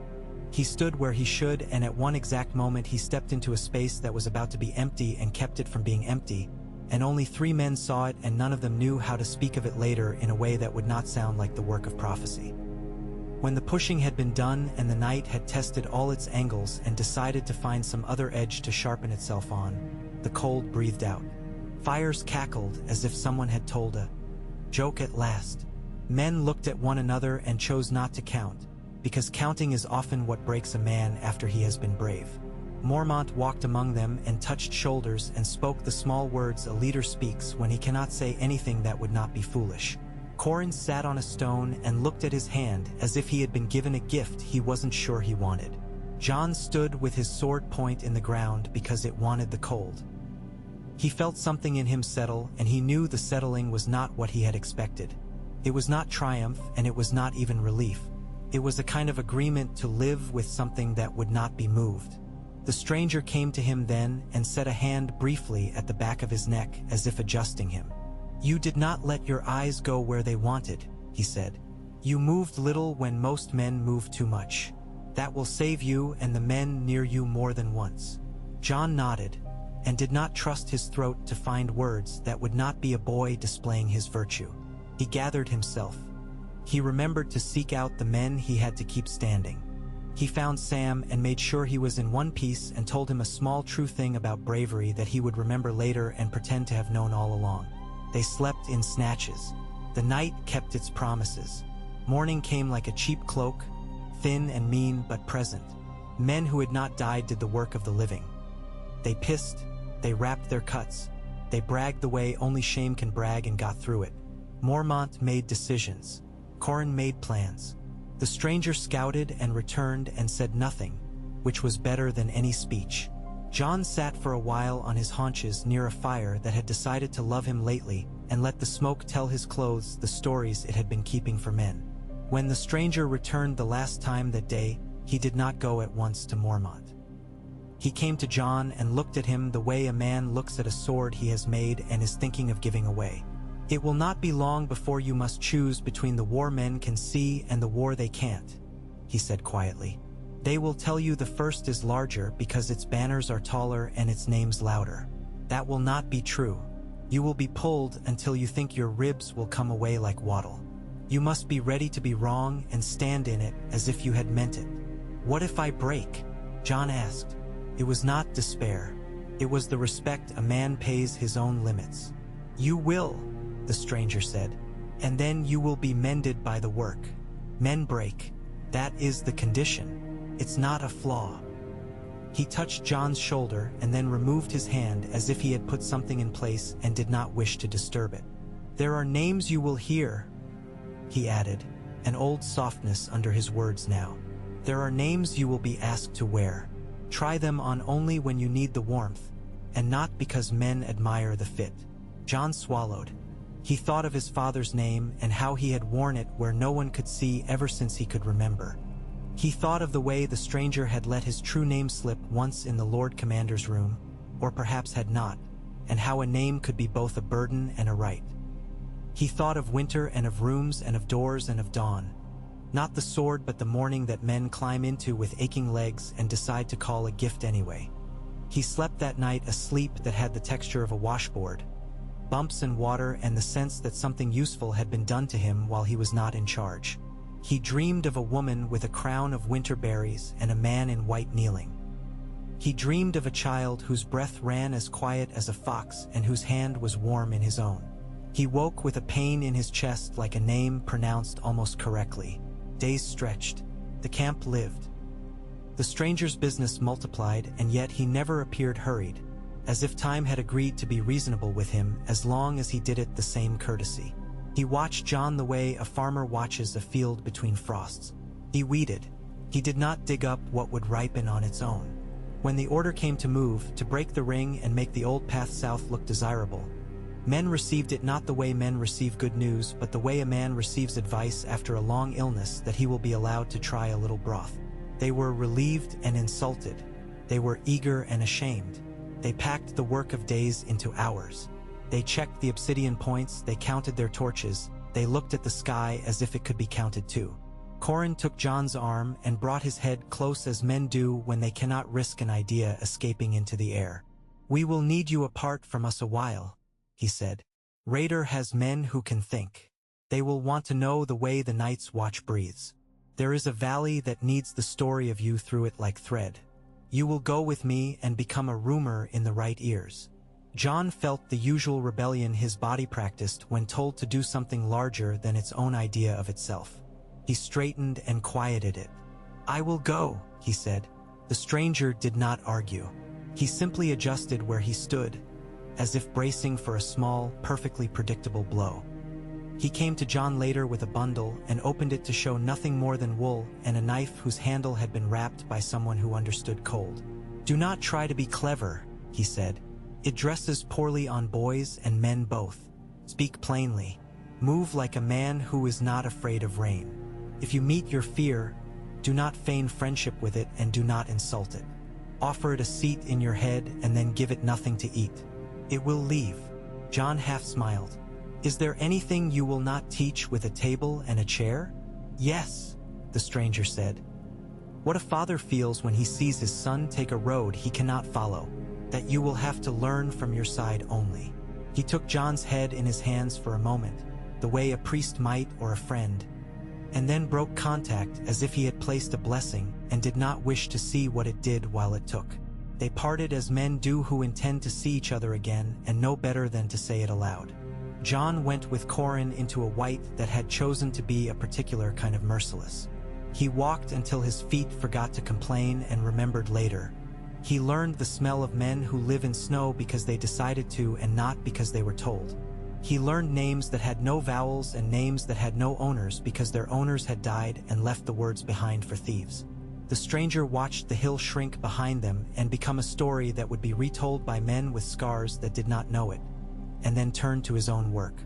Speaker 1: He stood where he should, and at one exact moment he stepped into a space that was about to be empty and kept it from being empty, and only 3 men saw it, and none of them knew how to speak of it later in a way that would not sound like the work of prophecy. When the pushing had been done and the night had tested all its angles and decided to find some other edge to sharpen itself on, the cold breathed out. Fires cackled as if someone had told a joke at last. Men looked at one another and chose not to count, because counting is often what breaks a man after he has been brave. Mormont walked among them and touched shoulders and spoke the small words a leader speaks when he cannot say anything that would not be foolish. Corin sat on a stone and looked at his hand as if he had been given a gift he wasn't sure he wanted. John stood with his sword point in the ground because it wanted the cold. He felt something in him settle, and he knew the settling was not what he had expected. It was not triumph, and it was not even relief. It was a kind of agreement to live with something that would not be moved. The stranger came to him then and set a hand briefly at the back of his neck as if adjusting him. "You did not let your eyes go where they wanted," he said. "You moved little when most men move too much. That will save you and the men near you more than once." John nodded, and did not trust his throat to find words that would not be a boy displaying his virtue. He gathered himself. He remembered to seek out the men he had to keep standing. He found Sam and made sure he was in one piece and told him a small true thing about bravery that he would remember later and pretend to have known all along. They slept in snatches. The night kept its promises. Morning came like a cheap cloak, thin and mean but present. Men who had not died did the work of the living. They pissed, they wrapped their cuts, they bragged the way only shame can brag and got through it. Mormont made decisions. Corin made plans. The stranger scouted and returned and said nothing, which was better than any speech. John sat for a while on his haunches near a fire that had decided to love him lately and let the smoke tell his clothes the stories it had been keeping for men. When the stranger returned the last time that day, he did not go at once to Mormont. He came to John and looked at him the way a man looks at a sword he has made and is thinking of giving away. "It will not be long before you must choose between the war men can see and the war they can't," he said quietly. "They will tell you the first is larger because its banners are taller and its names louder. That will not be true. You will be pulled until you think your ribs will come away like waddle. You must be ready to be wrong and stand in it as if you had meant it." "What if I break?" John asked. It was not despair. It was the respect a man pays his own limits. "You will," the stranger said, "and then you will be mended by the work. Men break. That is the condition. It's not a flaw." He touched John's shoulder and then removed his hand as if he had put something in place and did not wish to disturb it. "There are names you will hear," he added, an old softness under his words now. "There are names you will be asked to wear. Try them on only when you need the warmth, and not because men admire the fit." John swallowed. He thought of his father's name and how he had worn it where no one could see ever since he could remember. He thought of the way the stranger had let his true name slip once in the Lord Commander's room, or perhaps had not, and how a name could be both a burden and a right. He thought of winter and of rooms and of doors and of dawn. Not the sword but the morning that men climb into with aching legs and decide to call a gift anyway. He slept that night a sleep that had the texture of a washboard, bumps and water and the sense that something useful had been done to him while he was not in charge. He dreamed of a woman with a crown of winter berries and a man in white kneeling. He dreamed of a child whose breath ran as quiet as a fox and whose hand was warm in his own. He woke with a pain in his chest like a name pronounced almost correctly. Days stretched. The camp lived. The stranger's business multiplied, and yet he never appeared hurried, as if time had agreed to be reasonable with him as long as he did it the same courtesy. He watched John the way a farmer watches a field between frosts. He weeded. He did not dig up what would ripen on its own. When the order came to move, to break the ring and make the old path south look desirable, men received it not the way men receive good news, but the way a man receives advice after a long illness that he will be allowed to try a little broth. They were relieved and insulted. They were eager and ashamed. They packed the work of days into hours. They checked the obsidian points, they counted their torches, they looked at the sky as if it could be counted too. Corin took John's arm and brought his head close as men do when they cannot risk an idea escaping into the air. "We will need you apart from us a while," he said. "Raider has men who can think. They will want to know the way the Night's Watch breathes. There is a valley that needs the story of you through it like thread. You will go with me and become a rumor in the right ears." John felt the usual rebellion his body practiced when told to do something larger than its own idea of itself. He straightened and quieted it. "I will go," he said. The stranger did not argue. He simply adjusted where he stood, as if bracing for a small, perfectly predictable blow. He came to John later with a bundle and opened it to show nothing more than wool and a knife whose handle had been wrapped by someone who understood cold. "Do not try to be clever," he said. "It dresses poorly on boys and men both. Speak plainly. Move like a man who is not afraid of rain. If you meet your fear, do not feign friendship with it and do not insult it. Offer it a seat in your head and then give it nothing to eat. It will leave." John half smiled. "Is there anything you will not teach with a table and a chair?" "Yes," the stranger said. "What a father feels when he sees his son take a road he cannot follow, that you will have to learn from your side only." He took John's head in his hands for a moment, the way a priest might or a friend, and then broke contact as if he had placed a blessing and did not wish to see what it did while it took. They parted as men do who intend to see each other again and know better than to say it aloud. John went with Corin into a white that had chosen to be a particular kind of merciless. He walked until his feet forgot to complain and remembered later. He learned the smell of men who live in snow because they decided to and not because they were told. He learned names that had no vowels and names that had no owners because their owners had died and left the words behind for thieves. The stranger watched the hill shrink behind them and become a story that would be retold by men with scars that did not know it, and then turned to his own work.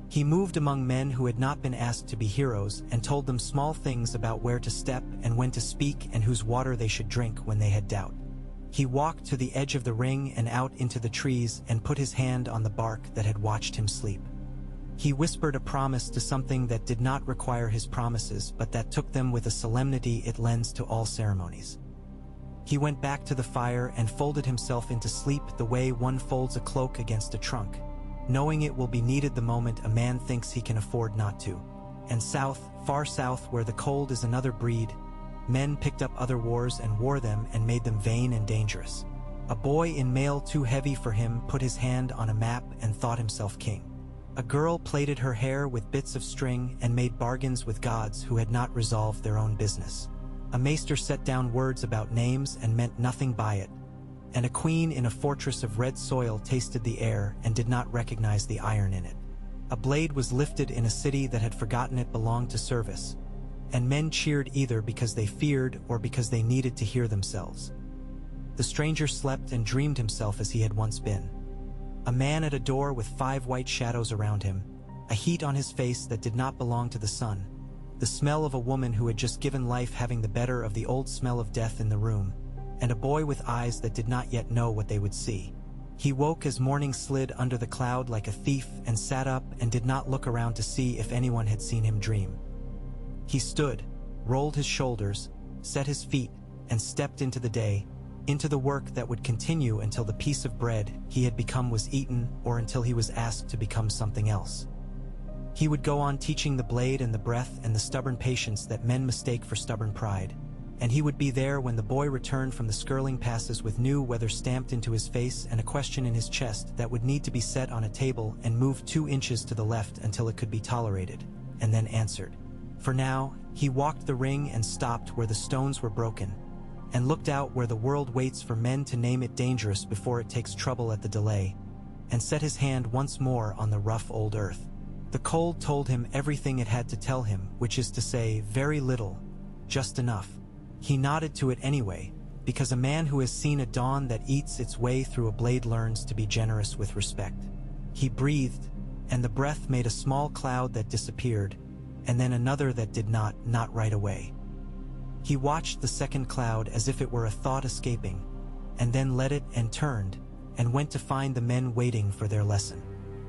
Speaker 1: He moved among men who had not been asked to be heroes and told them small things about where to step and when to speak and whose water they should drink when they had doubt. He walked to the edge of the ring and out into the trees and put his hand on the bark that had watched him sleep. He whispered a promise to something that did not require his promises, but that took them with a solemnity it lends to all ceremonies. He went back to the fire and folded himself into sleep the way one folds a cloak against a trunk, knowing it will be needed the moment a man thinks he can afford not to. And south, far south where the cold is another breed, men picked up other wars and wore them and made them vain and dangerous. A boy in mail too heavy for him put his hand on a map and thought himself king. A girl plaited her hair with bits of string and made bargains with gods who had not resolved their own business. A maester set down words about names and meant nothing by it, and a queen in a fortress of red soil tasted the air and did not recognize the iron in it. A blade was lifted in a city that had forgotten it belonged to service, and men cheered either because they feared or because they needed to hear themselves. The stranger slept and dreamed himself as he had once been. A man at a door with 5 white shadows around him, a heat on his face that did not belong to the sun, the smell of a woman who had just given life having the better of the old smell of death in the room, and a boy with eyes that did not yet know what they would see. He woke as morning slid under the cloud like a thief and sat up and did not look around to see if anyone had seen him dream. He stood, rolled his shoulders, set his feet, and stepped into the day, into the work that would continue until the piece of bread he had become was eaten or until he was asked to become something else. He would go on teaching the blade and the breath and the stubborn patience that men mistake for stubborn pride, and he would be there when the boy returned from the skirling passes with new weather stamped into his face and a question in his chest that would need to be set on a table and moved 2 inches to the left until it could be tolerated, and then answered. For now, he walked the ring and stopped where the stones were broken, and looked out where the world waits for men to name it dangerous before it takes trouble at the delay, and set his hand once more on the rough old earth. The cold told him everything it had to tell him, which is to say, very little, just enough. He nodded to it anyway, because a man who has seen a dawn that eats its way through a blade learns to be generous with respect. He breathed, and the breath made a small cloud that disappeared, and then another that did not right away. He watched the second cloud as if it were a thought escaping, and then let it and turned, and went to find the men waiting for their lesson.